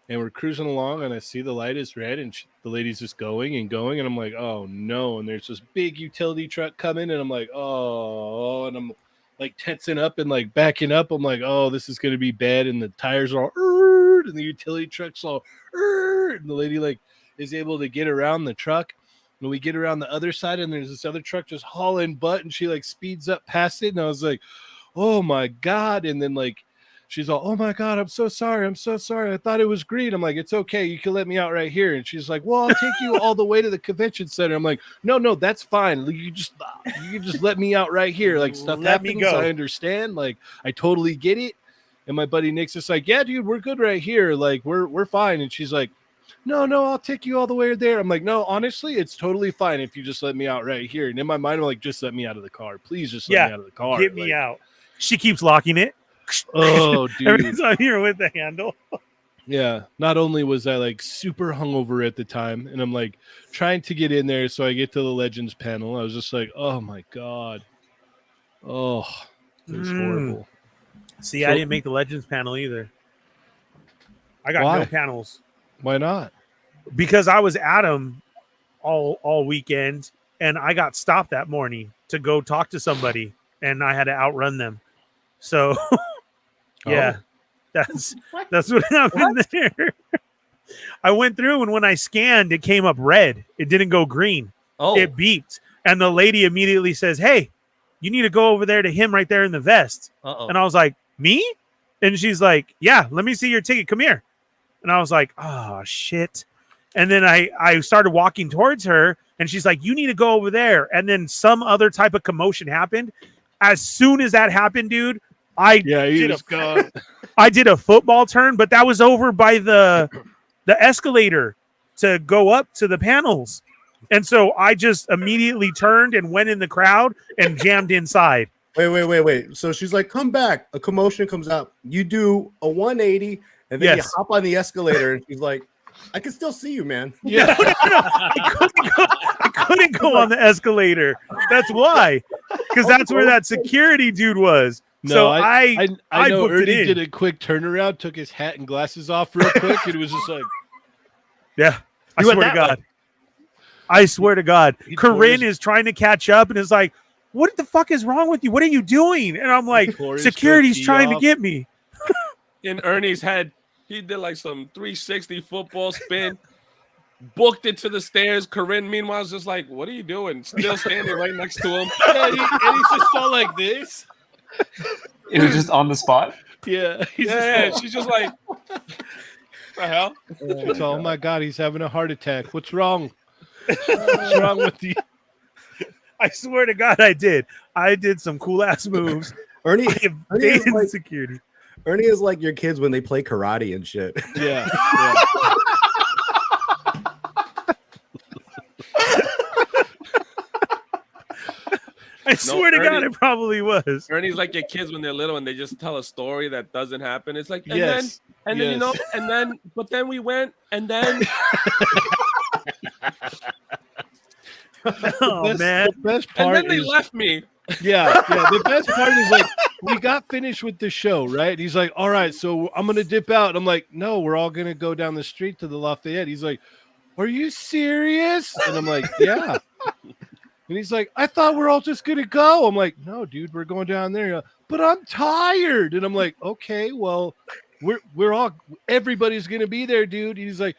Speaker 9: and we're cruising along, and I see the light is red, and the lady's just going and going, and I'm like, oh no! And there's this big utility truck coming, and I'm like, oh, and I'm like tensing up and like backing up. I'm like, oh, this is gonna be bad, and the tires are all, and the utility truck's all, and the lady like is able to get around the truck. And we get around the other side, and there's this other truck just hauling butt, and she like speeds up past it, and I was like, oh my god! And then like she's all, oh my god, I'm so sorry, I thought it was green. I'm like, it's okay, you can let me out right here. And she's like, well, I'll take you all the way to the convention center. I'm like, no, that's fine. You can just let me out right here. Like stuff
Speaker 1: Let me
Speaker 9: happens,
Speaker 1: go.
Speaker 9: I understand. Like I totally get it. And my buddy Nick's just like, yeah, dude, we're good right here. Like we're fine. And she's like, no, I'll take you all the way there. I'm like, no, honestly, it's totally fine if you just let me out right here. And in my mind, I'm like, just let me out of the car. Please just let me out of the car.
Speaker 1: Get me out. She keeps locking it.
Speaker 9: Oh,
Speaker 1: Every
Speaker 9: dude.
Speaker 1: time you're with the handle.
Speaker 9: Yeah. Not only was I like super hungover at the time, and I'm like trying to get in there so I get to the Legends panel, I was just like, oh my God. Oh, it was horrible.
Speaker 1: See, I didn't make the Legends panel either. I got
Speaker 9: Why?
Speaker 1: no panels.
Speaker 9: Why not?
Speaker 1: Because I was at them all weekend, and I got stopped that morning to go talk to somebody, and I had to outrun them. So, yeah, that's what happened there. I went through, and when I scanned, it came up red. It didn't go green.
Speaker 10: Oh,
Speaker 1: It beeped, and the lady immediately says, "Hey, you need to go over there to him right there in the vest."
Speaker 10: uh-oh.
Speaker 1: And I was like, "Me?" And she's like, "Yeah, let me see your ticket. Come here." And I was like, "Oh shit." And then I started walking towards her, and she's like, "You need to go over there." And then some other type of commotion happened. As soon as that happened, dude, I did a football turn, but that was over by the escalator to go up to the panels. And so I just immediately turned and went in the crowd and jammed inside.
Speaker 6: Wait. So she's like, come back. A commotion comes out. You do a 180, and then you
Speaker 1: Yes.
Speaker 6: hop on the escalator, and she's like, I can still see you, man.
Speaker 1: Yeah. No. I couldn't go on the escalator. That's why. Because that's where that security dude was.
Speaker 9: No,
Speaker 1: So
Speaker 9: I know
Speaker 1: booked it
Speaker 9: Ernie
Speaker 1: in.
Speaker 9: did a quick turnaround, took his hat and glasses off real quick, and it was just like,
Speaker 1: Yeah. I
Speaker 10: You went
Speaker 1: swear to
Speaker 10: that
Speaker 1: God. I swear to God.
Speaker 9: He tore
Speaker 1: Corinne
Speaker 9: his-
Speaker 1: is trying to catch up and is like, what the fuck is wrong with you? What are you doing? And I'm like,
Speaker 9: tore his
Speaker 1: security's
Speaker 9: goatee
Speaker 1: trying to
Speaker 9: off.
Speaker 1: get me.
Speaker 7: In Ernie's head, he did like some 360 football spin, booked it to the stairs. Corinne, meanwhile, is just like, what are you doing? Still standing right next to him.
Speaker 9: yeah, and he just felt like this.
Speaker 8: It was just on the spot.
Speaker 9: Yeah. He's
Speaker 7: Yeah,
Speaker 9: just
Speaker 7: she's just like, the hell?
Speaker 9: like, oh my God, he's having a heart attack. What's wrong? What's wrong with you?
Speaker 1: I swear to God, I did. I did some cool ass moves.
Speaker 6: Ernie,
Speaker 1: I
Speaker 6: Ernie is
Speaker 1: evaded
Speaker 6: like-
Speaker 1: security.
Speaker 6: Ernie is like your kids when they play karate and shit.
Speaker 9: Yeah.
Speaker 1: I swear to God,
Speaker 7: Ernie-
Speaker 1: it probably was.
Speaker 7: Ernie's like your kids when they're little and they just tell a story that doesn't happen. It's like, and
Speaker 9: Yes.
Speaker 7: then you know, but then we went, and then
Speaker 1: Oh, man.
Speaker 9: The best
Speaker 7: and
Speaker 9: part
Speaker 7: then they
Speaker 9: is,
Speaker 7: left me.
Speaker 9: yeah. The best part is like, we got finished with the show, right? He's like, all right, so I'm going to dip out. And I'm like, no, we're all going to go down the street to the Lafayette. He's like, are you serious? And I'm like, yeah. And he's like, I thought we're all just going to go. I'm like, no, dude, we're going down there. But I'm tired. And I'm like, okay, well, everybody's going to be there, dude. He's like,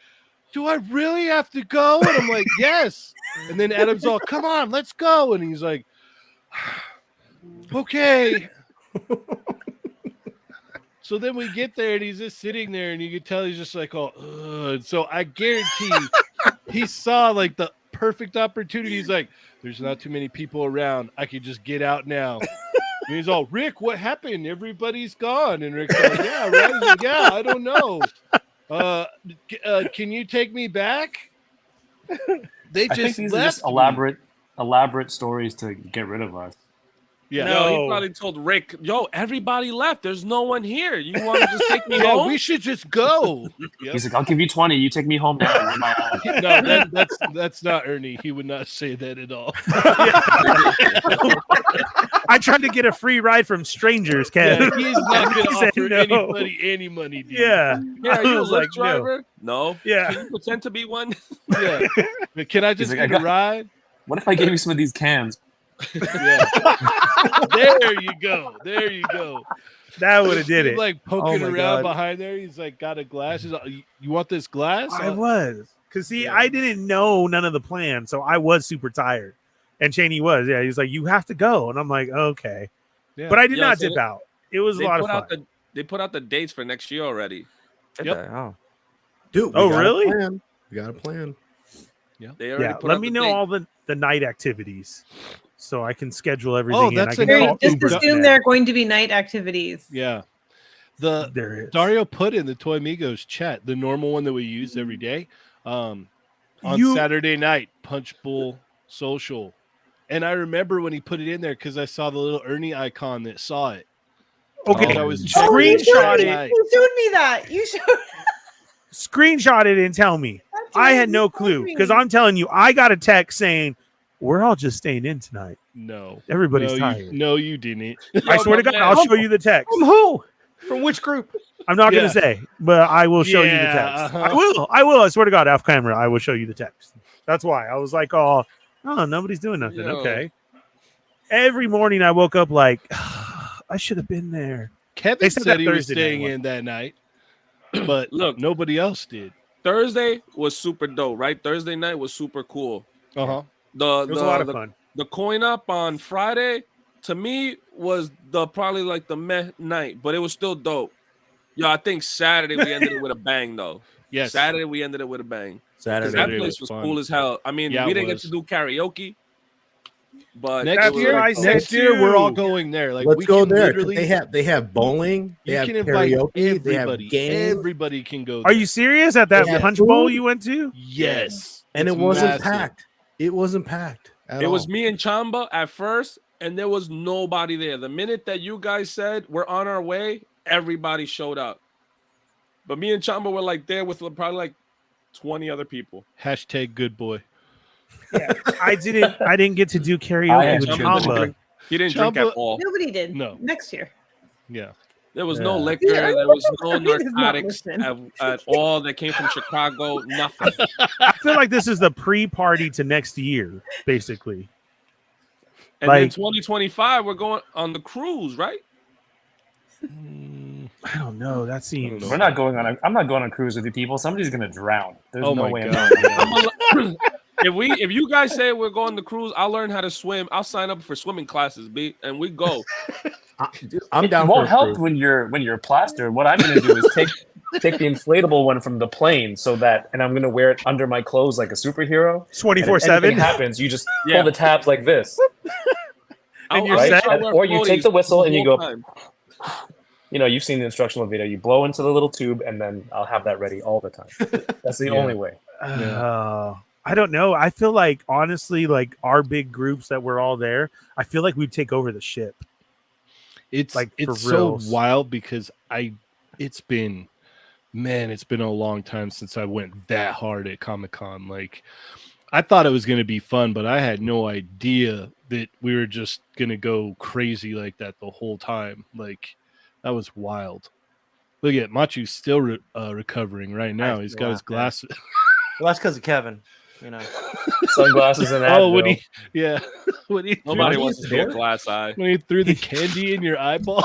Speaker 9: do I really have to go? And I'm like, yes. And then Adam's all, come on, let's go. And he's like, okay. So then we get there and he's just sitting there and you can tell he's just like, oh, ugh. And so I guarantee he saw like the perfect opportunity. He's like, there's not too many people around. I could just get out now. And he's all, Rick, what happened? Everybody's gone. And Rick's like, yeah, right? He's like, yeah, I don't know. Can you take me back? They
Speaker 8: I think
Speaker 9: just
Speaker 8: these are
Speaker 9: left
Speaker 8: just
Speaker 9: me.
Speaker 8: elaborate stories to get rid of us.
Speaker 9: Yeah.
Speaker 7: No, he
Speaker 1: No.
Speaker 7: probably told Rick, "Yo, everybody left. There's no one here. You want to just take me
Speaker 9: Yeah,
Speaker 7: home?"
Speaker 9: we should just go. Yep.
Speaker 8: He's like, I'll give you 20. You take me home now. You're my own.
Speaker 9: No, that's not Ernie. He would not say that at all.
Speaker 1: I tried to get a free ride from strangers, Kev.
Speaker 9: Yeah, he's not going to
Speaker 1: He said
Speaker 9: offer
Speaker 1: no.
Speaker 9: anybody any money. Dude.
Speaker 1: Yeah.
Speaker 7: Yeah, are you
Speaker 1: I
Speaker 7: a
Speaker 1: was
Speaker 7: Lyft
Speaker 1: like, no.
Speaker 7: driver? No.
Speaker 1: Yeah.
Speaker 7: Can you pretend to be one?
Speaker 9: Yeah. But can I just
Speaker 8: like,
Speaker 9: get a ride?
Speaker 8: What if I gave you some of these cans?
Speaker 9: Yeah. There you go. There you go.
Speaker 1: That would have did
Speaker 9: He's
Speaker 1: it.
Speaker 9: like poking
Speaker 4: my
Speaker 9: around
Speaker 4: God.
Speaker 9: behind there. He's like got a glass. He's like, you want this glass?
Speaker 1: I was. Because, see,
Speaker 9: Yeah.
Speaker 1: I didn't know none of the plans, so I was super tired. And Cheney was. Yeah, he's like, you have to go. And I'm like, okay.
Speaker 9: Yeah.
Speaker 1: But I did
Speaker 7: Yo,
Speaker 1: not
Speaker 7: so
Speaker 1: dip out. It was a lot of fun.
Speaker 7: They put out the dates for next year already.
Speaker 9: Yep.
Speaker 5: Oh.
Speaker 6: Dude,
Speaker 1: Oh,
Speaker 6: we got a
Speaker 1: really?
Speaker 6: plan. We got a plan.
Speaker 7: They already
Speaker 1: Yeah,
Speaker 7: put
Speaker 1: let
Speaker 7: out
Speaker 1: me
Speaker 7: the
Speaker 1: know
Speaker 7: date.
Speaker 1: all the night activities so I can schedule everything.
Speaker 9: Oh,
Speaker 1: in.
Speaker 9: that's
Speaker 1: I can
Speaker 9: another
Speaker 1: call
Speaker 2: Just
Speaker 1: Uber
Speaker 2: assume
Speaker 1: today.
Speaker 2: there are going to be night activities.
Speaker 9: Yeah. The
Speaker 1: There is.
Speaker 9: Dario put in the Toy Migos chat, the normal one that we use every day. On Saturday night, Punch Bowl Social. And I remember when he put it in there because I saw the little Ernie icon that saw it.
Speaker 1: Okay,
Speaker 9: I was
Speaker 2: Oh,
Speaker 9: checking
Speaker 2: you
Speaker 1: screenshot
Speaker 2: showed me-
Speaker 1: it.
Speaker 2: You showed me that. You showed.
Speaker 1: Screenshot it and tell me.
Speaker 2: That's
Speaker 1: I
Speaker 2: what
Speaker 1: had
Speaker 2: you
Speaker 1: no
Speaker 2: told
Speaker 1: clue
Speaker 2: me.
Speaker 1: because I'm telling you, I got a text saying we're all just staying in tonight.
Speaker 9: No.
Speaker 1: Everybody's
Speaker 9: no,
Speaker 1: tired.
Speaker 9: You didn't.
Speaker 1: I swear to God, I'll show you the text.
Speaker 5: From who? From which group?
Speaker 1: I'm not
Speaker 9: Yeah.
Speaker 1: going to say, but I will show you the
Speaker 9: Yeah,
Speaker 1: text.
Speaker 9: uh-huh.
Speaker 1: I will. I swear to God, off camera, I will show you the text. That's why I was like, oh, nobody's doing nothing.
Speaker 7: Yo.
Speaker 1: Okay. Every morning I woke up like, I should have been there.
Speaker 9: Kevin
Speaker 1: They said
Speaker 9: said
Speaker 1: that
Speaker 9: he was
Speaker 1: Thursday
Speaker 9: staying
Speaker 1: night.
Speaker 9: in that night, but
Speaker 7: Look.
Speaker 9: nobody else did.
Speaker 7: Thursday was super dope, right? Thursday night was super cool.
Speaker 9: Uh-huh.
Speaker 1: It was a lot of fun.
Speaker 7: The coin up on Friday, to me, was probably like the meh night, but it was still dope. Yo, I think Saturday we ended it with a bang, though.
Speaker 9: Yes.
Speaker 7: Saturday we ended it with a bang. 'Cause
Speaker 6: Saturday.
Speaker 7: that
Speaker 9: Saturday
Speaker 7: place
Speaker 9: was
Speaker 7: was
Speaker 9: fun.
Speaker 7: cool as hell. I mean,
Speaker 9: Yeah,
Speaker 7: we
Speaker 9: it
Speaker 7: didn't get
Speaker 9: was.
Speaker 7: to do karaoke, but
Speaker 9: Next
Speaker 7: it was
Speaker 9: year,
Speaker 1: what I said
Speaker 9: next year we're all
Speaker 1: too.
Speaker 9: going there. Like
Speaker 6: Let's
Speaker 9: we
Speaker 6: go
Speaker 9: can
Speaker 6: there. 'Cause
Speaker 9: literally-
Speaker 6: They have bowling. They
Speaker 9: You
Speaker 6: have
Speaker 9: can invite
Speaker 6: karaoke. They have
Speaker 9: everybody.
Speaker 6: games.
Speaker 9: Everybody can go.
Speaker 1: Are
Speaker 9: there.
Speaker 1: you serious at that
Speaker 6: They had
Speaker 1: punch
Speaker 6: food?
Speaker 1: bowl you went to?
Speaker 9: Yes.
Speaker 6: And
Speaker 9: It's
Speaker 6: it wasn't
Speaker 9: massive.
Speaker 6: packed. It wasn't packed.
Speaker 7: It was me and Chamba at first, and there was nobody there. The minute that you guys said we're on our way, everybody showed up. But me and Chamba were like there with probably like 20 other people.
Speaker 9: Hashtag good boy.
Speaker 1: Yeah, I didn't get to do
Speaker 8: I
Speaker 1: karaoke
Speaker 8: had
Speaker 1: with
Speaker 7: Chamba
Speaker 8: Chamba.
Speaker 7: didn't
Speaker 1: Chamba.
Speaker 7: drink. He didn't drink
Speaker 9: Chamba-
Speaker 7: at all.
Speaker 2: Nobody did.
Speaker 9: No.
Speaker 2: Next year.
Speaker 9: Yeah.
Speaker 7: There was no
Speaker 6: Yeah.
Speaker 7: liquor.
Speaker 2: Yeah,
Speaker 7: There was no
Speaker 2: he does not
Speaker 7: narcotics
Speaker 2: listen.
Speaker 7: at all that came from Chicago. Nothing.
Speaker 1: I feel like this is the pre-party to next year, basically.
Speaker 7: And
Speaker 1: Like-
Speaker 7: then 2025, we're going on the cruise, right?
Speaker 1: I don't know. That seems.
Speaker 8: I'm not going on a cruise with you people. Somebody's gonna drown. There's
Speaker 9: Oh
Speaker 8: no
Speaker 9: my
Speaker 8: way.
Speaker 9: God.
Speaker 7: If you guys say we're going to cruise, I'll learn how to swim. I'll sign up for swimming classes, B, and we go.
Speaker 6: I'm down
Speaker 8: It
Speaker 6: for
Speaker 8: won't
Speaker 6: a
Speaker 8: help
Speaker 6: cruise.
Speaker 8: when you're plastered. What I'm gonna do is take the inflatable one from the plane and I'm gonna wear it under my clothes like a superhero. And if
Speaker 1: 24/7.
Speaker 8: anything happens, you just
Speaker 7: Yeah.
Speaker 8: pull the tabs like this.
Speaker 1: And you're
Speaker 8: Right?
Speaker 1: set?
Speaker 7: I'll wear
Speaker 8: Or you take the
Speaker 7: floaties
Speaker 8: whistle and you
Speaker 7: whole
Speaker 8: go-
Speaker 7: time.
Speaker 8: You know, you've seen the instructional video. You blow into the little tube, and then I'll have that ready all the time. That's the
Speaker 9: Yeah.
Speaker 8: only way.
Speaker 1: I don't know. I feel like honestly, like our big groups that we're all there, I feel like we'd take over the ship.
Speaker 9: It's
Speaker 1: Like, for
Speaker 9: it's so
Speaker 1: reals.
Speaker 9: wild because it's been a long time since I went that hard at Comic-Con. Like I thought it was going to be fun, but I had no idea that we were just going to go crazy like that the whole time. Like that was wild. Look at Machu's still recovering right now. He's got his glasses.
Speaker 5: Well, that's because of Kevin. You know.
Speaker 8: Sunglasses and
Speaker 9: Oh, when
Speaker 8: Advil.
Speaker 9: when he
Speaker 7: Nobody
Speaker 9: threw,
Speaker 7: wants to be a glass eye.
Speaker 9: when he threw the candy in your eyeball.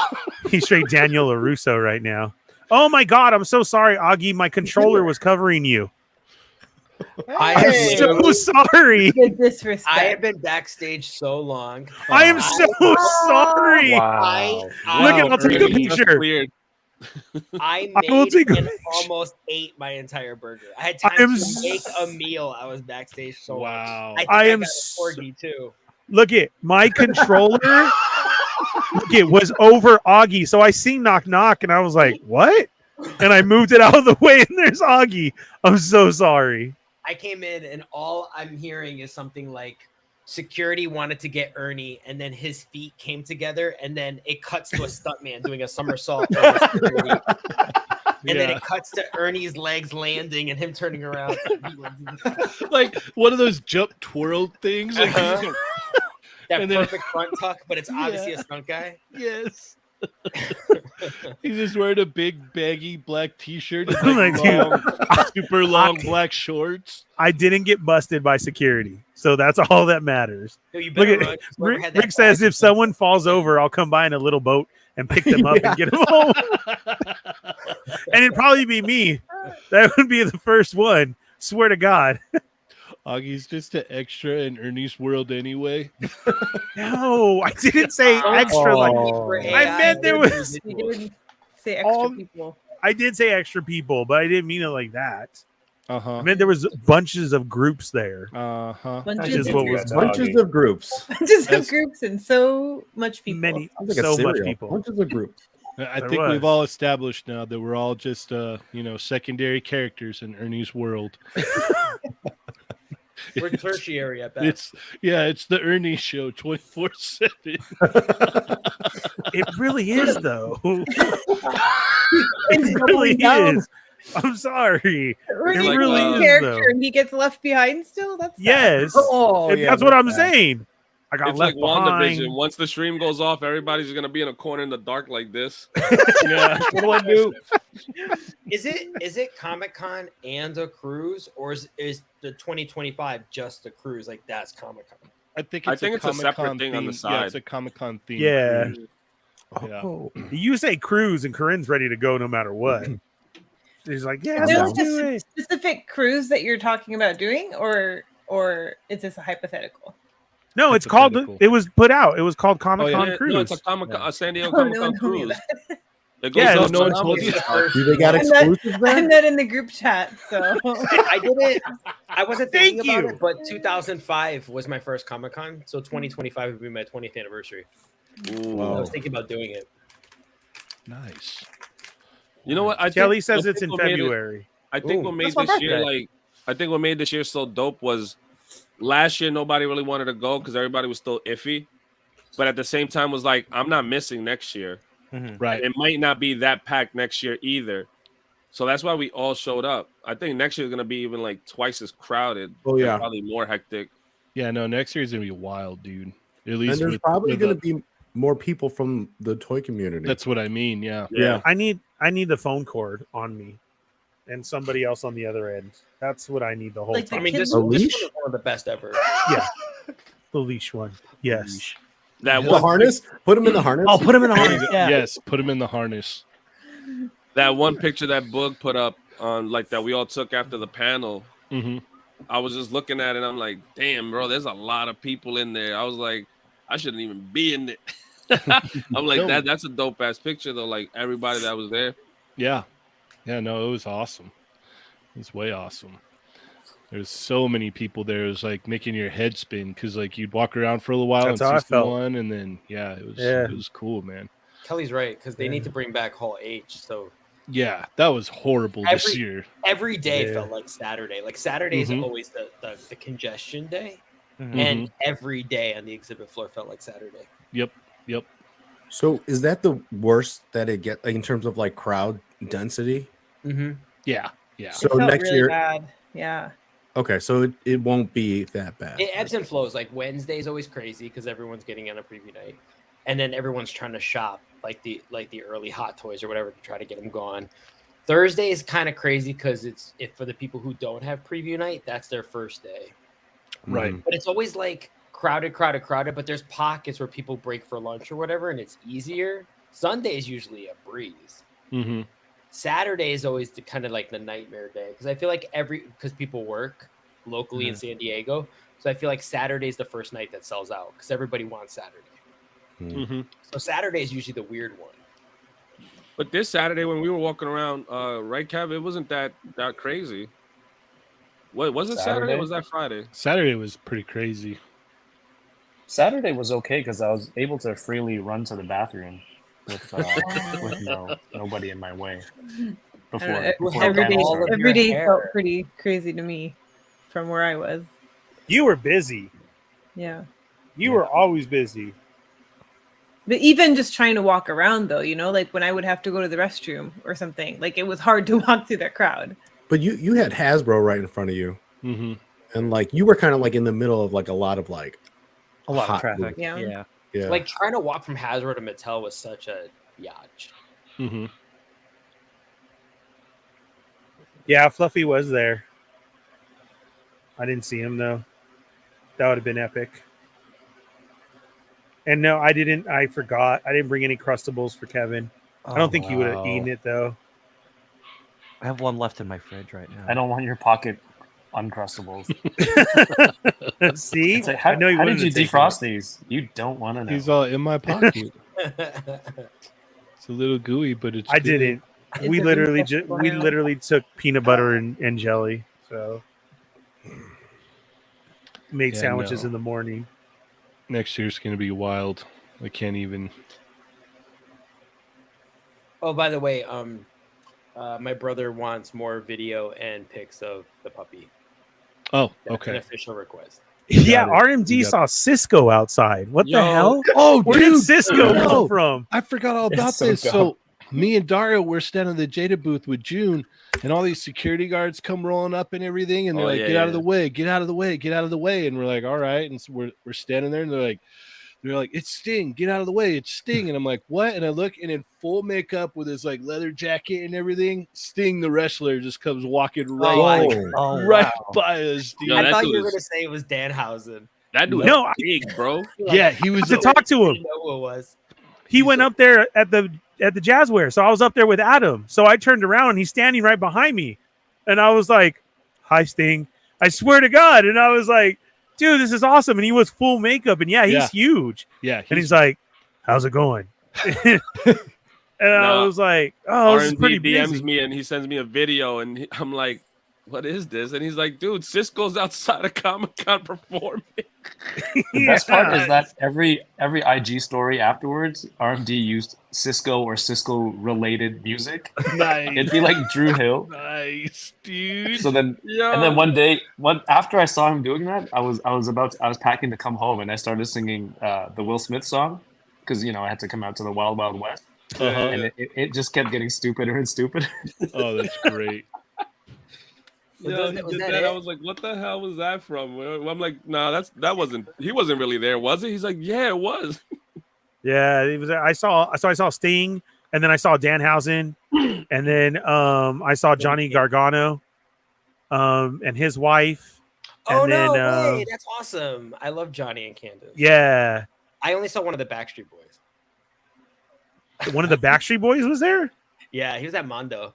Speaker 1: He's straight Daniel LaRusso right now. Oh my God, I'm so sorry, Augie. My controller was covering you.
Speaker 10: I
Speaker 1: I'm
Speaker 10: am
Speaker 1: so sorry.
Speaker 2: The disrespect.
Speaker 10: I have been backstage so long.
Speaker 1: I am so sorry.
Speaker 8: Wow.
Speaker 1: Look at- I'll take a
Speaker 7: Ernie, that's
Speaker 1: picture.
Speaker 7: weird.
Speaker 10: I
Speaker 1: I will
Speaker 10: made
Speaker 1: take a
Speaker 10: and
Speaker 1: picture.
Speaker 10: almost ate my entire burger. I had
Speaker 1: I
Speaker 10: time
Speaker 1: am
Speaker 10: to make a meal. I was backstage so long.
Speaker 9: Wow.
Speaker 10: I think
Speaker 1: I
Speaker 10: I
Speaker 1: am
Speaker 10: got
Speaker 1: so-
Speaker 10: a corgi too.
Speaker 1: Look at my controller. Look, it was over Augie. So I seen knock knock and I was like, what? And I moved it out of the way and there's Augie. I'm so sorry.
Speaker 10: I came in and all I'm hearing is something like security wanted to get Ernie, and then his feet came together, and then it cuts to a stuntman doing a somersault over security. And then it cuts to Ernie's legs landing and him turning around.
Speaker 9: Like one of those jump twirl things. Like
Speaker 10: That
Speaker 9: and then-
Speaker 10: perfect front tuck, but it's obviously a stunt guy.
Speaker 9: Yes. He's just wearing a big baggy black t-shirt and
Speaker 1: Like,
Speaker 9: like
Speaker 1: dude,
Speaker 9: super long black shorts.
Speaker 1: I didn't get busted by security, so that's all that matters.
Speaker 10: No, you
Speaker 1: Look
Speaker 10: better
Speaker 1: at
Speaker 10: run. Whoever
Speaker 1: Rick,
Speaker 10: had that
Speaker 1: Rick says
Speaker 10: badge
Speaker 1: if someone falls over, I'll come by in a little boat and pick them up and get them home. And it'd probably be me. That would be the first one. Swear to God.
Speaker 9: Augie's just an extra in Ernie's world anyway.
Speaker 1: No, I didn't say extra. Like I meant there was.
Speaker 2: You didn't say extra people.
Speaker 1: I did say extra people, but I didn't mean it like that.
Speaker 9: Uh-huh.
Speaker 1: I meant there was bunches of groups there.
Speaker 9: Uh-huh.
Speaker 2: Bunches
Speaker 1: Is what was
Speaker 6: Bunches of groups.
Speaker 2: Bunches of groups and so much people.
Speaker 1: Many,
Speaker 6: Sounds like a
Speaker 1: so much
Speaker 6: cereal.
Speaker 1: people.
Speaker 6: Bunches of groups.
Speaker 9: I
Speaker 1: There
Speaker 9: think
Speaker 1: was.
Speaker 9: we've all established now that we're all just secondary characters in Ernie's world.
Speaker 10: We're tertiary at best.
Speaker 9: It's the Ernie show 24/7.
Speaker 1: It really is, though.
Speaker 2: It's
Speaker 1: It really
Speaker 2: down.
Speaker 1: is. I'm sorry.
Speaker 2: Ernie's
Speaker 1: It
Speaker 2: the
Speaker 1: really
Speaker 2: main
Speaker 1: is,
Speaker 2: character
Speaker 1: though.
Speaker 2: and he gets left behind still? That's sad.
Speaker 1: Yes.
Speaker 6: Oh,
Speaker 1: And that's what I'm saying. I got
Speaker 7: It's
Speaker 1: left
Speaker 7: like WandaVision.
Speaker 1: behind.
Speaker 7: Once the stream goes off, everybody's gonna be in a corner in the dark like this.
Speaker 9: Yeah. What do I do?
Speaker 10: Is it Comic-Con and a cruise, or is the 2025 just a cruise? Like that's Comic-Con.
Speaker 9: I think
Speaker 7: I
Speaker 9: it's
Speaker 7: think
Speaker 9: a
Speaker 7: it's a separate
Speaker 9: Comic-Con
Speaker 7: thing on the
Speaker 9: theme. Yeah,
Speaker 7: side.
Speaker 9: it's a Comic-Con theme.
Speaker 1: Yeah.
Speaker 9: cruise. Yeah.
Speaker 6: Oh.
Speaker 1: You say cruise, and Corinne's ready to go no matter what. She's like, yeah,
Speaker 2: Is there
Speaker 1: let's
Speaker 2: like
Speaker 1: do
Speaker 2: a
Speaker 1: it.
Speaker 2: specific cruise that you're talking about doing, or is this a hypothetical?
Speaker 1: No, it's called.
Speaker 9: Hypothetical.
Speaker 1: It was put out. It was called Comic Con
Speaker 7: Yeah,
Speaker 1: Cruise.
Speaker 7: no, it's a a San Diego
Speaker 2: Oh,
Speaker 7: Comic
Speaker 2: no
Speaker 7: Con
Speaker 2: one told me
Speaker 7: cruise.
Speaker 2: that.
Speaker 7: It goes
Speaker 1: Yeah,
Speaker 7: up
Speaker 1: no
Speaker 7: to
Speaker 1: one
Speaker 7: Mount
Speaker 1: told
Speaker 7: Whitney.
Speaker 6: Do they got
Speaker 2: I'm not-
Speaker 6: exclusives there?
Speaker 2: I'm not in the group chat, so
Speaker 10: I didn't. I wasn't thinking
Speaker 1: Thank
Speaker 10: about
Speaker 1: you.
Speaker 10: it, but 2005 was my first Comic-Con, so 2025 would be my 20th anniversary. I was thinking about doing it.
Speaker 9: Nice.
Speaker 7: You know what? I
Speaker 1: Kelly
Speaker 7: think-
Speaker 1: says
Speaker 7: I
Speaker 1: it's
Speaker 7: think
Speaker 1: in
Speaker 7: what made it-
Speaker 1: February.
Speaker 7: I think
Speaker 6: Ooh,
Speaker 7: what made
Speaker 6: that's my
Speaker 7: this year
Speaker 6: birthday.
Speaker 7: I think what made this year so dope was last year nobody really wanted to go because everybody was still iffy, but at the same time was like, I'm not missing next year.
Speaker 9: Right.
Speaker 7: It might not be that packed next year either. So that's why we all showed up. I think next year is gonna be even like twice as crowded.
Speaker 6: Oh,
Speaker 7: and
Speaker 6: yeah.
Speaker 7: probably more hectic.
Speaker 9: Yeah, no, next year's gonna be wild, dude. At
Speaker 6: And
Speaker 9: least
Speaker 6: there's
Speaker 9: with-
Speaker 6: probably
Speaker 9: with
Speaker 6: going to
Speaker 9: the-
Speaker 6: be more people from the toy community.
Speaker 9: That's what I mean. Yeah.
Speaker 7: Yeah.
Speaker 1: I need the phone cord on me, and somebody else on the other end. That's what I need the whole
Speaker 2: Like the
Speaker 10: I
Speaker 1: time.
Speaker 10: mean,
Speaker 2: kids-
Speaker 10: this
Speaker 6: A
Speaker 10: one is
Speaker 6: leash?
Speaker 10: one of the best ever.
Speaker 1: The leash one. Yes.
Speaker 7: That
Speaker 6: the
Speaker 7: one
Speaker 6: harness. Put them in the harness.
Speaker 1: I'll put him in the
Speaker 9: There you
Speaker 1: harness.
Speaker 9: go.
Speaker 1: Yeah.
Speaker 9: Yes, put him in the harness.
Speaker 7: that one picture that Boog put up on like that we all took after the panel.
Speaker 9: Hmm.
Speaker 7: I was just looking at it. I'm like, damn, bro, there's a lot of people in there. I was like, I shouldn't even be in it. I'm like, that's a dope ass picture though. Like everybody that was there.
Speaker 9: Yeah. Yeah, no, it was awesome. It was way awesome. There's so many people there. It was like making your head spin because like you'd walk around for a little while
Speaker 1: That's
Speaker 9: and
Speaker 1: how I
Speaker 9: see
Speaker 1: felt.
Speaker 9: someone, and then it was cool, man.
Speaker 10: Kelly's right because they need to bring back Hall H. So
Speaker 9: Yeah, that was horrible this year.
Speaker 10: every day
Speaker 1: Yeah.
Speaker 10: felt like Saturday. Like Saturday is
Speaker 9: Mhm.
Speaker 10: always the congestion day,
Speaker 1: Mhm.
Speaker 10: and every day on the exhibit floor felt like Saturday.
Speaker 9: Yep.
Speaker 6: So is that the worst that it get like in terms of like crowd density?
Speaker 10: Mm-hmm.
Speaker 9: Yeah. Yeah.
Speaker 6: So
Speaker 2: it felt
Speaker 6: next
Speaker 2: really
Speaker 6: year,
Speaker 2: bad. Yeah.
Speaker 6: okay, so it won't be that bad.
Speaker 10: It ebbs and flows. Like Wednesday is always crazy because everyone's getting on a preview night, and then everyone's trying to shop like the early hot toys or whatever to try to get them gone. Thursday is kind of crazy because it's if for the people who don't have preview night, that's their first day.
Speaker 9: Right.
Speaker 6: Mm.
Speaker 10: But it's always like crowded. But there's pockets where people break for lunch or whatever, and it's easier. Sunday is usually a breeze.
Speaker 9: Mm-hmm.
Speaker 10: Saturday is always the kind of like the nightmare day because I feel like because people work locally in San Diego, so I feel like Saturday is the first night that sells out because everybody wants Saturday.
Speaker 9: Mm-hmm.
Speaker 10: So Saturday is usually the weird one.
Speaker 7: But this Saturday when we were walking around, right, Kev, it wasn't that crazy. What was it Saturday? Or was that Friday?
Speaker 9: Saturday was pretty crazy.
Speaker 8: Saturday was okay because I was able to freely run to the bathroom with nobody in my way.
Speaker 2: I don't know,
Speaker 8: Before
Speaker 2: every day,
Speaker 10: all of
Speaker 2: every
Speaker 10: your
Speaker 2: day
Speaker 10: hair.
Speaker 2: felt pretty crazy to me. from where I was.
Speaker 1: You were busy.
Speaker 2: Yeah.
Speaker 1: You were always busy.
Speaker 2: But even just trying to walk around, though, you know, like when I would have to go to the restroom or something, like it was hard to walk through that crowd.
Speaker 6: But you had Hasbro right in front of you, and like you were kind of like in the middle of like a lot of like
Speaker 5: A lot of
Speaker 6: hot
Speaker 5: traffic.
Speaker 6: movement.
Speaker 2: Yeah.
Speaker 6: Yeah.
Speaker 10: Like trying to walk from Hasbro to Mattel was such a yach.
Speaker 1: Yeah, Fluffy was there. I didn't see him though. That would have been epic. And no, I didn't. I forgot. I didn't bring any Crustables for Kevin. I don't think he would have eaten it though.
Speaker 5: I have one left in my fridge right now.
Speaker 8: I don't want your pocket Uncrustables.
Speaker 1: See,
Speaker 8: It's like, how,
Speaker 1: I know he
Speaker 8: how did
Speaker 1: wanted
Speaker 8: you
Speaker 1: to take
Speaker 8: defrost these? You don't want to know.
Speaker 9: He's all in my pocket. It's a little gooey, but it's.
Speaker 1: I
Speaker 9: good.
Speaker 1: didn't.
Speaker 2: It's
Speaker 1: We
Speaker 2: a
Speaker 1: literally
Speaker 2: beautiful
Speaker 1: we
Speaker 2: now.
Speaker 1: literally took peanut butter and jelly. So made
Speaker 9: Yeah,
Speaker 1: sandwiches
Speaker 9: no.
Speaker 1: in the morning.
Speaker 9: Next year's gonna be wild. I can't even.
Speaker 10: Oh, by the way, my brother wants more video and pics of the puppy.
Speaker 9: Oh,
Speaker 10: That's an
Speaker 9: okay.
Speaker 10: official request.
Speaker 1: Yeah,
Speaker 9: it.
Speaker 1: RMD
Speaker 9: You got
Speaker 1: saw Cisco outside. What the
Speaker 7: Yo.
Speaker 1: hell?
Speaker 9: Oh,
Speaker 1: Where did Cisco come from?
Speaker 9: I forgot all about
Speaker 8: so
Speaker 9: this.
Speaker 8: dumb.
Speaker 9: So me and Dario were standing in the Jada booth with June, and all these security guards come rolling up and everything, and they're
Speaker 7: Oh,
Speaker 9: like,
Speaker 7: yeah,
Speaker 9: "Get out of
Speaker 7: yeah.
Speaker 9: the way! Get out of the way! Get out of the way!" And we're like, "All right." And so we're standing there, and they're like, "It's Sting! Get out of the way! It's Sting!" And I'm like, "What?" And I look, and in full makeup with his like leather jacket and everything, Sting the wrestler just comes walking right, right by us, dude.
Speaker 7: Yo,
Speaker 10: I
Speaker 7: that
Speaker 10: thought
Speaker 7: dude
Speaker 10: you were
Speaker 7: is-
Speaker 10: going to say it was Danhausen.
Speaker 7: That dude
Speaker 1: No,
Speaker 7: is big, bro.
Speaker 9: Yeah, he was.
Speaker 1: To talk to
Speaker 10: I
Speaker 1: him.
Speaker 10: didn't know who it was.
Speaker 1: He went up there at the Jazzware. So I was up there with Adam. So I turned around and he's standing right behind me. And I was like, "Hi, Sting." I swear to God. And I was like, "Dude, this is awesome." And he was full makeup. And yeah, he's
Speaker 9: Yeah.
Speaker 1: huge.
Speaker 9: Yeah,
Speaker 1: And he's like, "How's it going?" and I
Speaker 7: Nah,
Speaker 1: was like, "Oh, this is
Speaker 7: R&D
Speaker 1: pretty
Speaker 7: DMs
Speaker 1: busy."
Speaker 7: me and he sends me a video and I'm like, "What is this?" And he's like, "Dude, Cisco's outside of Comic-Con performing."
Speaker 8: The best part is that every IG story afterwards, RMD used Cisco or Cisco related music.
Speaker 9: nice,
Speaker 8: It'd be like Drew Hill.
Speaker 9: nice, dude.
Speaker 8: So then,
Speaker 7: Yo.
Speaker 8: and then one day, after I saw him doing that, I was packing to come home, and I started singing the Will Smith song because I had to come out to the Wild Wild West, and it just kept getting stupider and stupider.
Speaker 9: Oh, that's great.
Speaker 7: Yeah, he
Speaker 10: Was
Speaker 7: did
Speaker 10: that
Speaker 7: that.
Speaker 10: it?
Speaker 7: I was like, "What the hell was that from?" I'm like, "Nah, that wasn't. He wasn't really there, was it?" He's like, "Yeah, it was."
Speaker 1: Yeah, it was. I saw Sting, and then I saw Danhausen, and then I saw Johnny Gargano, and his wife.
Speaker 10: Oh,
Speaker 1: And
Speaker 10: no
Speaker 1: then,
Speaker 10: way. That's awesome. I love Johnny and Candace.
Speaker 1: Yeah,
Speaker 10: I only saw one of the Backstreet Boys.
Speaker 1: one of the Backstreet Boys was there.
Speaker 10: Yeah, he was at Mondo.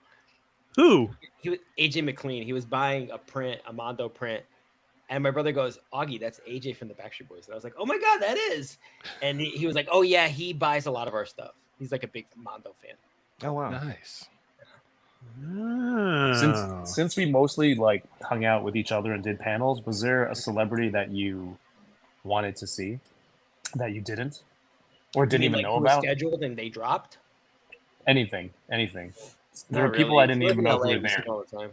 Speaker 1: Who?
Speaker 10: He was AJ McLean. He was buying a Mondo print. And my brother goes, "Augie, that's AJ from the Backstreet Boys." And I was like, "Oh my God, that is." And he was like, "Oh yeah, he buys a lot of our stuff. He's like a big Mondo fan."
Speaker 5: Oh wow.
Speaker 9: Nice.
Speaker 1: Oh.
Speaker 8: Since we mostly like hung out with each other and did panels, was there a celebrity that you wanted to see that you didn't or didn't
Speaker 10: You mean,
Speaker 8: even
Speaker 10: like,
Speaker 8: know
Speaker 10: who was
Speaker 8: about?
Speaker 10: scheduled and they dropped?
Speaker 8: Anything. There
Speaker 10: Not
Speaker 8: were people
Speaker 10: really.
Speaker 8: I didn't
Speaker 10: Live
Speaker 8: even
Speaker 10: in
Speaker 8: know who
Speaker 10: LA,
Speaker 8: were
Speaker 10: we see
Speaker 8: there.
Speaker 10: it all the time.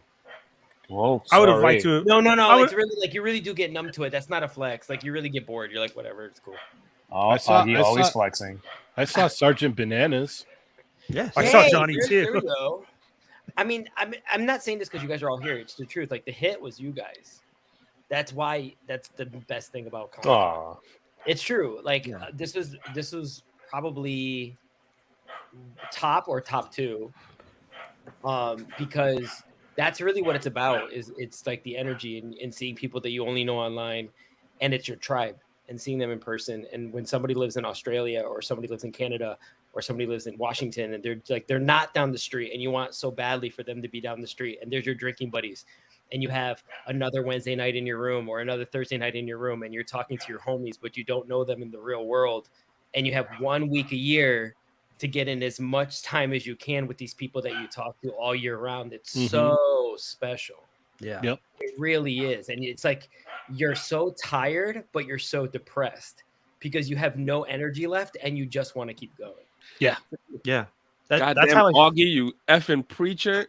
Speaker 8: Whoa,
Speaker 1: I would have liked to.
Speaker 10: No.
Speaker 1: I would-
Speaker 10: It's really like you really do get numb to it. That's not a flex. Like you really get bored. You're like, whatever, it's cool.
Speaker 8: Oh,
Speaker 9: I saw-
Speaker 8: Augie
Speaker 9: I
Speaker 8: always
Speaker 9: saw-
Speaker 8: flexing.
Speaker 9: I saw Sergeant Bananas.
Speaker 5: Yes.
Speaker 1: I saw
Speaker 10: Hey,
Speaker 1: Johnny
Speaker 10: there
Speaker 1: too.
Speaker 10: we go. I mean, I'm not saying this because you guys are all here. It's the truth. Like the hit was you guys. That's why. That's the best thing about Comic-Con.
Speaker 8: Aw.
Speaker 10: It's true. Like this was probably top two, because that's really what it's about. It's like the energy and seeing people that you only know online, and it's your tribe and seeing them in person. And when somebody lives in Australia or somebody lives in Canada or somebody lives in Washington and they're not down the street and you want so badly for them to be down the street, and there's your drinking buddies. And you have another Wednesday night in your room or another Thursday night in your room, and you're talking to your homies, but you don't know them in the real world. And you have 1 week a year to get in as much time as you can with these people that you talk to all year round. It's so special.
Speaker 5: Yeah.
Speaker 9: Yep.
Speaker 10: It really is. And it's like you're so tired, but you're so depressed because you have no energy left and you just want to keep going.
Speaker 5: Yeah. That's
Speaker 7: Goddamn
Speaker 5: how I
Speaker 7: Augie, you effing preacher.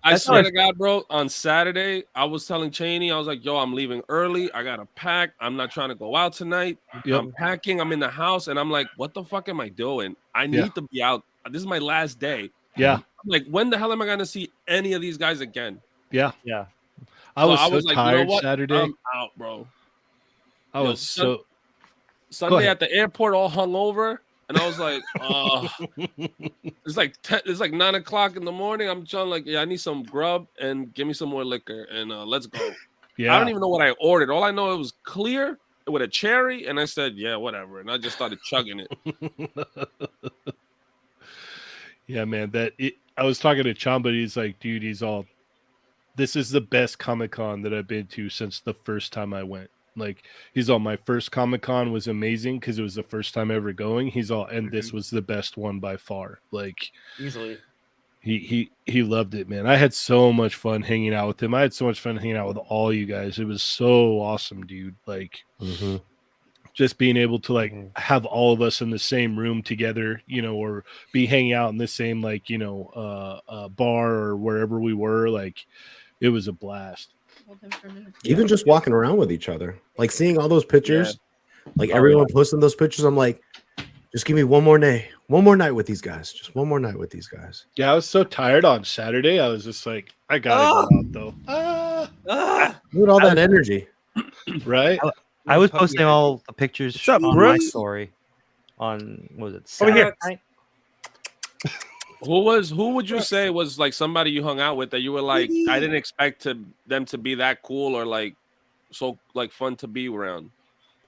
Speaker 7: I swear to God, bro, on Saturday, I was telling Cheney, I was like, yo, I'm leaving early. I got to pack. I'm not trying to go out tonight.
Speaker 9: Yep.
Speaker 7: I'm packing. I'm in the house. And I'm like, what the fuck am I doing? I need to be out. This is my last day.
Speaker 9: Yeah.
Speaker 7: I'm like, when the hell am I going to see any of these guys again?
Speaker 9: Yeah.
Speaker 5: Yeah.
Speaker 9: I was so
Speaker 7: like,
Speaker 9: tired
Speaker 7: you know what?
Speaker 9: Saturday.
Speaker 7: I'm out, bro.
Speaker 9: I was so.
Speaker 7: Sunday at the airport, all hungover. And I was like, it's like 9 o'clock in the morning. I'm trying like, I need some grub and give me some more liquor and let's go.
Speaker 9: Yeah.
Speaker 7: I don't even know what I ordered. All I know it was clear with a cherry, and I said, yeah, whatever. And I just started chugging it.
Speaker 9: Yeah, man. I was talking to Chamba. He's like, dude, this is the best Comic-Con that I've been to since the first time I went. Like, he's all, my first Comic-Con was amazing because it was the first time ever going. He's all, and this was the best one by far. Like,
Speaker 10: easily.
Speaker 9: He loved it, man. I had so much fun hanging out with him. I had so much fun hanging out with all you guys. It was so awesome, dude. Like, just being able to like have all of us in the same room together, you know, or be hanging out in the same like, you know, bar or wherever we were. Like, it was a blast.
Speaker 6: Even just walking around with each other, like seeing all those pictures, like everyone posting those pictures. I'm like, just give me one more night with these guys. Just one more night with these guys.
Speaker 9: Yeah, I was so tired on Saturday. I was just like, I gotta go out though.
Speaker 6: With all that energy,
Speaker 9: right?
Speaker 5: I was posting all the pictures
Speaker 1: up,
Speaker 5: on
Speaker 1: bro?
Speaker 5: my story on what was it?
Speaker 1: Over here.
Speaker 5: Saturday night?
Speaker 7: Who would you say was like somebody you hung out with that you were like, I didn't expect them to be that cool or like so like fun to be around?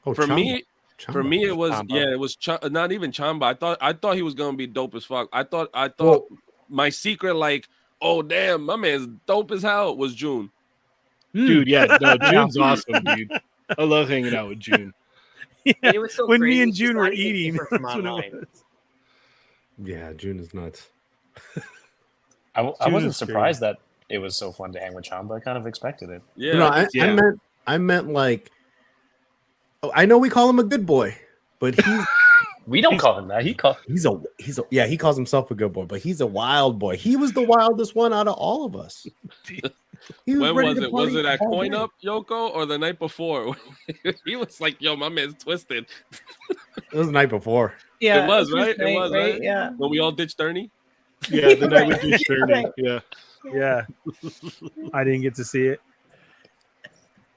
Speaker 7: For me, it was
Speaker 5: Chamba.
Speaker 7: it was not even Chamba. I thought he was gonna be dope as fuck. I thought my secret, like, oh damn, my man's dope as hell, was June.
Speaker 9: Dude, yeah, no, June's awesome, dude. I love hanging out with June.
Speaker 10: It was so
Speaker 1: When
Speaker 10: crazy.
Speaker 1: me and
Speaker 10: It's
Speaker 1: June
Speaker 10: just
Speaker 1: were
Speaker 10: not even
Speaker 1: eating,
Speaker 10: different from
Speaker 1: that's what it
Speaker 10: online.
Speaker 1: was.
Speaker 6: Yeah, June is nuts.
Speaker 8: I
Speaker 1: June
Speaker 8: wasn't
Speaker 1: is
Speaker 8: surprised that it was so fun to hang with Chamba. I kind of expected it.
Speaker 7: Yeah,
Speaker 6: No, I meant like, I know we call him a good boy, but
Speaker 8: We don't call him that. He
Speaker 6: calls himself a good boy, but he's a wild boy. He was the wildest one out of all of us. He
Speaker 7: when
Speaker 6: ready
Speaker 7: was
Speaker 6: to
Speaker 7: it? Was
Speaker 6: party
Speaker 7: it at
Speaker 6: all
Speaker 7: Coin
Speaker 6: day.
Speaker 7: Up, Yoko, or the night before? He was like, yo, my man's twisted.
Speaker 6: It was the night before.
Speaker 2: Yeah,
Speaker 7: It was, right?
Speaker 2: night,
Speaker 7: It was, right?
Speaker 2: Yeah.
Speaker 7: When we all ditched Ernie?
Speaker 9: Yeah, the night we did Journey. Yeah.
Speaker 1: Yeah. I didn't get to see it.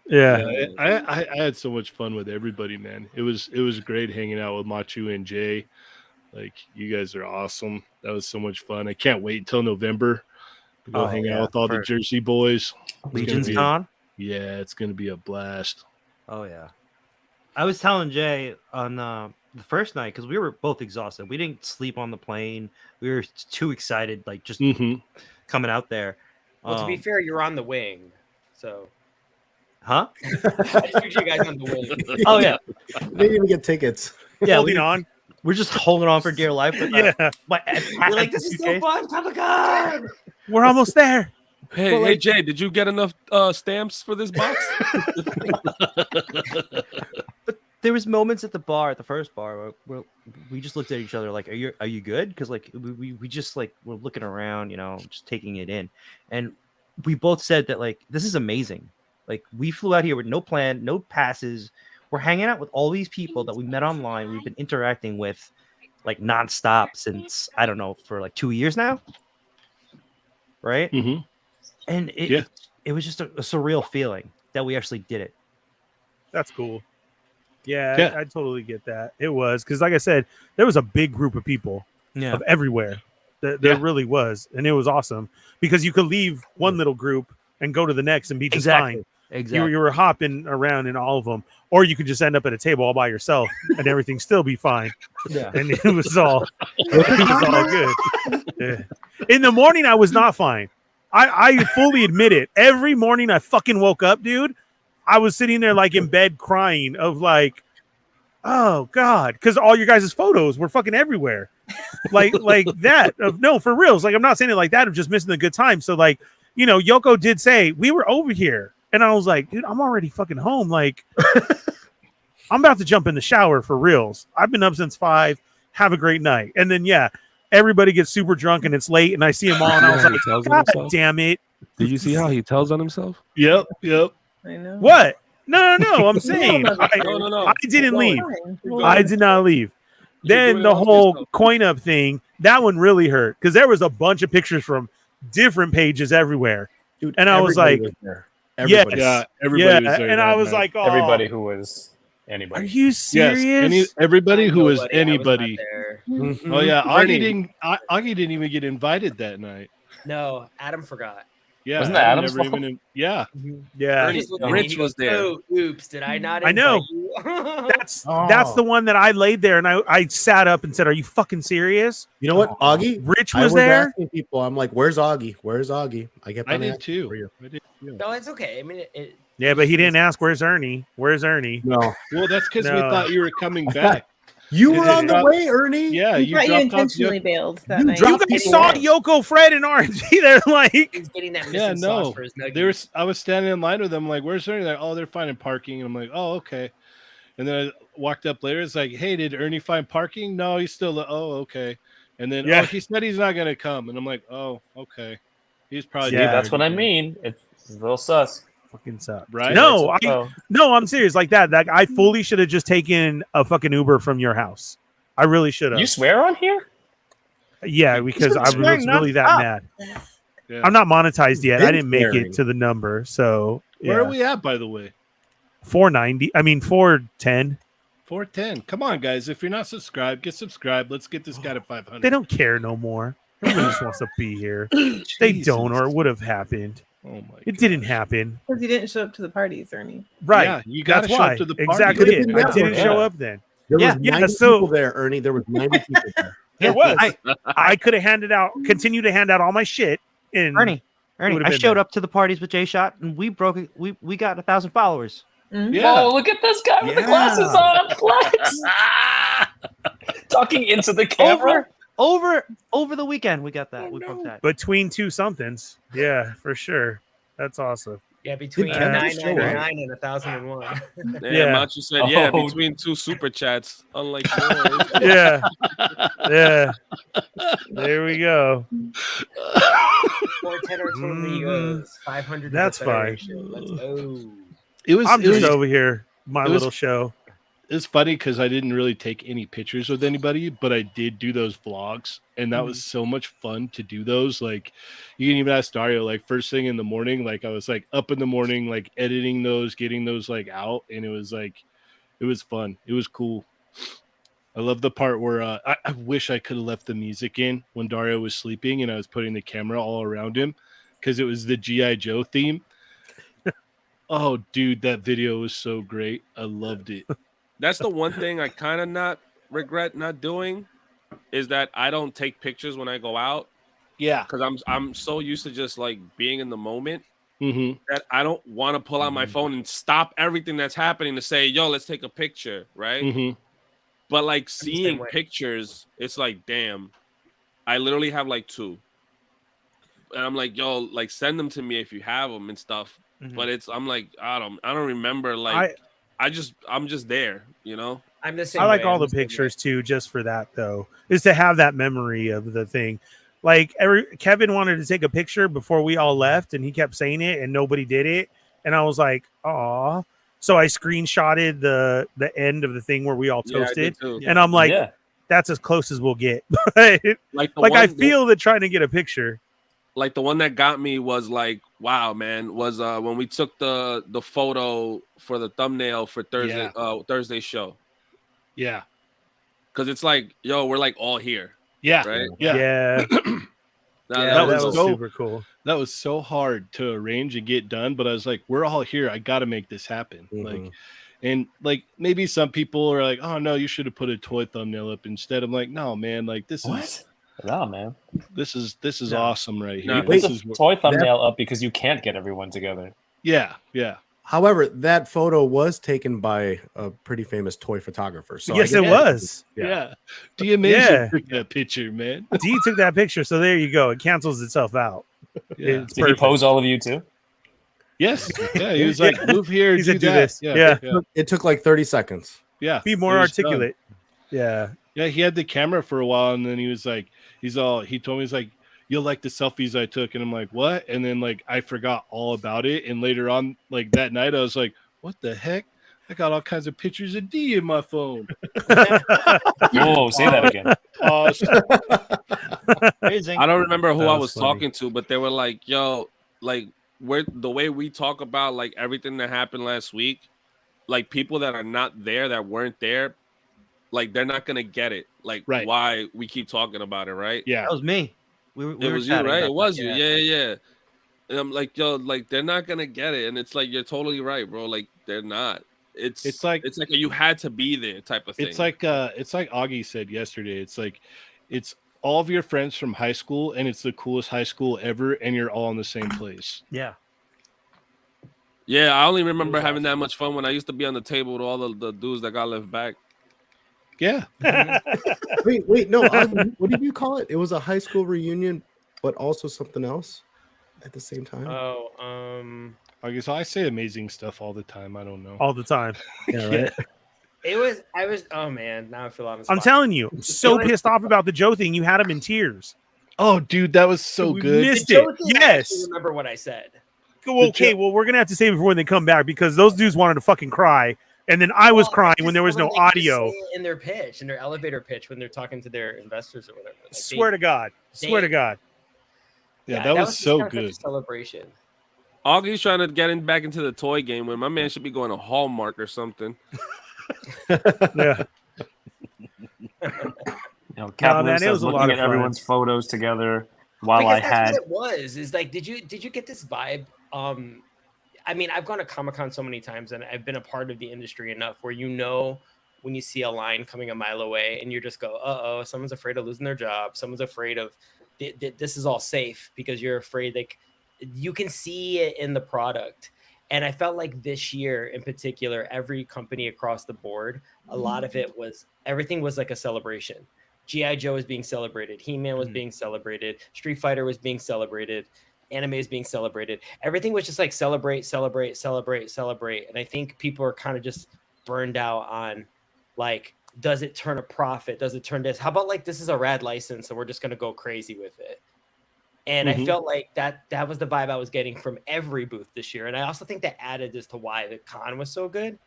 Speaker 1: Yeah.
Speaker 9: I had so much fun with everybody, man. It was great hanging out with Machu and Jay. Like, you guys are awesome. That was so much fun. I can't wait until November to go hang out with all the Jersey boys.
Speaker 5: Legion's Con.
Speaker 9: Yeah, it's gonna be a blast.
Speaker 5: Oh yeah. I was telling Jay on the first night because we were both exhausted. We didn't sleep on the plane. We were too excited, like just coming out there.
Speaker 10: Well, to be fair, you're on the wing, so.
Speaker 5: Huh?
Speaker 10: I figured you guys on the wing.
Speaker 5: Oh yeah.
Speaker 6: They didn't even get tickets.
Speaker 5: Yeah,
Speaker 1: Holding on.
Speaker 5: We're just holding on for dear life.
Speaker 1: Yeah.
Speaker 10: You're like, this is so fun, Comic-Con.
Speaker 1: We're almost there.
Speaker 7: Hey, Jay, did you get enough stamps for this box?
Speaker 5: But there was moments at the bar, at the first bar, where we just looked at each other like, "Are you good?" Because like we just like we're looking around, you know, just taking it in, and we both said that like this is amazing. Like, we flew out here with no plan, no passes. We're hanging out with all these people that we met online. We've been interacting with like nonstop since, I don't know, for like 2 years now. Right.
Speaker 9: Mm-hmm.
Speaker 5: And it was just a surreal feeling that we actually did it.
Speaker 1: That's cool. Yeah. I totally get that. It was because, like I said, there was a big group of people of everywhere. There really was. And it was awesome because you could leave one little group and go to the next and be just fine.
Speaker 5: Exactly.
Speaker 1: You were hopping around in all of them, or you could just end up at a table all by yourself and everything still be fine.
Speaker 5: Yeah.
Speaker 1: And it was all good. Yeah. In the morning, I was not fine. I fully admit it. Every morning I fucking woke up, dude. I was sitting there like in bed crying of like, oh God, because all your guys' photos were fucking everywhere. like that of no, for reals. Like, I'm not saying it like that of just missing a good time. So like, you know, Yoko did say we were over here. And I was like, dude, I'm already fucking home. Like, I'm about to jump in the shower for reals. I've been up since 5. Have a great night. And then, everybody gets super drunk and it's late, and I see them all, and I was like,
Speaker 11: Tells on
Speaker 1: God
Speaker 11: himself.
Speaker 1: damn it!
Speaker 11: Did you see how he tells on himself?
Speaker 9: Yep.
Speaker 2: I know.
Speaker 1: What? No. I'm saying
Speaker 7: No.
Speaker 1: I didn't leave.
Speaker 2: Fine.
Speaker 1: I did not leave.
Speaker 7: You're
Speaker 1: Then
Speaker 7: doing
Speaker 1: the
Speaker 7: it all to
Speaker 1: whole
Speaker 7: yourself.
Speaker 1: coin up thing, that one really hurt because there was a bunch of pictures from different pages everywhere.
Speaker 6: Dude,
Speaker 1: And I was
Speaker 6: everybody
Speaker 1: like,
Speaker 6: there.
Speaker 1: Yes.
Speaker 6: Everybody.
Speaker 9: Yeah, everybody was there.
Speaker 1: and I
Speaker 9: that
Speaker 1: was
Speaker 9: night.
Speaker 1: like, oh,
Speaker 8: Everybody who was
Speaker 1: are
Speaker 8: anybody.
Speaker 1: you serious?
Speaker 9: Everybody who was
Speaker 10: Nobody, I not
Speaker 9: anybody.
Speaker 10: there.
Speaker 6: Mhm.
Speaker 9: Oh yeah,
Speaker 7: Arnie.
Speaker 9: Augie didn't even get invited that night.
Speaker 10: No, Adam forgot.
Speaker 9: Yeah,
Speaker 8: Wasn't that
Speaker 9: Adam
Speaker 8: Adam's
Speaker 9: never
Speaker 8: fault?
Speaker 9: even. Yeah,
Speaker 1: Yeah,
Speaker 7: Ernie,
Speaker 10: Just looked at me,
Speaker 7: Rich
Speaker 10: he
Speaker 7: was
Speaker 10: goes,
Speaker 7: there.
Speaker 10: "Oh, oops, did I not
Speaker 1: I know.
Speaker 10: invite you?"
Speaker 1: that's the one that I laid there, and I sat up and said, "Are you fucking serious?"
Speaker 6: You know what, Augie?
Speaker 1: Rich
Speaker 6: I
Speaker 1: was there.
Speaker 6: asking people. I'm like, "Where's Augie? Where's Augie?" I kept
Speaker 9: I
Speaker 6: on
Speaker 9: did
Speaker 6: asking
Speaker 9: too.
Speaker 6: for you.
Speaker 9: I did too.
Speaker 10: No, it's okay. I mean,
Speaker 1: Yeah, but he didn't ask, "Where's Ernie? Where's Ernie?"
Speaker 6: No,
Speaker 9: Well, that's because we
Speaker 1: No.
Speaker 9: thought you were coming back.
Speaker 6: you
Speaker 9: Did
Speaker 6: were
Speaker 9: you
Speaker 6: on the
Speaker 9: drop-
Speaker 6: way, Ernie.
Speaker 9: Yeah,
Speaker 2: We
Speaker 9: you
Speaker 2: thought you
Speaker 9: dropped off.
Speaker 2: intentionally bailed that
Speaker 6: You
Speaker 2: night.
Speaker 6: dropped
Speaker 1: You guys
Speaker 6: people
Speaker 1: saw
Speaker 6: off.
Speaker 1: Yoko, Fred, and RG. They're like,
Speaker 10: he's getting that
Speaker 9: Yeah,
Speaker 10: missing sauce
Speaker 9: no.
Speaker 10: for his nuggets.
Speaker 9: I was standing in line with them. Like, where's Ernie? Like, oh, they're finding parking. And I'm like, oh, okay. And then I walked up later. It's like, hey, did Ernie find parking? No, he's still. Oh, okay. And then,
Speaker 1: Yeah.
Speaker 9: oh, he said he's not gonna come. And I'm like, oh, okay. He's probably.
Speaker 1: Yeah.
Speaker 8: That's what I mean. It's a little sus.
Speaker 1: fucking suck.
Speaker 9: Right?
Speaker 1: No,
Speaker 8: Oh,
Speaker 1: no, I'm serious. Like that. Like I fully should have just taken a fucking Uber from your house. I really should have.
Speaker 8: you swear on here?
Speaker 1: Yeah, because I was
Speaker 5: swearing
Speaker 1: really that
Speaker 5: nonstop.
Speaker 1: mad.
Speaker 9: Yeah.
Speaker 1: I'm not monetized yet. I
Speaker 6: Been
Speaker 1: didn't make
Speaker 6: swearing.
Speaker 1: it to the number, so
Speaker 9: Where are
Speaker 1: yeah.
Speaker 9: we at, by the way?
Speaker 1: 490. I mean 410.
Speaker 9: 410. Come on, guys. If you're not subscribed, get subscribed. Let's get this guy to 500.
Speaker 1: They don't care no more. Everyone just wants to be here. They don't, or it would have happened.
Speaker 9: Oh my!
Speaker 1: It didn't happen.
Speaker 2: Because you didn't show up to the parties, Ernie.
Speaker 1: Right.
Speaker 9: Yeah, you got to
Speaker 1: That's
Speaker 9: show
Speaker 1: why.
Speaker 9: up to the party.
Speaker 1: Exactly.
Speaker 6: Could've
Speaker 1: It.
Speaker 6: been
Speaker 1: I
Speaker 6: that
Speaker 1: didn't
Speaker 6: one,
Speaker 1: show
Speaker 8: yeah.
Speaker 1: up then.
Speaker 6: There
Speaker 1: Yeah,
Speaker 6: was
Speaker 1: yeah,
Speaker 6: 90
Speaker 1: so-
Speaker 6: people there, Ernie. There was 90 people there.
Speaker 1: There was. I could have handed out, continue to hand out all my shit. And
Speaker 5: Ernie,
Speaker 1: would've
Speaker 5: I
Speaker 1: been
Speaker 5: showed
Speaker 1: there.
Speaker 5: up to the parties with J Shot, and we broke it. We got 1,000 followers.
Speaker 9: Yeah.
Speaker 8: Oh, look at this guy with the
Speaker 6: Yeah.
Speaker 8: glasses on. Flex. Talking into the camera.
Speaker 5: Over the weekend, we got that.
Speaker 1: Oh,
Speaker 5: we broke that.
Speaker 1: between two somethings. Yeah, for sure. That's awesome.
Speaker 10: Yeah, between
Speaker 1: Did Kevin
Speaker 10: 999 and 1001.
Speaker 1: Yeah.
Speaker 7: Machu said, yeah,
Speaker 8: Oh.
Speaker 7: between two super chats, unlike yours.
Speaker 1: Yeah. Yeah. There we go.
Speaker 10: 410 or 20 goes. 500.
Speaker 1: That's fine.
Speaker 10: fine. Let's go.
Speaker 9: It was.
Speaker 1: I'm
Speaker 9: it was
Speaker 1: just over here. My
Speaker 9: it was-
Speaker 1: little show.
Speaker 9: It's funny because I didn't really take any pictures with anybody, but I did do those vlogs, and that was so much fun to do those. Like, you can even ask Dario. Like, first thing in the morning, like I was like up in the morning, like editing those, getting those like out, and it was fun. It was cool. I love the part where I wish I could have left the music in when Dario was sleeping, and I was putting the camera all around him because it was the GI Joe theme. Oh, dude, that video was so great. I loved it.
Speaker 7: That's the one thing I kind of not regret not doing is that I don't take pictures when I go out
Speaker 9: Yeah.
Speaker 7: because I'm so used to just like being in the moment
Speaker 9: Mm-hmm.
Speaker 7: that I don't want to pull out my phone and stop everything that's happening to say, yo, let's take a picture, right?
Speaker 9: Mm-hmm.
Speaker 7: But like
Speaker 10: the same
Speaker 7: seeing
Speaker 10: way.
Speaker 7: pictures, it's like, damn, I literally have like 2. And I'm like, yo, like send them to me if you have them and stuff.
Speaker 1: Mhm.
Speaker 7: But I'm like, I don't remember. Like, I'm just there, you know?
Speaker 10: I'm the same
Speaker 1: I like
Speaker 10: way.
Speaker 1: all
Speaker 10: I'm
Speaker 1: the
Speaker 10: same way.
Speaker 1: pictures too, just for that though, is to have that memory of the thing. Like Kevin wanted to take a picture before we all left, and he kept saying it, and nobody did it, and I was like, "Aw!" So I screenshotted the end of the thing where we all
Speaker 7: Yeah, I
Speaker 1: toasted,
Speaker 7: did too.
Speaker 1: and I'm like,
Speaker 8: yeah.
Speaker 1: "That's as close as we'll get." like
Speaker 7: Like,
Speaker 1: I feel that trying to get a picture.
Speaker 7: Like the one that got me was like, wow, man, was when we took the photo for the thumbnail for Thursday's show.
Speaker 9: Yeah.
Speaker 7: Because it's like, yo, we're like all here,
Speaker 9: Yeah.
Speaker 7: right?
Speaker 1: Yeah,
Speaker 7: That
Speaker 1: that was
Speaker 7: was
Speaker 9: so-
Speaker 1: super cool.
Speaker 9: That was so hard to arrange and get done, but I was like, we're all here. I got to make this happen. Like, and like maybe some people are like, oh no, you should have put a toy thumbnail up instead. I'm like, no, man, like this is
Speaker 8: No, man.
Speaker 9: this is
Speaker 1: No.
Speaker 9: awesome right here.
Speaker 7: No.
Speaker 8: You
Speaker 9: This
Speaker 8: put
Speaker 9: is
Speaker 8: the toy thumbnail up because you can't get everyone together.
Speaker 9: yeah, yeah.
Speaker 6: However, that photo was taken by a pretty famous toy photographer. So I
Speaker 1: Yes,
Speaker 6: guess-
Speaker 1: it was.
Speaker 9: Yeah. DMA
Speaker 1: Yeah.
Speaker 9: took that picture, man.
Speaker 1: D took that picture, so there you go. It cancels itself out.
Speaker 9: Yeah.
Speaker 1: It's
Speaker 8: Did
Speaker 1: perfect.
Speaker 8: he pose all of you too?
Speaker 9: Yes. Yeah. He was like, move here,
Speaker 1: He
Speaker 9: do
Speaker 1: said, "Do
Speaker 9: that."
Speaker 1: this.
Speaker 9: Yeah.
Speaker 1: Yeah.
Speaker 9: Yeah.
Speaker 6: It took like 30 seconds.
Speaker 9: Yeah.
Speaker 1: Be more
Speaker 9: It was done.
Speaker 1: articulate. Yeah.
Speaker 9: Yeah, he had the camera for a while, and then he told me, he's like, you'll like the selfies I took. And I'm like, what? And then like, I forgot all about it. And later on, like that night, I was like, what the heck? I got all kinds of pictures of D in my phone.
Speaker 8: Whoa, say that again.
Speaker 7: I don't remember who
Speaker 6: That
Speaker 7: I
Speaker 6: was
Speaker 7: was
Speaker 6: funny.
Speaker 7: talking to, but they were like, yo, like the way we talk about like everything that happened last week, like people that are not there, that weren't there, like they're not gonna get it. Like why we keep talking about it, right?
Speaker 9: Yeah.
Speaker 5: That was me.
Speaker 7: It was you, right? It was you. Yeah. And I'm like, yo, like they're not gonna get it. And it's like you're totally right, bro. Like they're not. It's like a you had to be there type of thing.
Speaker 9: It's like Augie said yesterday. It's like it's all of your friends from high school, and it's the coolest high school ever, and you're all in the same place.
Speaker 5: Yeah.
Speaker 7: Yeah, I only remember having that much fun when I used to be on the table with all the dudes that got left back.
Speaker 9: Yeah.
Speaker 6: Wait, no. What did you call it? It was a high school reunion, but also something else at the same time.
Speaker 9: I guess I say amazing stuff all the time. I don't know.
Speaker 1: All the time.
Speaker 6: Yeah, right.
Speaker 10: I was. Oh man, now I feel on the
Speaker 1: I'm
Speaker 10: spot.
Speaker 1: telling you, so pissed off about the Joe thing. You had him in tears.
Speaker 9: Oh, dude, that was so
Speaker 1: We
Speaker 9: good.
Speaker 1: missed
Speaker 10: The
Speaker 1: it.
Speaker 10: joke is I
Speaker 1: Yes.
Speaker 10: actually remember what I said.
Speaker 1: Okay, well, we're gonna have to save it for when they come back because those dudes wanted to fucking cry, and then I was crying when there was no audio.
Speaker 10: In their pitch, in their elevator pitch, when they're talking to their investors or whatever. Like
Speaker 1: Swear to God. Swear to God.
Speaker 9: Yeah, that was
Speaker 10: just
Speaker 9: so
Speaker 10: kind of such a
Speaker 9: good.
Speaker 10: celebration.
Speaker 7: Augie's trying to get back into the toy game when my man should be going to Hallmark or something.
Speaker 1: Yeah.
Speaker 8: You know, Cap
Speaker 1: man, it
Speaker 8: says
Speaker 1: was a lot
Speaker 8: looking
Speaker 1: of
Speaker 8: at
Speaker 1: fun.
Speaker 8: everyone's photos together while
Speaker 10: Because
Speaker 8: I
Speaker 10: that's
Speaker 8: had.
Speaker 10: what it was. Is like, did you get this vibe? I mean, I've gone to Comic-Con so many times, and I've been a part of the industry enough where you know when you see a line coming a mile away, and you just go, "Uh-oh, someone's afraid of losing their job. Someone's afraid of this is all safe," because you're afraid. Like, you can see it in the product. And I felt like this year in particular, every company across the board, a lot of it was, everything was like a celebration. G.I. Joe was being celebrated. He-Man was being celebrated. Street Fighter was being celebrated. Anime is being celebrated. Everything was just like celebrate. And I think people are kind of just burned out on like, does it turn a profit? Does it turn this? How about like, this is a rad license and we're just going to go crazy with it. And I felt like that was the vibe I was getting from every booth this year. And I also think that added as to why the con was so good,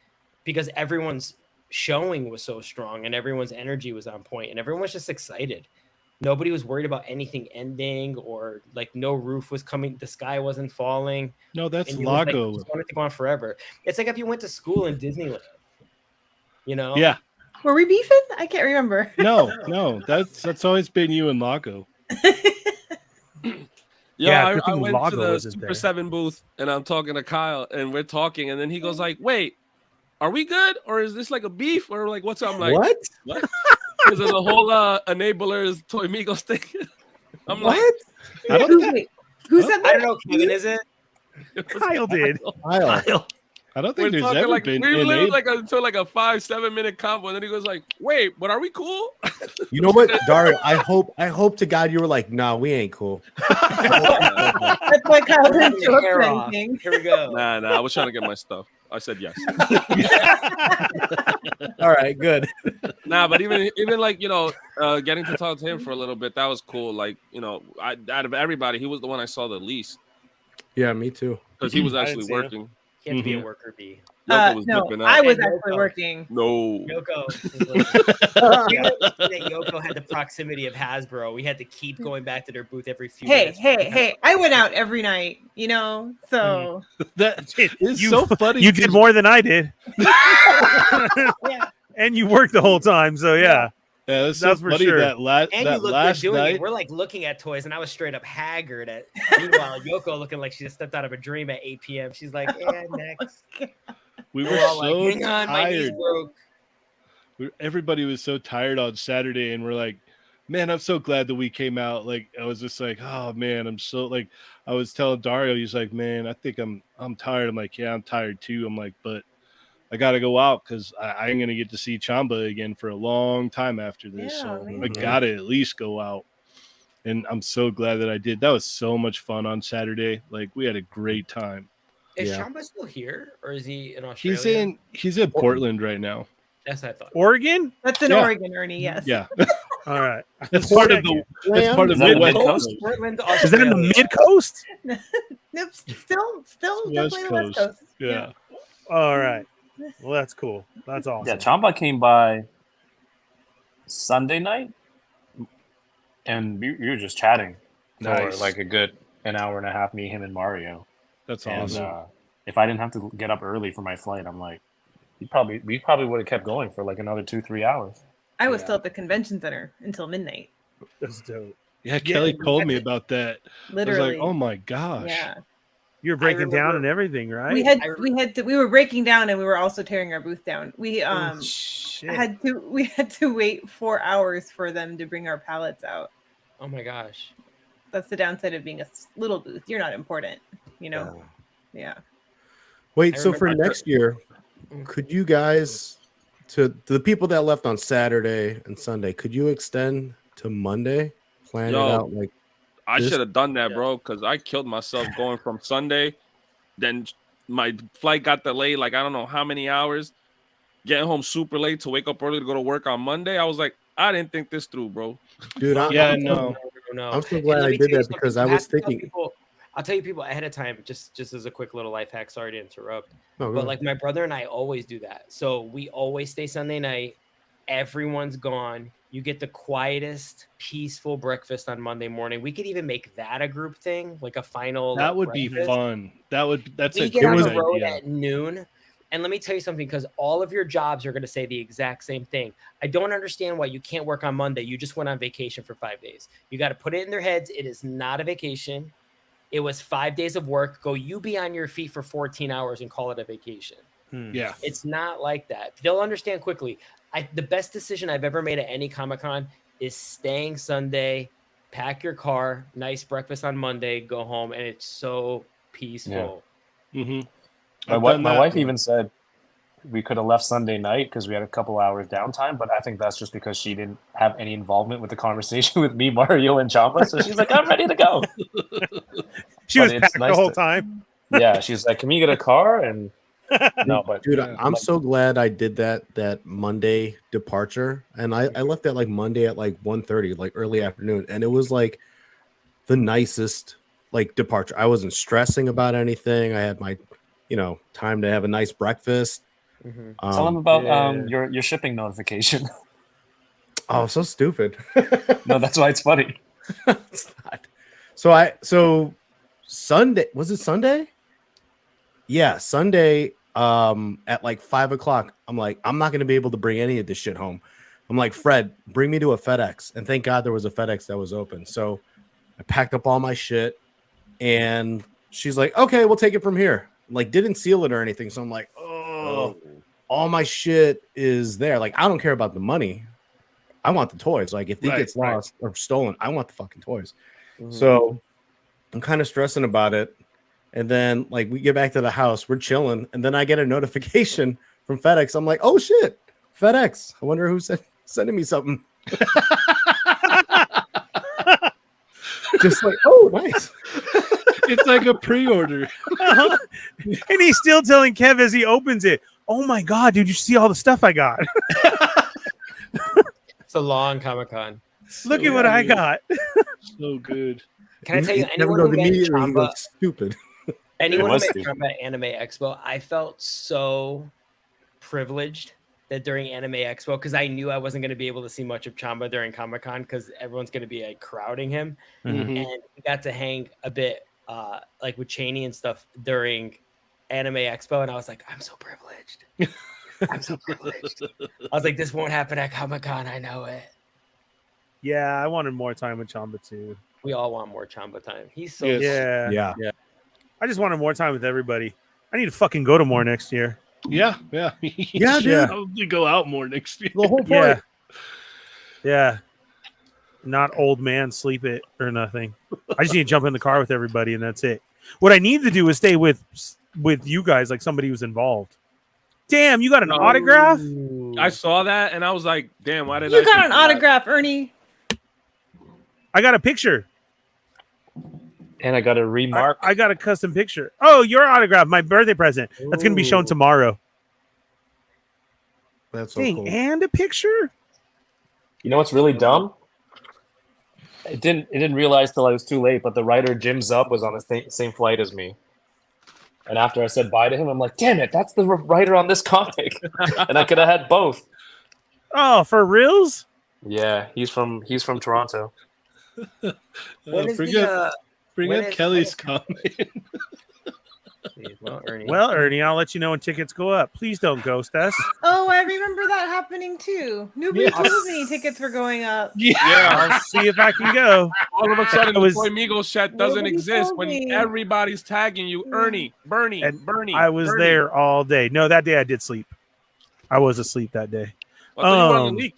Speaker 10: because everyone's showing was so strong and everyone's energy was on point and everyone was just excited. Nobody was worried about anything ending or like no roof was coming. The sky wasn't falling.
Speaker 9: No, that's
Speaker 10: And you was,
Speaker 9: Lago.
Speaker 10: like, just wanted to go on forever. It's like if you went to school in Disneyland, you know?
Speaker 9: Yeah.
Speaker 2: Were we beefing? I can't remember.
Speaker 9: No, that's always been you and Lago.
Speaker 7: Yeah,
Speaker 1: good
Speaker 7: I
Speaker 1: thing
Speaker 7: went
Speaker 1: Lago
Speaker 7: to the
Speaker 1: wasn't
Speaker 7: Super
Speaker 1: there.
Speaker 7: 7 booth and I'm talking to Kyle and we're talking and then he goes like, "Wait, are we good or is this like a beef or like what's up?" I'm like,
Speaker 6: What?
Speaker 7: Because of the whole enablers Toy Migos thing. I'm like,
Speaker 9: I don't,
Speaker 2: Who said
Speaker 10: I
Speaker 2: that?
Speaker 10: don't know, Kevin, is it?
Speaker 1: Kyle did.
Speaker 6: Kyle.
Speaker 9: I don't
Speaker 7: We're
Speaker 9: think there's
Speaker 7: talking
Speaker 9: ever
Speaker 7: like
Speaker 9: been
Speaker 7: we lived
Speaker 9: enabled.
Speaker 7: like until like a 5-7 minute combo, and then he goes like, "Wait, but are we cool?"
Speaker 6: You know what, Dario? I hope to God you were like, nah, we ain't cool.
Speaker 2: That's why Kyle didn't show up
Speaker 10: Hair
Speaker 2: for
Speaker 10: off.
Speaker 2: anything.
Speaker 10: Here we go.
Speaker 7: Nah, I was trying to get my stuff. I said yes.
Speaker 6: All right, good.
Speaker 7: Nah, but even like getting to talk to him for a little bit, that was cool. Like out of everybody, he was the one I saw the least
Speaker 6: Yeah, me too.
Speaker 7: because he was
Speaker 1: I didn't
Speaker 7: actually
Speaker 1: see him.
Speaker 7: working.
Speaker 10: He had to be a worker bee.
Speaker 7: Yoko was
Speaker 2: No,
Speaker 7: dipping out.
Speaker 2: I was
Speaker 10: And
Speaker 2: actually
Speaker 10: Yoko.
Speaker 2: working.
Speaker 7: No.
Speaker 10: Yoko had the proximity of Hasbro. We had to keep going back to their booth every few
Speaker 2: Hey,
Speaker 10: minutes.
Speaker 2: hey! I went out every night, you know. So
Speaker 9: That is
Speaker 1: You-
Speaker 9: so funny.
Speaker 1: You did more than I did.
Speaker 2: yeah,
Speaker 1: And you worked the whole time. So yeah.
Speaker 9: Yeah, that's
Speaker 1: That's
Speaker 9: so
Speaker 1: for
Speaker 9: funny
Speaker 1: sure.
Speaker 9: that
Speaker 10: And
Speaker 9: that
Speaker 10: you look
Speaker 9: last
Speaker 10: good doing
Speaker 9: night.
Speaker 10: it. We're like looking at toys, and I was straight up haggard. Meanwhile, Yoko looking like she just stepped out of a dream at 8 p.m. She's like, "Yeah, next."
Speaker 9: We were
Speaker 10: We're all like,
Speaker 9: so
Speaker 10: "Hang on, my knees
Speaker 9: tired.
Speaker 10: broke."
Speaker 9: Everybody was so tired on Saturday, and we're like, man, I'm so glad that we came out. Like, I was just like, oh man, I'm so like, I was telling Dario, he's like, man, I think I'm tired. I'm like, yeah, I'm tired too. I'm like, but I got to go out because I ain't gonna get to see Chamba again for a long time after this.
Speaker 2: Yeah,
Speaker 9: So I
Speaker 2: amazing.
Speaker 9: gotta at least go out. And I'm so glad that I did. That was so much fun on Saturday. Like, we had a great time.
Speaker 10: Is
Speaker 6: Yeah.
Speaker 10: Chamba still here, or is he in Australia?
Speaker 9: He's in Portland right now.
Speaker 10: That's what I thought.
Speaker 1: Oregon?
Speaker 2: That's in
Speaker 9: Yeah.
Speaker 2: Oregon, Ernie. Yes.
Speaker 9: Yeah,
Speaker 1: All right.
Speaker 9: that's part of the. That's part of
Speaker 8: Is that the
Speaker 9: Midwest.
Speaker 8: mid-coast?
Speaker 10: Portland,
Speaker 1: Is that in the
Speaker 10: Australia.
Speaker 1: mid coast?
Speaker 2: Nope. Still
Speaker 9: West
Speaker 2: definitely the West
Speaker 9: Coast.
Speaker 2: Coast.
Speaker 9: Yeah.
Speaker 1: All right. Well, that's cool. That's
Speaker 8: Yeah,
Speaker 1: awesome.
Speaker 8: Chamba came by Sunday night, and we were just chatting for
Speaker 9: Nice.
Speaker 8: like a good an hour and a half. Me, him, and Mario.
Speaker 9: That's
Speaker 8: And
Speaker 9: awesome.
Speaker 8: if I didn't have to get up early for my flight, I'm like, we probably would have kept going for like another 2-3 hours.
Speaker 2: I was still at the convention center until midnight.
Speaker 1: That's dope.
Speaker 9: Yeah, Kelly told me about that.
Speaker 2: Literally.
Speaker 9: I was like, oh my gosh.
Speaker 2: Yeah.
Speaker 1: You're breaking down
Speaker 10: remember-
Speaker 1: and everything, right?
Speaker 2: We were breaking down and we were also tearing our booth down. We
Speaker 1: Shit.
Speaker 2: had to wait 4 hours for them to bring our pallets out.
Speaker 10: Oh my gosh.
Speaker 2: That's the downside of being a little booth. You're not important, you know. Yeah.
Speaker 6: Wait,
Speaker 10: I
Speaker 6: so for
Speaker 10: remember-
Speaker 6: next year, could you guys, to the people that left on Saturday and Sunday, could you extend to Monday? Plan
Speaker 7: Yo,
Speaker 6: it out like
Speaker 7: I
Speaker 6: this-
Speaker 7: should have done that, bro, because I killed myself going from Sunday. Then my flight got delayed, like I don't know how many hours. Getting home super late to wake up early to go to work on Monday. I was like, I didn't think this through, bro.
Speaker 6: dude.
Speaker 10: No.
Speaker 6: I'm so
Speaker 10: And
Speaker 6: glad
Speaker 10: let
Speaker 6: I
Speaker 10: me
Speaker 6: did
Speaker 10: tell you
Speaker 6: that because
Speaker 10: something.
Speaker 6: I
Speaker 10: You
Speaker 6: was
Speaker 10: have to tell
Speaker 6: thinking.
Speaker 10: people- I'll tell you people ahead of time, just as a quick little life hack. Sorry to interrupt.
Speaker 6: Oh, go
Speaker 10: But
Speaker 6: ahead.
Speaker 10: like my brother and I always do that. So we always stay Sunday night. Everyone's gone. You get the quietest, peaceful breakfast on Monday morning. We could even make that a group thing, like a final.
Speaker 9: That
Speaker 10: like,
Speaker 9: would be
Speaker 10: breakfast.
Speaker 9: fun. That's
Speaker 10: We
Speaker 9: a
Speaker 10: get on
Speaker 9: great
Speaker 10: the road
Speaker 9: idea.
Speaker 10: at noon. And let me tell you something, because all of your jobs are going to say the exact same thing. I don't understand why you can't work on Monday. You just went on vacation for 5 days. You got to put it in their heads. It is not a vacation. It was 5 days of work. Go, you be on your feet for 14 hours and call it a vacation.
Speaker 9: Yeah.
Speaker 10: It's not like that. They'll understand quickly. The best decision I've ever made at any Comic-Con is staying Sunday, pack your car, nice breakfast on Monday, go home, and it's so peaceful.
Speaker 9: Mm-hmm.
Speaker 8: My wife even said we could have left Sunday night because we had a couple hours downtime, but I think that's just because she didn't have any involvement with the conversation with me, Mario, and Chamba. So she's like, I'm ready to go.
Speaker 1: She
Speaker 8: But
Speaker 1: was
Speaker 8: it's
Speaker 1: packed the
Speaker 8: nice
Speaker 1: whole
Speaker 8: to-
Speaker 1: time.
Speaker 8: Yeah, she's like, can we get a car? And no, but
Speaker 6: Dude, I'm so glad I did that Monday departure, and I left that like Monday at like 1:30, like early afternoon, and it was like the nicest like departure. I wasn't stressing about anything. I had my time to have a nice breakfast.
Speaker 8: tell them about your shipping notification.
Speaker 6: Oh, so stupid.
Speaker 8: No, that's why it's funny.
Speaker 6: It's not. So Sunday, was it Sunday? Yeah, Sunday at like 5:00. I'm like, I'm not gonna be able to bring any of this shit home. I'm like, Fred, bring me to a FedEx. And thank God there was a FedEx that was open. So I packed up all my shit, and she's like, okay, we'll take it from here. Like, didn't seal it or anything. So I'm like, oh, all my shit is there. Like, I don't care about the money. I want the toys. Like, if it gets lost or stolen, I want the fucking toys. So I'm kind of stressing about it. And then, like, we get back to the house, we're chilling, and then I get a notification from FedEx. I'm like, oh shit, FedEx. I wonder who's sending me something. Just like, oh, nice.
Speaker 9: It's like a pre-order.
Speaker 1: Uh-huh. And he's still telling Kev as he opens it, oh my God, dude, you see all the stuff I got.
Speaker 10: It's a long Comic-Con.
Speaker 1: Look at what I got.
Speaker 9: So good.
Speaker 10: Can I tell you,
Speaker 6: Never
Speaker 10: anyone
Speaker 6: goes
Speaker 10: who met
Speaker 6: immediately, he
Speaker 10: Chamba,
Speaker 6: goes, stupid.
Speaker 10: anyone who
Speaker 8: was
Speaker 10: met
Speaker 8: stupid.
Speaker 10: Chamba at Anime Expo, I felt so privileged that during Anime Expo, because I knew I wasn't going to be able to see much of Chamba during Comic-Con because everyone's going to be like crowding him.
Speaker 9: Mhm.
Speaker 10: And we got to hang a bit like with Cheney and stuff during Anime Expo, and I was like, I'm so privileged. I'm so privileged. I was like, this won't happen at Comic-Con. I know it.
Speaker 1: Yeah, I wanted more time with Chamba too.
Speaker 10: We all want more Chamba time. He's so
Speaker 9: Yes.
Speaker 1: Yeah.
Speaker 6: Yeah.
Speaker 1: I just wanted more time with everybody. I need to fucking go to more next year.
Speaker 9: Yeah.
Speaker 6: Yeah,
Speaker 1: dude.
Speaker 9: Should probably go out more next year.
Speaker 6: The whole point.
Speaker 1: Yeah. Yeah. Not old man sleep it or nothing. I just need to jump in the car with everybody and that's it. What I need to do is stay with you guys, like somebody who's involved. Damn, you got an autograph?
Speaker 7: I saw that and I was like, damn, why did I
Speaker 2: You got
Speaker 7: think
Speaker 2: an
Speaker 7: of that?
Speaker 2: autograph, Ernie.
Speaker 1: I got a picture.
Speaker 8: And I got a remark.
Speaker 1: I got a custom picture. Oh, your autograph, my birthday present. That's going to be shown tomorrow.
Speaker 6: That's so
Speaker 1: Dang,
Speaker 6: cool.
Speaker 1: and a picture?
Speaker 8: You know what's really dumb? It didn't realize till I was too late, but the writer Jim Zup was on the same flight as me. And after I said bye to him, I'm like, damn it, that's the writer on this comic. And I could have had both.
Speaker 1: Oh, for reals?
Speaker 8: Yeah, he's from Toronto.
Speaker 10: When is
Speaker 9: bring
Speaker 10: the,
Speaker 9: up, bring
Speaker 10: when
Speaker 9: up
Speaker 10: is-
Speaker 9: Kelly's comment.
Speaker 10: Well, Ernie.
Speaker 1: Well, Ernie, I'll let you know when tickets go up. Please don't ghost us.
Speaker 2: Oh, I remember that happening too. Nobody
Speaker 9: Yes.
Speaker 2: told me tickets were going up.
Speaker 7: Yeah.
Speaker 1: I'll see if I can go.
Speaker 7: All of a sudden,
Speaker 1: I was-
Speaker 7: the Toy Migos chat doesn't
Speaker 2: Nobody
Speaker 7: exist
Speaker 2: told
Speaker 7: when
Speaker 2: me.
Speaker 7: everybody's tagging you. Ernie, Bernie,
Speaker 1: And
Speaker 7: Bernie.
Speaker 1: I was
Speaker 7: Bernie.
Speaker 1: there all day. No, that day I did sleep. I was asleep that day,
Speaker 7: I thought you were on the
Speaker 1: Um,
Speaker 7: leak.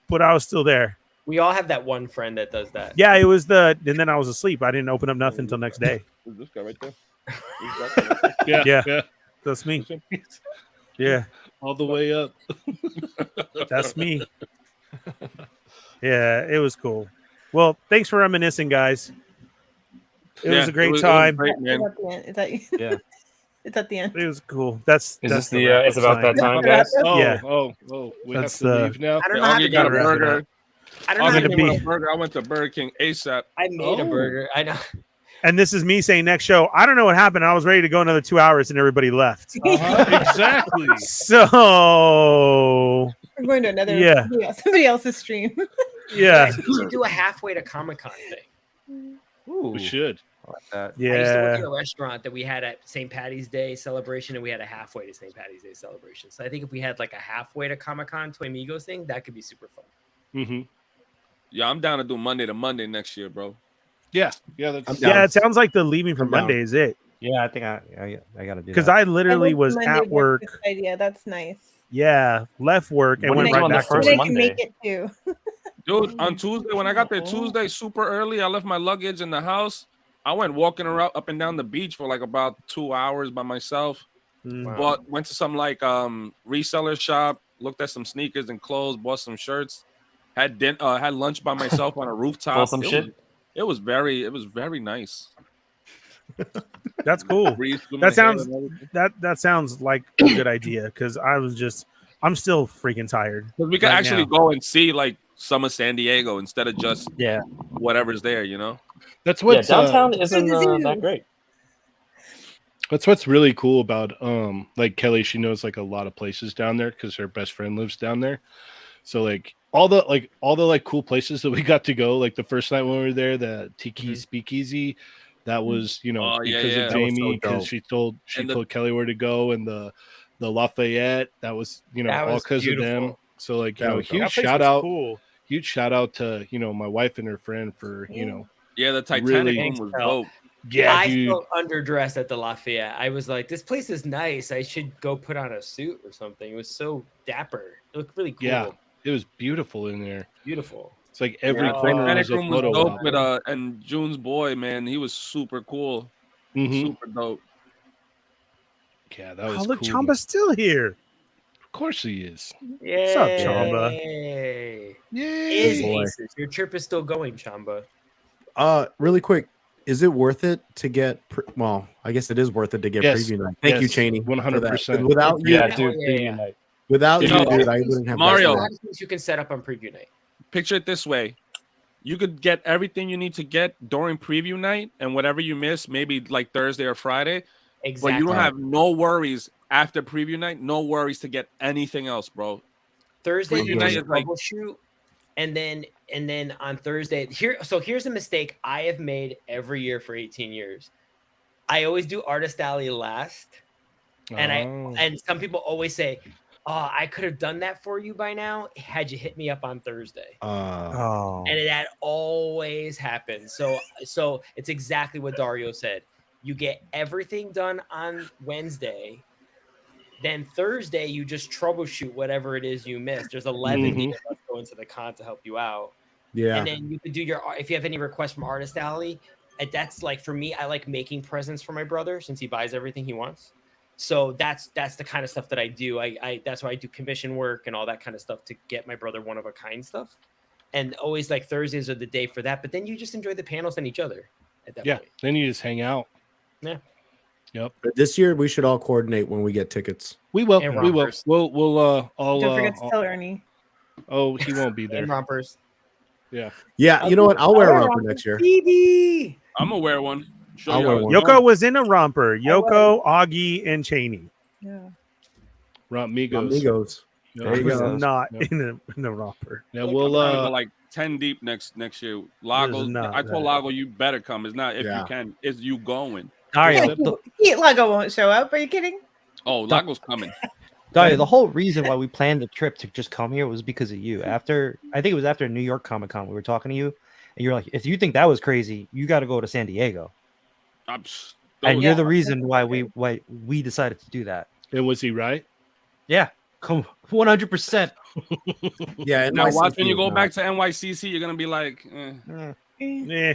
Speaker 1: but I was still there.
Speaker 10: We all have that one friend that does that.
Speaker 1: Yeah, it was and then I was asleep. I didn't open up nothing until next day.
Speaker 7: This guy right there.
Speaker 9: Yeah,
Speaker 1: Yeah.
Speaker 9: yeah.
Speaker 1: That's me. Yeah,
Speaker 9: All the way up.
Speaker 1: that's me. Yeah, it was cool. Well, thanks for reminiscing, guys. It was a great time.
Speaker 7: great,
Speaker 2: It's
Speaker 7: man.
Speaker 2: at the end. Is that
Speaker 5: Yeah.
Speaker 2: It's at the end.
Speaker 1: It was cool. That's
Speaker 8: Is
Speaker 1: that's
Speaker 8: this the?
Speaker 1: wrap-up
Speaker 8: It's about that
Speaker 1: sign.
Speaker 8: time, guys.
Speaker 9: Oh,
Speaker 1: Yeah.
Speaker 9: oh, we
Speaker 1: That's
Speaker 9: have to
Speaker 1: the-
Speaker 9: leave now.
Speaker 10: I don't know how to
Speaker 7: Augie got a
Speaker 10: do
Speaker 1: wrap it
Speaker 10: it.
Speaker 7: burger.
Speaker 10: I don't know how
Speaker 1: gonna
Speaker 10: to
Speaker 7: Augie
Speaker 10: do
Speaker 7: want
Speaker 1: be-
Speaker 7: a burger. I went to Burger King ASAP.
Speaker 10: I made a
Speaker 9: Oh.
Speaker 10: burger. I know.
Speaker 1: And this is me saying next show. I don't know what happened. I was ready to go another 2 hours, and everybody left.
Speaker 9: Exactly.
Speaker 1: So
Speaker 2: We're going to another
Speaker 1: Yeah.
Speaker 2: somebody else's stream.
Speaker 1: yeah,
Speaker 10: Guys, we should do a halfway to Comic-Con thing.
Speaker 5: Ooh,
Speaker 9: We should.
Speaker 5: I like that.
Speaker 10: I used to work
Speaker 1: yeah.
Speaker 10: in a restaurant that we had at St. Patty's Day celebration, and we had a halfway to St. Patty's Day celebration. So I think if we had like a halfway to Comic-Con Toy Migos thing, that could be super fun.
Speaker 9: Mm-hmm.
Speaker 7: Yeah, I'm down to do Monday to Monday next year, bro.
Speaker 9: Yeah, yeah. That's
Speaker 6: I'm down.
Speaker 1: Yeah, it sounds like the leaving for
Speaker 6: I'm down.
Speaker 1: Monday is it.
Speaker 5: Yeah, I think I got to do
Speaker 1: Because
Speaker 5: that.
Speaker 1: I literally
Speaker 2: like
Speaker 1: was
Speaker 2: Monday
Speaker 1: at
Speaker 2: work
Speaker 1: work.
Speaker 2: this idea. That's nice.
Speaker 1: Yeah, left work and
Speaker 8: What are
Speaker 1: went
Speaker 8: you
Speaker 1: right
Speaker 8: doing the
Speaker 1: back to
Speaker 8: first
Speaker 1: work.
Speaker 2: I can
Speaker 8: Monday?
Speaker 2: make it too.
Speaker 7: Dude, on Tuesday, when I got there Tuesday super early, I left my luggage in the house. I went walking around up and down the beach for like about 2 hours by myself.
Speaker 1: Mm.
Speaker 7: But went to some like reseller shop, looked at some sneakers and clothes, bought some shirts, had lunch by myself on a rooftop.
Speaker 8: Bought some
Speaker 7: It
Speaker 8: shit?
Speaker 7: was- it was very nice.
Speaker 1: That's cool.
Speaker 7: Breeze through
Speaker 1: That
Speaker 7: my hair
Speaker 1: sounds-
Speaker 7: and everything.
Speaker 1: That sounds like a good idea because I'm still freaking tired.
Speaker 7: 'Cause we could
Speaker 1: right
Speaker 7: actually
Speaker 1: now.
Speaker 7: go and see like some of San Diego instead of just
Speaker 5: Yeah.
Speaker 7: whatever's there, you know.
Speaker 9: That's
Speaker 8: Yeah,
Speaker 9: what's
Speaker 8: downtown isn't that great.
Speaker 9: That's what's really cool about like Kelly. She knows like a lot of places down there because her best friend lives down there. So like all the cool places that we got to go. Like the first night when we were there, the Tiki Speakeasy. That was
Speaker 7: Oh, yeah,
Speaker 9: because
Speaker 7: yeah.
Speaker 9: of
Speaker 7: That was so
Speaker 9: Jamie because
Speaker 5: dope.
Speaker 9: she
Speaker 7: And the-
Speaker 9: told Kelly where to go, and the Lafayette. That was
Speaker 10: That
Speaker 9: all
Speaker 10: was
Speaker 9: because of them.
Speaker 10: beautiful.
Speaker 9: So like
Speaker 6: That was dope.
Speaker 1: That place was cool.
Speaker 9: huge shout out to my wife and her friend for
Speaker 7: Yeah, the Titanic
Speaker 9: Really-
Speaker 7: room was
Speaker 10: Thanks,
Speaker 7: dope.
Speaker 9: yeah
Speaker 10: I
Speaker 9: dude.
Speaker 10: felt underdressed at the Lafayette. I was like, this place is nice. I should go put on a suit or something. It was so dapper. It looked really cool.
Speaker 9: Yeah. It was beautiful in there.
Speaker 10: Beautiful.
Speaker 9: It's like every
Speaker 10: Yeah.
Speaker 9: corner
Speaker 7: Titanic
Speaker 9: was a
Speaker 7: room was
Speaker 9: photo
Speaker 7: dope
Speaker 9: op.
Speaker 7: with and June's boy, man, he was super cool,
Speaker 9: Mhm.
Speaker 7: super dope.
Speaker 9: Yeah, that was
Speaker 1: Oh, look,
Speaker 9: cool.
Speaker 1: Chamba's still here.
Speaker 9: Of course he is.
Speaker 10: What's
Speaker 1: up, Chamba?
Speaker 10: Is
Speaker 9: Yay.
Speaker 6: boy.
Speaker 10: Aces. Your trip is still going, Chamba.
Speaker 6: Really quick, is it worth it to get? Well, I guess it is worth it to get
Speaker 9: Yes.
Speaker 6: preview night. Thank you,
Speaker 9: Yes.
Speaker 6: Cheney. for that.
Speaker 9: 100%.
Speaker 6: Without you,
Speaker 8: Yeah,
Speaker 10: Yeah,
Speaker 8: dude.
Speaker 10: yeah,
Speaker 8: preview
Speaker 10: yeah.
Speaker 8: night.
Speaker 6: without
Speaker 7: You
Speaker 6: you,
Speaker 7: know,
Speaker 6: dude, I wouldn't have.
Speaker 7: Mario.
Speaker 10: A
Speaker 6: that.
Speaker 10: lot of things you can set up on preview night.
Speaker 7: Picture it this way. You could get everything you need to get during preview night, and whatever you miss, maybe like Thursday or Friday,
Speaker 10: Exactly.
Speaker 7: but you don't have no worries after preview night, no worries to get anything else, bro.
Speaker 10: Thursday
Speaker 7: preview
Speaker 10: you
Speaker 7: night
Speaker 10: just
Speaker 7: is like-
Speaker 10: troubleshoot, and then on Thursday here's a mistake I have made every year for 18 years. I always do Artist Alley last, and
Speaker 9: Oh.
Speaker 10: and some people always say, "Oh, I could have done that for you by now had you hit me up on Thursday."
Speaker 1: Oh,
Speaker 10: And that always happens. So it's exactly what Dario said. You get everything done on Wednesday. Then Thursday, you just troubleshoot whatever it is you missed. There's 11
Speaker 9: Mhm.
Speaker 10: people that go into the con to help you out.
Speaker 6: Yeah.
Speaker 10: And then you could do if you have any requests from Artist Alley, that's like for me, I like making presents for my brother since he buys everything he wants. So that's the kind of stuff that I do. I that's why I do commission work and all that kind of stuff to get my brother one of a kind stuff. And always like Thursdays are the day for that. But then you just enjoy the panels and each other at that
Speaker 9: Yeah.
Speaker 10: point.
Speaker 9: Then you just hang out.
Speaker 10: Yeah.
Speaker 9: Yep.
Speaker 6: But this year we should all coordinate when we get tickets.
Speaker 9: We will.
Speaker 10: And
Speaker 9: We will.
Speaker 10: rompers.
Speaker 9: We'll all
Speaker 2: Don't forget to tell Ernie.
Speaker 9: oh, he won't be there.
Speaker 10: And rompers.
Speaker 9: Yeah.
Speaker 6: Yeah, you know what? I'll wear a romper next year.
Speaker 10: BB.
Speaker 7: I'm gonna wear one. Show
Speaker 6: I'll
Speaker 7: you
Speaker 6: wear
Speaker 7: how
Speaker 6: one.
Speaker 7: it's
Speaker 1: Yoko was in a romper. Yoko, Augie, and Cheney.
Speaker 2: Yeah.
Speaker 9: Rompmigos.
Speaker 6: Amigos.
Speaker 9: No,
Speaker 6: There you
Speaker 1: Was
Speaker 6: go.
Speaker 1: not
Speaker 9: No.
Speaker 1: in a romper.
Speaker 9: Yeah,
Speaker 7: I'm
Speaker 9: we'll
Speaker 7: trying to go like 10 deep next year. Lago,
Speaker 1: not
Speaker 7: I told
Speaker 1: that.
Speaker 7: Lago you better come. It's not if
Speaker 6: Yeah.
Speaker 7: you can, it's you going.
Speaker 5: Dario,
Speaker 2: Lago won't show up. Are you kidding?
Speaker 7: Oh, Lago's coming.
Speaker 5: Dario, the whole reason why we planned the trip to just come here was because of you. I think it was after New York Comic Con, we were talking to you, and you're like, if you think that was crazy, you got to go to San Diego. And you're the reason why we decided to do that.
Speaker 9: And was he right?
Speaker 5: Yeah, come 100%.
Speaker 6: Yeah,
Speaker 7: Now
Speaker 6: NYCC
Speaker 7: watch when you
Speaker 6: is
Speaker 7: go
Speaker 6: not-
Speaker 7: back to NYCC, you're gonna be like,
Speaker 1: Yeah.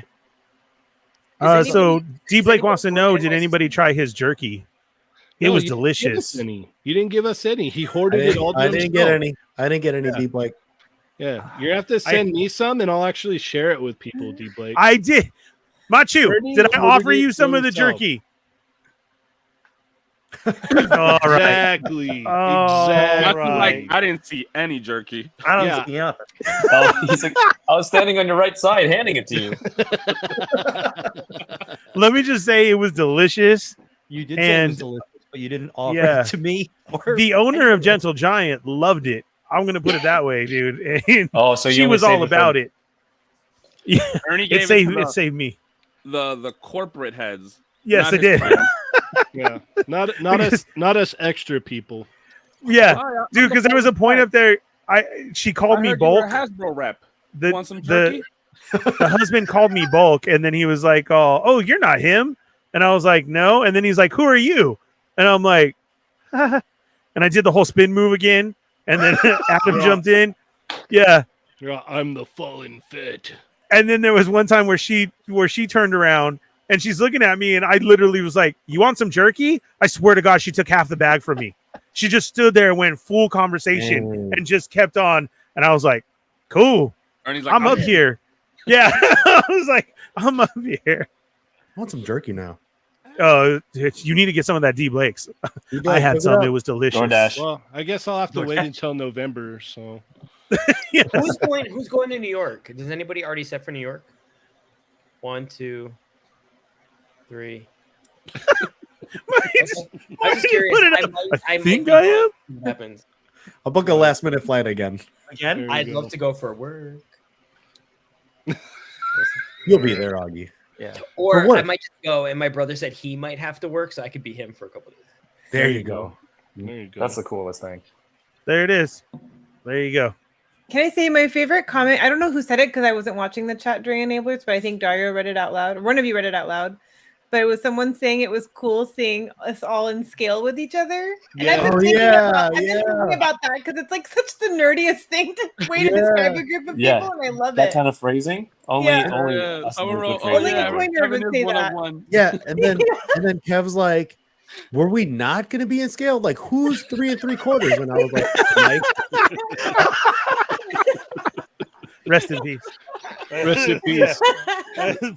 Speaker 1: So D Blake wants to know: did anybody try his jerky? It
Speaker 9: No,
Speaker 1: was
Speaker 9: you didn't give us
Speaker 1: delicious.
Speaker 9: any. You didn't give us any. He
Speaker 6: I
Speaker 9: hoarded it
Speaker 6: didn't,
Speaker 9: all. To
Speaker 6: I didn't get
Speaker 9: himself.
Speaker 6: any. I didn't get any
Speaker 9: Yeah.
Speaker 6: deep like.
Speaker 9: Yeah, you have to send me some, and I'll actually share it with people. D Blake.
Speaker 1: I did. Machu,
Speaker 9: Ernie
Speaker 1: did I
Speaker 9: hoarded
Speaker 1: offer
Speaker 9: it
Speaker 1: you
Speaker 9: to
Speaker 1: some of the
Speaker 9: himself.
Speaker 1: jerky? All right.
Speaker 9: Exactly.
Speaker 1: All
Speaker 9: Exactly.
Speaker 1: right.
Speaker 7: I didn't see any jerky.
Speaker 5: I don't
Speaker 9: Yeah.
Speaker 5: see nothing.
Speaker 8: Oh, he's like, I was standing on your right side, handing it to you.
Speaker 1: Let me just say it was delicious.
Speaker 5: You did say it was
Speaker 1: And
Speaker 5: delicious, but you didn't offer
Speaker 1: yeah.
Speaker 5: it to me. Or
Speaker 1: the owner of Gentle Giant loved it. I'm gonna put it that way, dude. And
Speaker 8: Oh, so you
Speaker 1: she
Speaker 8: only
Speaker 1: was all
Speaker 8: saved it
Speaker 1: about
Speaker 8: for-
Speaker 1: it. Yeah,
Speaker 7: Ernie gave
Speaker 1: it saved
Speaker 7: to
Speaker 1: it saved me.
Speaker 7: the corporate heads.
Speaker 1: Yes,
Speaker 7: not
Speaker 1: it
Speaker 7: his
Speaker 1: did.
Speaker 7: friends.
Speaker 9: Yeah, not us extra people.
Speaker 1: Yeah,
Speaker 7: Why?
Speaker 1: dude. Because there was a point up there. She called
Speaker 7: I
Speaker 1: me
Speaker 7: heard you were a
Speaker 1: bulk.
Speaker 7: Hasbro rep.
Speaker 1: The
Speaker 7: Want some jerky?
Speaker 1: the husband called me bulk, and then he was like, "Oh, you're not him." And I was like, "No." And then he's like, "Who are you?" And I'm like, and I did the whole spin move again. And then Adam jumped in. Yeah.
Speaker 9: Yeah, I'm the fallen fit.
Speaker 1: And then there was one time where she turned around and she's looking at me, and I literally was like, "You want some jerky?" I swear to God, she took half the bag from me. She just stood there and went full conversation and just kept on. And I was like, "Cool,
Speaker 7: Ernie's like,
Speaker 1: I'm up here." Yeah, I was like, "I'm up here."
Speaker 6: I want some jerky now.
Speaker 1: You need to get some of that D Blake's.
Speaker 6: You
Speaker 1: I
Speaker 6: guys
Speaker 1: had
Speaker 6: pick it
Speaker 1: some.
Speaker 6: up.
Speaker 1: It was delicious.
Speaker 8: DoorDash.
Speaker 9: Well, I guess I'll have to wait until November. So
Speaker 1: Yes.
Speaker 10: Who's going to New York? Does anybody already set for New York? 1, 2, 3. I'm just curious.
Speaker 1: Put it up. I think I am.
Speaker 10: What happens?
Speaker 6: I'll book a last minute flight again.
Speaker 5: Again?
Speaker 9: There you
Speaker 10: I'd
Speaker 9: go.
Speaker 10: love to go for work.
Speaker 6: You'll be there, Augie.
Speaker 5: Yeah.
Speaker 10: Or
Speaker 6: work.
Speaker 10: I might just go, and my brother said he might have to work, so I could be him for a couple of days.
Speaker 6: There you go.
Speaker 9: there you go.
Speaker 8: That's the coolest thing.
Speaker 1: There it is. There you go.
Speaker 2: Can I say my favorite comment? I don't know who said it because I wasn't watching the chat during Enablers, but I think Dario read it out loud. Or one of you read it out loud. But it was someone saying it was cool seeing us all in scale with each other. And
Speaker 9: Yeah.
Speaker 2: I've been
Speaker 6: Oh,
Speaker 2: thinking
Speaker 6: yeah,
Speaker 2: about, I've been
Speaker 6: yeah.
Speaker 2: thinking about that because it's like such the nerdiest thing to way to
Speaker 6: Yeah.
Speaker 2: describe a group of
Speaker 8: Yeah.
Speaker 2: people, and I love
Speaker 8: That
Speaker 2: it.
Speaker 8: kind of phrasing, only
Speaker 2: Yeah.
Speaker 8: only
Speaker 7: Yeah,
Speaker 8: us
Speaker 7: I'm a
Speaker 8: nerds
Speaker 7: roll-
Speaker 8: would
Speaker 7: oh,
Speaker 8: create
Speaker 2: Only
Speaker 7: yeah,
Speaker 2: a
Speaker 8: that.
Speaker 2: pointer
Speaker 7: Kevin
Speaker 2: would
Speaker 7: is
Speaker 2: say
Speaker 7: one
Speaker 2: that.
Speaker 7: of one.
Speaker 6: Yeah, and then Kev's like, "Were we not going to be in scale? Like, who's 3 3/4?" And I was like, "Mike."
Speaker 1: Rest in peace.
Speaker 9: Rest in peace.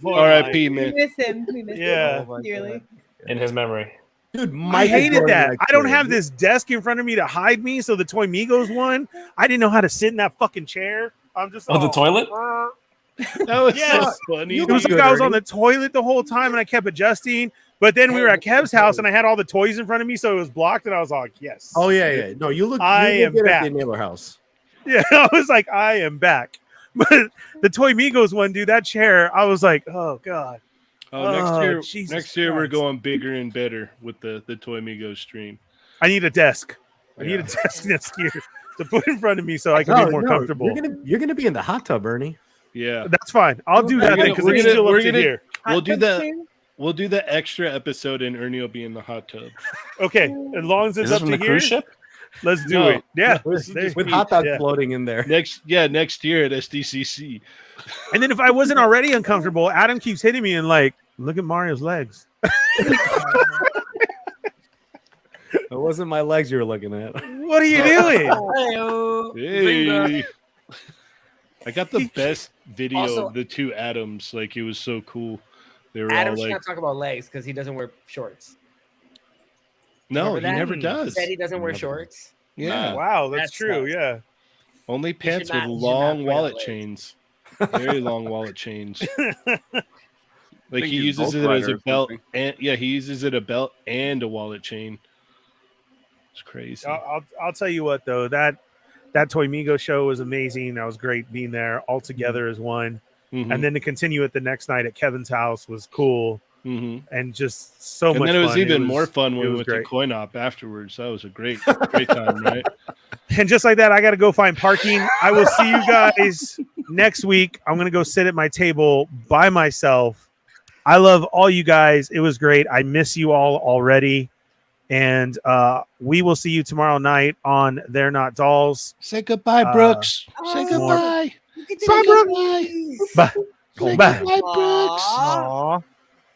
Speaker 1: Poor
Speaker 9: R.I.P.
Speaker 2: We
Speaker 9: man.
Speaker 2: miss him. We miss
Speaker 1: Yeah.
Speaker 2: him dearly.
Speaker 8: In his memory.
Speaker 6: Dude,
Speaker 1: I
Speaker 6: Mike is
Speaker 1: hated
Speaker 6: going
Speaker 1: that.
Speaker 6: like
Speaker 1: I don't
Speaker 6: this.
Speaker 1: have this desk in front of me to hide me. So the Toy Migos one, I didn't know how to sit in that fucking chair. I'm just
Speaker 8: Oh, the toilet?
Speaker 9: That was
Speaker 1: Yes.
Speaker 9: so funny.
Speaker 6: You
Speaker 1: It was
Speaker 6: Good,
Speaker 1: like I was on
Speaker 6: Ernie.
Speaker 1: the toilet the whole time and I kept adjusting. But then we were at Kev's house and I had all the toys in front of me, so it was blocked. And I was like, "Yes."
Speaker 6: Oh yeah. No, you look
Speaker 1: I
Speaker 6: good
Speaker 1: am
Speaker 6: at the
Speaker 1: back.
Speaker 6: Enabler house.
Speaker 1: Yeah, I was like, "I am back." But the Toy Migos one, dude, that chair, I was like, "Oh God."
Speaker 9: Oh, next
Speaker 1: Oh,
Speaker 9: year,
Speaker 1: Jesus
Speaker 9: next year we're
Speaker 1: Christ.
Speaker 9: going bigger and better with the Toy Migos stream.
Speaker 1: I need a desk. I need
Speaker 9: Yeah.
Speaker 1: a desk next year to put in front of me so I can be more comfortable.
Speaker 6: You're gonna be in the hot tub, Ernie.
Speaker 9: Yeah,
Speaker 1: That's fine. I'll do that
Speaker 9: We're
Speaker 1: then
Speaker 9: gonna-
Speaker 1: because
Speaker 9: we're
Speaker 1: it's
Speaker 9: gonna-
Speaker 1: still
Speaker 9: we're
Speaker 1: up to
Speaker 9: gonna-
Speaker 1: here.
Speaker 9: we'll do
Speaker 2: Hot
Speaker 9: that.
Speaker 2: tub too?
Speaker 9: We'll do the extra episode, and Ernie will be in the hot tub.
Speaker 1: Okay, as long as
Speaker 8: Is
Speaker 1: it's
Speaker 8: this
Speaker 1: up
Speaker 8: from
Speaker 1: to
Speaker 8: the
Speaker 1: here,
Speaker 8: cruise ship?
Speaker 1: let's do
Speaker 9: No,
Speaker 1: it. Yeah,
Speaker 6: With
Speaker 1: there's
Speaker 6: hot dog
Speaker 1: yeah.
Speaker 6: floating in there.
Speaker 9: Next year at SDCC.
Speaker 1: And then if I wasn't already uncomfortable, Adam keeps hitting me and like, look at Mario's legs.
Speaker 6: It wasn't my legs you were looking at.
Speaker 1: What are you doing?
Speaker 2: Hello.
Speaker 9: Hey. I got the best video
Speaker 10: Also-
Speaker 9: of the two Adams. Like, it was so cool. They were
Speaker 10: Adam
Speaker 9: all
Speaker 10: should
Speaker 9: like,
Speaker 10: not talk about legs because he doesn't wear shorts.
Speaker 9: No,
Speaker 10: Remember
Speaker 9: he
Speaker 10: that?
Speaker 9: never
Speaker 10: He
Speaker 9: does.
Speaker 10: said he doesn't wear
Speaker 5: Never.
Speaker 10: shorts.
Speaker 9: Yeah,
Speaker 1: Wow, that's
Speaker 10: That
Speaker 1: true.
Speaker 10: sucks.
Speaker 1: Yeah.
Speaker 9: only
Speaker 10: should
Speaker 9: pants with
Speaker 10: not- you should not
Speaker 9: long
Speaker 10: wear
Speaker 9: wallet
Speaker 10: that way.
Speaker 9: chains. Very long wallet chains. Like
Speaker 7: think
Speaker 9: he
Speaker 7: he's
Speaker 9: uses
Speaker 7: Ghost
Speaker 9: it as
Speaker 7: Rider
Speaker 9: a
Speaker 7: or
Speaker 9: belt,
Speaker 7: something.
Speaker 9: and yeah, he uses it a belt and a wallet chain. It's crazy.
Speaker 1: I'll tell you what though, that Toy Migo show was amazing. That was great being there all together as one.
Speaker 9: Mhm.
Speaker 1: And then to continue it the next night at Kevin's house was cool
Speaker 9: Mhm.
Speaker 1: and just so
Speaker 9: And
Speaker 1: much
Speaker 9: then it was
Speaker 1: fun.
Speaker 9: even more fun when
Speaker 1: it
Speaker 9: we
Speaker 1: was
Speaker 9: went
Speaker 1: great.
Speaker 9: to Coin Op afterwards. That was a great time, right?
Speaker 1: And just like that, I got to go find parking. I will see you guys next week. I'm going to go sit at my table by myself. I love all you guys. It was great. I miss you all already. And we will see you tomorrow night on They're Not Dolls.
Speaker 9: Say goodbye, Brooks. Say goodbye.
Speaker 1: Bye,
Speaker 2: Brooks.
Speaker 1: Bye.
Speaker 9: Say
Speaker 1: Bye.
Speaker 9: goodbye, Brooks.
Speaker 5: Aw.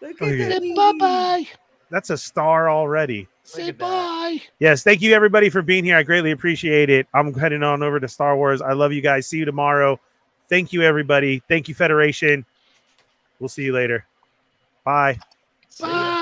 Speaker 10: Look
Speaker 1: at
Speaker 10: at
Speaker 9: Say bye-bye.
Speaker 1: That's a star already.
Speaker 9: Say bye.
Speaker 1: Yes, thank you everybody for being here. I greatly appreciate it. I'm heading on over to Star Wars. I love you guys. See you tomorrow. Thank you, everybody. Thank you, Federation. We'll see you later. Bye.
Speaker 9: Bye.